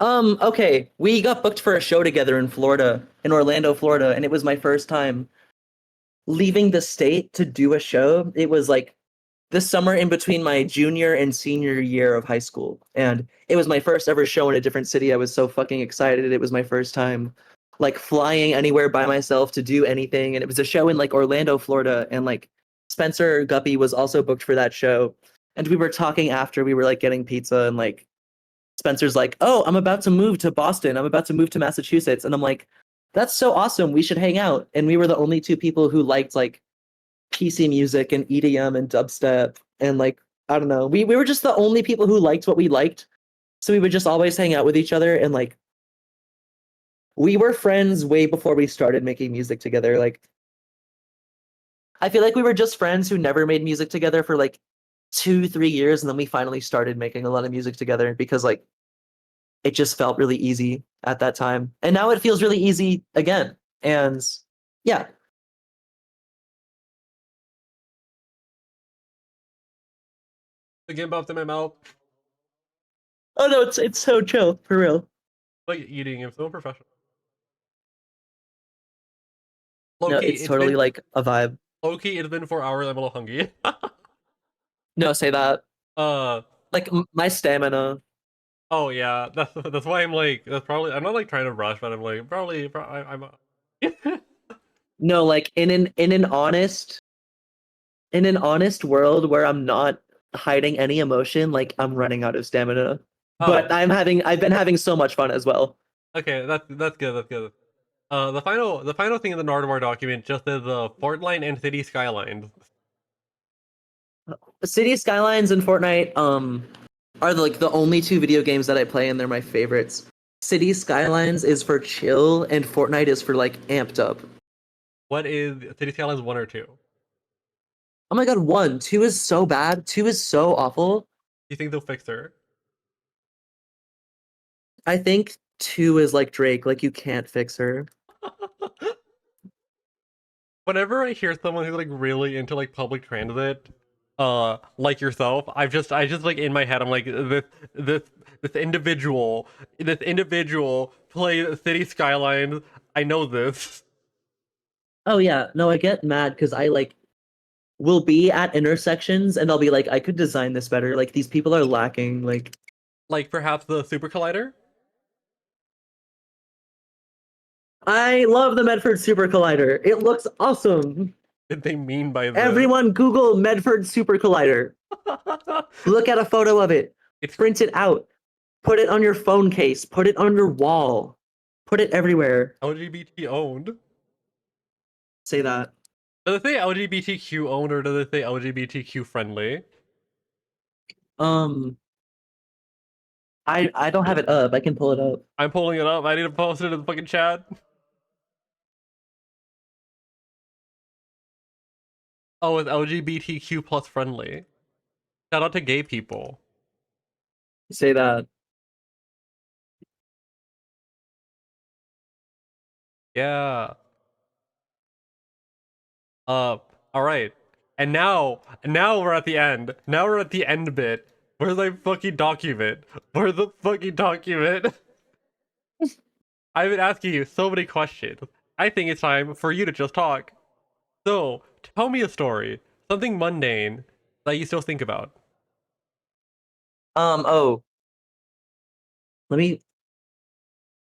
Okay. We got booked for a show together in Florida, in Orlando, Florida, and it was my first time leaving the state to do a show. It was like the summer in between my junior and senior year of high school. And it was my first ever show in a different city. I was so fucking excited. It was my first time like flying anywhere by myself to do anything. And it was a show in like Orlando, Florida. And like Spencer Guppy was also booked for that show. And we were talking after we were like getting pizza and like Spencer's like, "Oh, I'm about to move to Boston. I'm about to move to Massachusetts." And I'm like, "That's so awesome. We should hang out." And we were the only two people who liked like PC music and EDM and dubstep and like I don't know. We were just the only people who liked what we liked. So we would just always hang out with each other and like we were friends way before we started making music together. Like I feel like we were just friends who never made music together for like 2, 3 years and then we finally started making a lot of music together because like it just felt really easy at that time. And now it feels really easy again. And yeah. Again, bumped in my mouth. Oh no, it's so chill, for real. Like eating. I'm so professional. No, Loki, it's it's totally been like a vibe. Loki. It's been 4 hours. I'm a little hungry. No, say that. uh. Like my stamina. Oh yeah. That's why I'm like. That's probably. I'm not like trying to rush, but I'm like probably. I'm. No, like in an honest world where I'm not hiding any emotion, like I'm running out of stamina. Oh. But I've been having so much fun as well. Okay. That's good. That's good. The final thing in the Nardwar document just says Fortline and City Skylines. City Skylines and Fortnite are like the only two video games that I play and they're my favorites. City Skylines is for chill and Fortnite is for like amped up. What is City Skylines 1 or 2? Oh my god, 1. 2 is so bad. 2 is so awful. You think they'll fix her? I think 2 is like Drake, like you can't fix her. Whenever I hear someone who's like really into like public transit, like yourself, I just like in my head I'm like this individual play City Skylines. I know this. Oh yeah, no, I get mad because I like will be at intersections and I'll be like, I could design this better. Like these people are lacking. Like Like perhaps the Super Collider. I love the Medford Super Collider. It looks awesome. What did they mean by this? Everyone Google Medford Super Collider. Look at a photo of it. It's Print it out. Put it on your phone case. Put it on your wall. Put it everywhere. LGBT owned. Say that. Do they say LGBTQ owned or do they say LGBTQ friendly? Um I don't have it up. I can pull it up. I'm pulling it up. I need to post it in the fucking chat. Oh, it's LGBTQ plus friendly. Shout out to gay people. Say that. Yeah. All right. And now we're at the end. Now we're at the end bit. Where's my fucking document? Where's the fucking document? I've been asking you so many questions. I think it's time for you to just talk. So, tell me a story. Something mundane that you still think about. Oh, let me.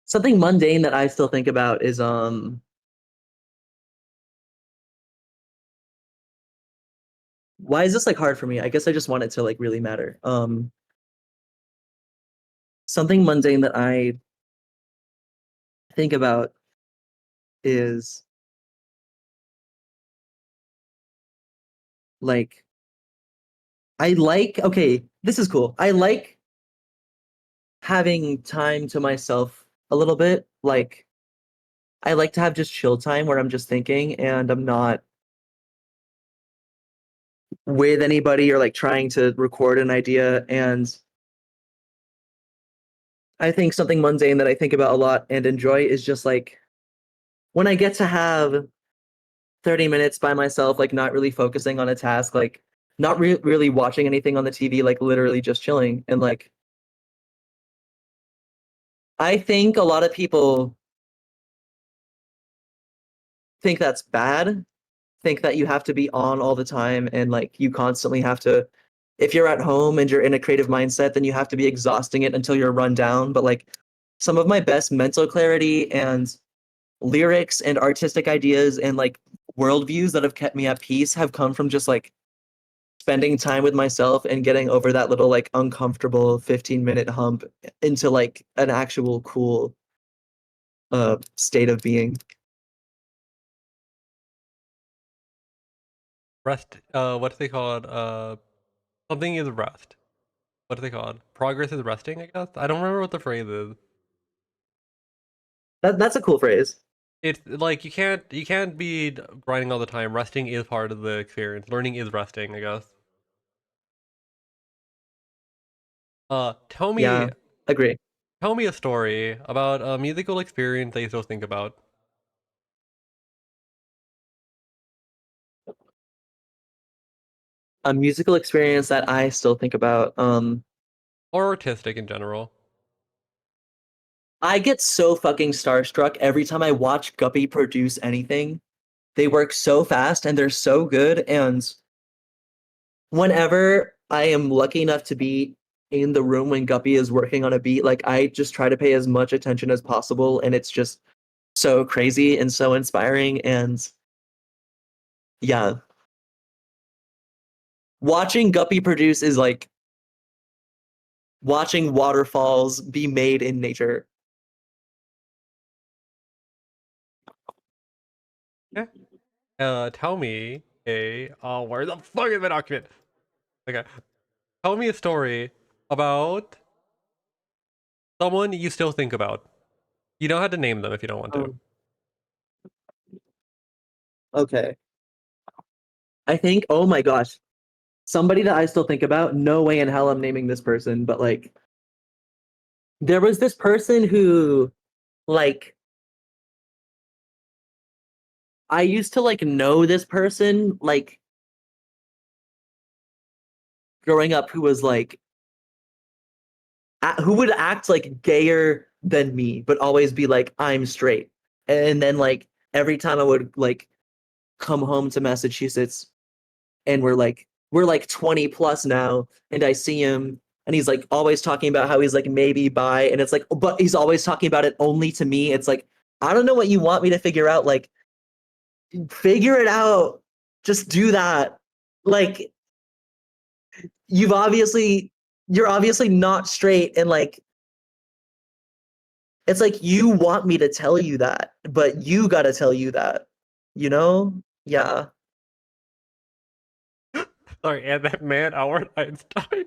Something mundane that I still think about is why is this like hard for me? I guess I just want it to like really matter. Something mundane that I think about is like okay, this is cool. I like having time to myself a little bit. Like I like to have just chill time where I'm just thinking and I'm not with anybody or like trying to record an idea. And I think something mundane that I think about a lot and enjoy is just like when I get to have 30 minutes by myself, like not really focusing on a task, like not really watching anything on the TV, like literally just chilling. And like, I think a lot of people think that's bad, think that you have to be on all the time and like you constantly have to, if you're at home and you're in a creative mindset, then you have to be exhausting it until you're run down. But like some of my best mental clarity and lyrics and artistic ideas and like worldviews that have kept me at peace have come from just like spending time with myself and getting over that little like uncomfortable 15-minute hump into like an actual cool state of being. Rest. What's they called? Something is rest. What are they called? Progress is resting, I guess. I don't remember what the phrase is. That's a cool phrase. It's like you can't be grinding all the time. Resting is part of the experience. Learning is resting, I guess. Tell me Yeah, agree. tell me a story about a musical experience that you still think about, A musical experience that I still think about. or artistic in general. I get so fucking starstruck every time I watch Guppy produce anything. They work so fast and they're so good. And whenever I am lucky enough to be in the room when Guppy is working on a beat, like I just try to pay as much attention as possible. And it's just so crazy and so inspiring. And yeah, watching Guppy produce is like watching waterfalls be made in nature. Yeah. Tell me where the fuck is my document? Okay. Tell me a story about someone you still think about. You don't have to name them if you don't want to. Um, okay. I think, oh my gosh, somebody that I still think about, no way in hell I'm naming this person, but like there was this person who like I used to like know this person like growing up who was like who would act like gayer than me but always be like I'm straight. And then like every time I would like come home to Massachusetts and we're like 20 plus now and I see him and he's like always talking about how he's like maybe bi and it's like but he's always talking about it only to me. It's like I don't know what you want me to figure out, like figure it out. Just do that. Like you're obviously not straight and like it's like you want me to tell you that, but you got to tell you that. You know? Yeah. Sorry, and that man, Albert Einstein.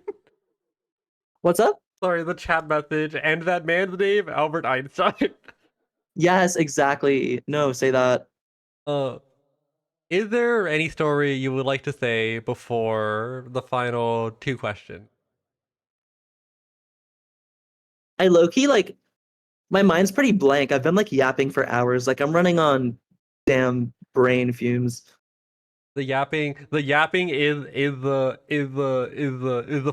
What's up? Sorry, the chat message, and that man's name, Albert Einstein. Yes, exactly. No, say that. Uh, is there any story you would like to say before the final two questions? I low key like My mind's pretty blank. I've been like yapping for hours. Like I'm running on damn brain fumes. The yapping is the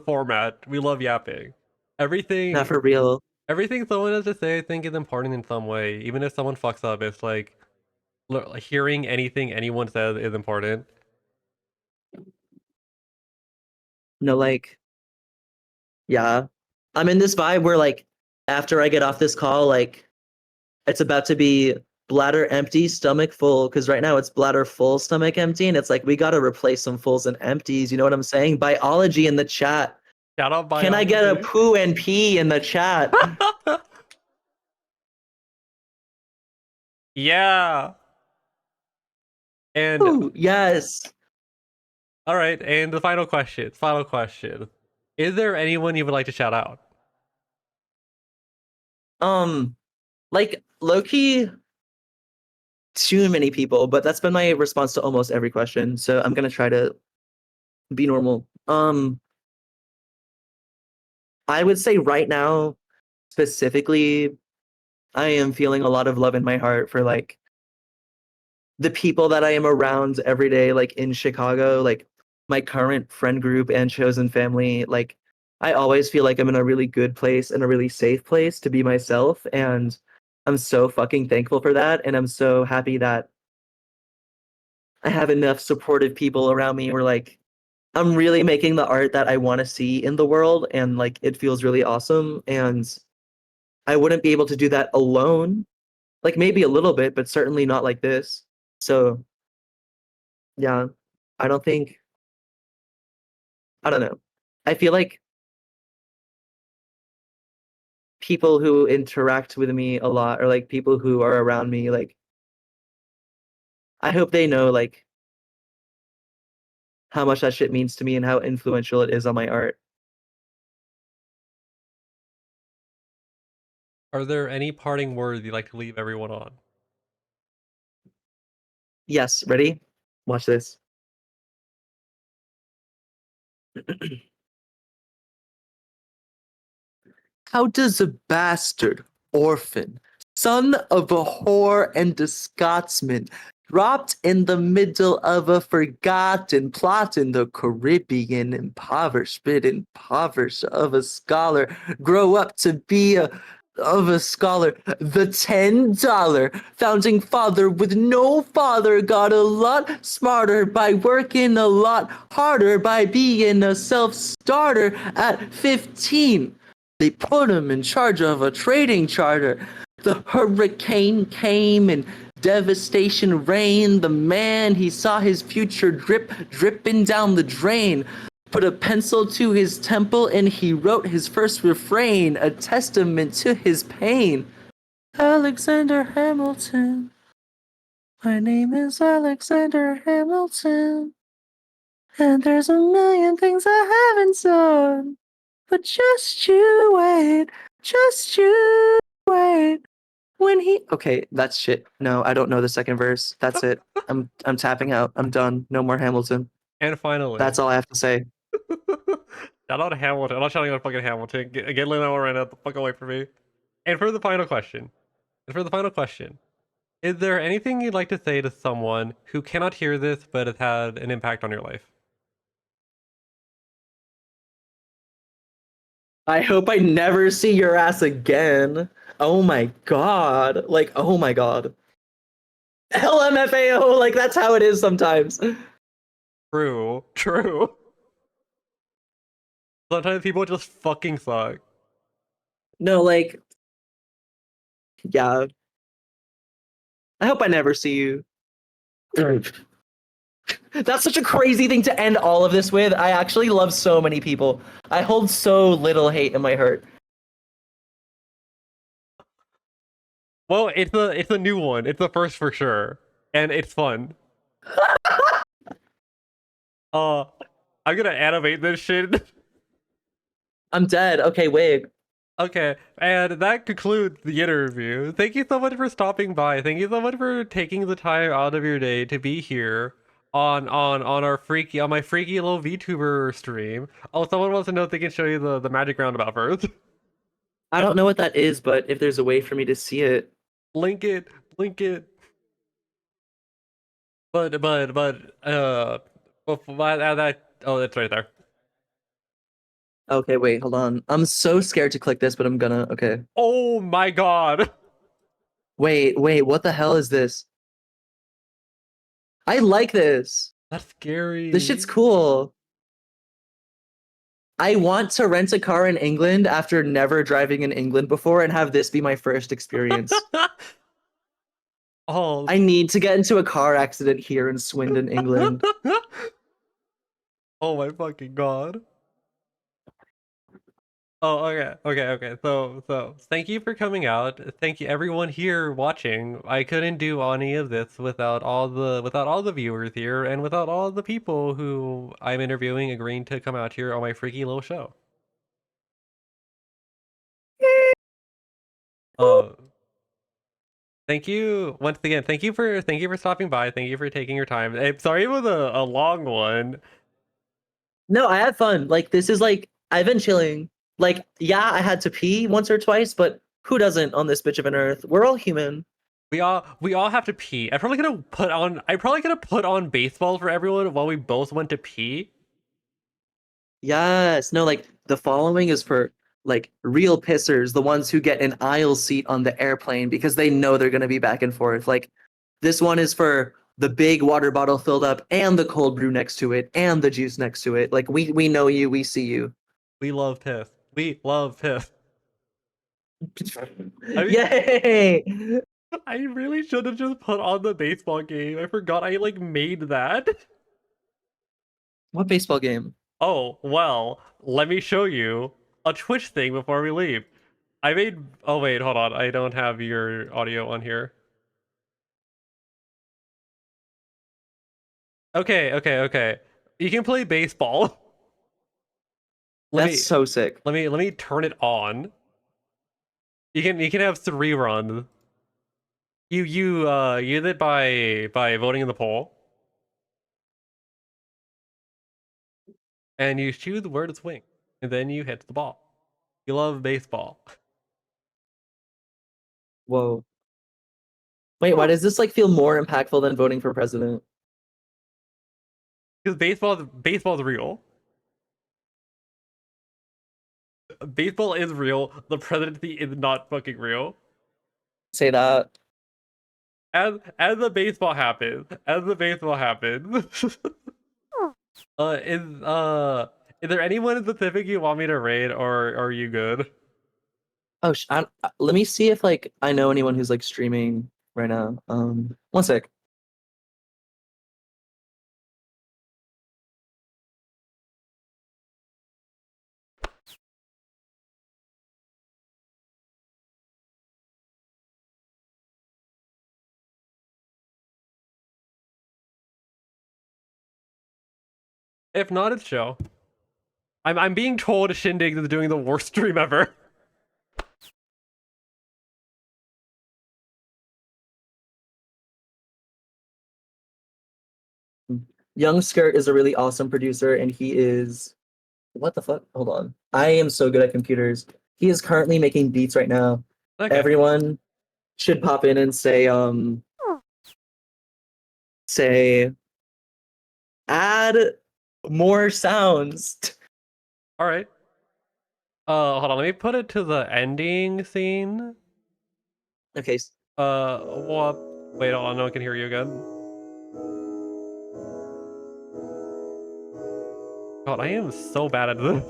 format. We love yapping. Not Everything for real. everything someone has to say, I think, is important in some way. Even if someone fucks up, it's like hearing anything anyone says is important. No, like, yeah. I'm in this vibe where like after I get off this call, like it's about to be bladder empty, stomach full. Because right now it's bladder full, stomach empty, and it's like we gotta replace some fulls and empties. You know what I'm saying? Biology in the chat. Shout out Can I get a biology. poo and pee in the chat? Yeah. And Ooh, yes. all right, and the final question. Final question. Is there anyone you would like to shout out? Like low-key, too many people, but that's been my response to almost every question. So I'm gonna try to be normal. I would say right now, specifically, I am feeling a lot of love in my heart for like the people that I am around every day, like in Chicago, like my current friend group and chosen family. Like I always feel like I'm in a really good place and a really safe place to be myself. And I'm so fucking thankful for that. And I'm so happy that I have enough supportive people around me where like I'm really making the art that I want to see in the world. And like it feels really awesome. And I wouldn't be able to do that alone. Like maybe a little bit, but certainly not like this. So yeah, I don't think I don't know. I feel like people who interact with me a lot or like people who are around me, like I hope they know like how much that shit means to me and how influential it is on my art. Are there any parting words you'd like to leave everyone on? Yes, ready? Watch this. How does a bastard, orphan, son of a whore and a Scotsman, dropped in the middle of a forgotten plot in the Caribbean, impoverished, bit impoverished of a scholar, grow up to be of a scholar, the $10 founding father with no father got a lot smarter by working a lot harder by being a self-starter at 15. They put him in charge of a trading charter. The hurricane came and devastation reigned. The man, he saw his future dripping down the drain. Put a pencil to his temple and he wrote his first refrain, a testament to his pain. Alexander Hamilton. My name is Alexander Hamilton. And there's a million things I haven't done. But just you wait, just you wait. When he Okay, that's shit. No, I don't know the second verse. That's it. I'm tapping out. I'm done. No more Hamilton. And finally, That's all I have to say. shout out to Hamilton. I'm not shouting out fucking Hamilton. Get Lin right now. The fuck away from me. And for the final question, is there anything you'd like to say to someone who cannot hear this but has had an impact on your life? I hope I never see your ass again. Oh my god. Like, oh my god. LMFAO, like that's how it is sometimes. True. True. Sometimes people just fucking suck. No, like, yeah. I hope I never see you. That's such a crazy thing to end all of this with. I actually love so many people. I hold so little hate in my heart. Well, it's a new one. It's the first for sure, and it's fun. I'm gonna animate this shit. I'm dead. Okay, wait. Okay, and that concludes the interview. Thank you so much for stopping by. Thank you so much for taking the time out of your day to be here on my freaky little VTuber stream. Oh, someone wants to know if they can show you the magic roundabout first. I don't know what that is, but if there's a way for me to see it. Link it. Link it. But that oh, it's right there. Okay, wait, hold on. I'm so scared to click this, but I'm gonna. Okay. Oh my god. Wait, what the hell is this? I like this. That's scary. This shit's cool. I want to rent a car in England after never driving in England before and have this be my first experience. Oh. I need to get into a car accident here in Swindon, England. Oh my fucking god. Oh, okay. So thank you for coming out. Thank you everyone here watching. I couldn't do any of this without all the viewers here and without all the people who I'm interviewing agreeing to come out here on my freaky little show. Thank you once again. Thank you for stopping by. Thank you for taking your time. I'm sorry it was a long one. No, I had fun. Like, this is like, I've been chilling. Like, yeah, I had to pee once or twice, but who doesn't on this bitch of an earth? We're all human. We all have to pee. I'm probably gonna put on baseball for everyone while we both went to pee. Yes. No, like, the following is for, like, real pissers, the ones who get an aisle seat on the airplane because they know they're going to be back and forth. Like, this one is for the big water bottle filled up and the cold brew next to it and the juice next to it. Like, we know you, we see you. We love piss. We love piss. I mean, Yay! I really should have just put on the baseball game. I forgot I like made that. What baseball game? Oh, well, let me show you a Twitch thing before we leave. I made... Oh, wait, hold on. I don't have your audio on here. Okay. You can play baseball. That's so sick. Let me turn it on. You can have 3 runs. You did it by voting in the poll. And you choose where to swing. And then you hit the ball. You love baseball. Whoa. Wait, why does this like feel more impactful than voting for president? Because baseball's real. Baseball is real. The presidency is not fucking real. Say that. As the baseball happens, is there anyone in specific you want me to raid, or are you good? Oh, let me see if like I know anyone who's like streaming right now. One sec. If not, it's Joe. I'm being told Shindig is doing the worst stream ever. Young Skirt is a really awesome producer, and he is. What the fuck? Hold on. I am so good at computers. He is currently making beats right now. Okay. Everyone should pop in and say add more sounds. All right. Hold on. Let me put it to the ending scene. Okay. What? Wait, hold on. No one can hear you again. God, I am so bad at this.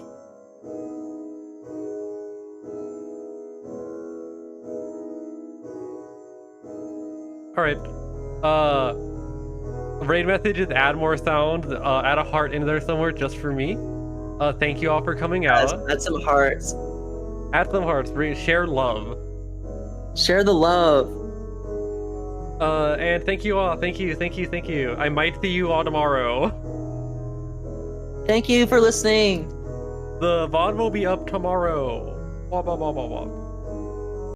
All right. Raid message is add more sound. Add a heart in there somewhere just for me. Thank you all for coming out. Add some hearts. Add some hearts. Share love. Share the love. And thank you all. Thank you. I might see you all tomorrow. Thank you for listening. The VOD will be up tomorrow. Blah, blah, blah, blah, blah.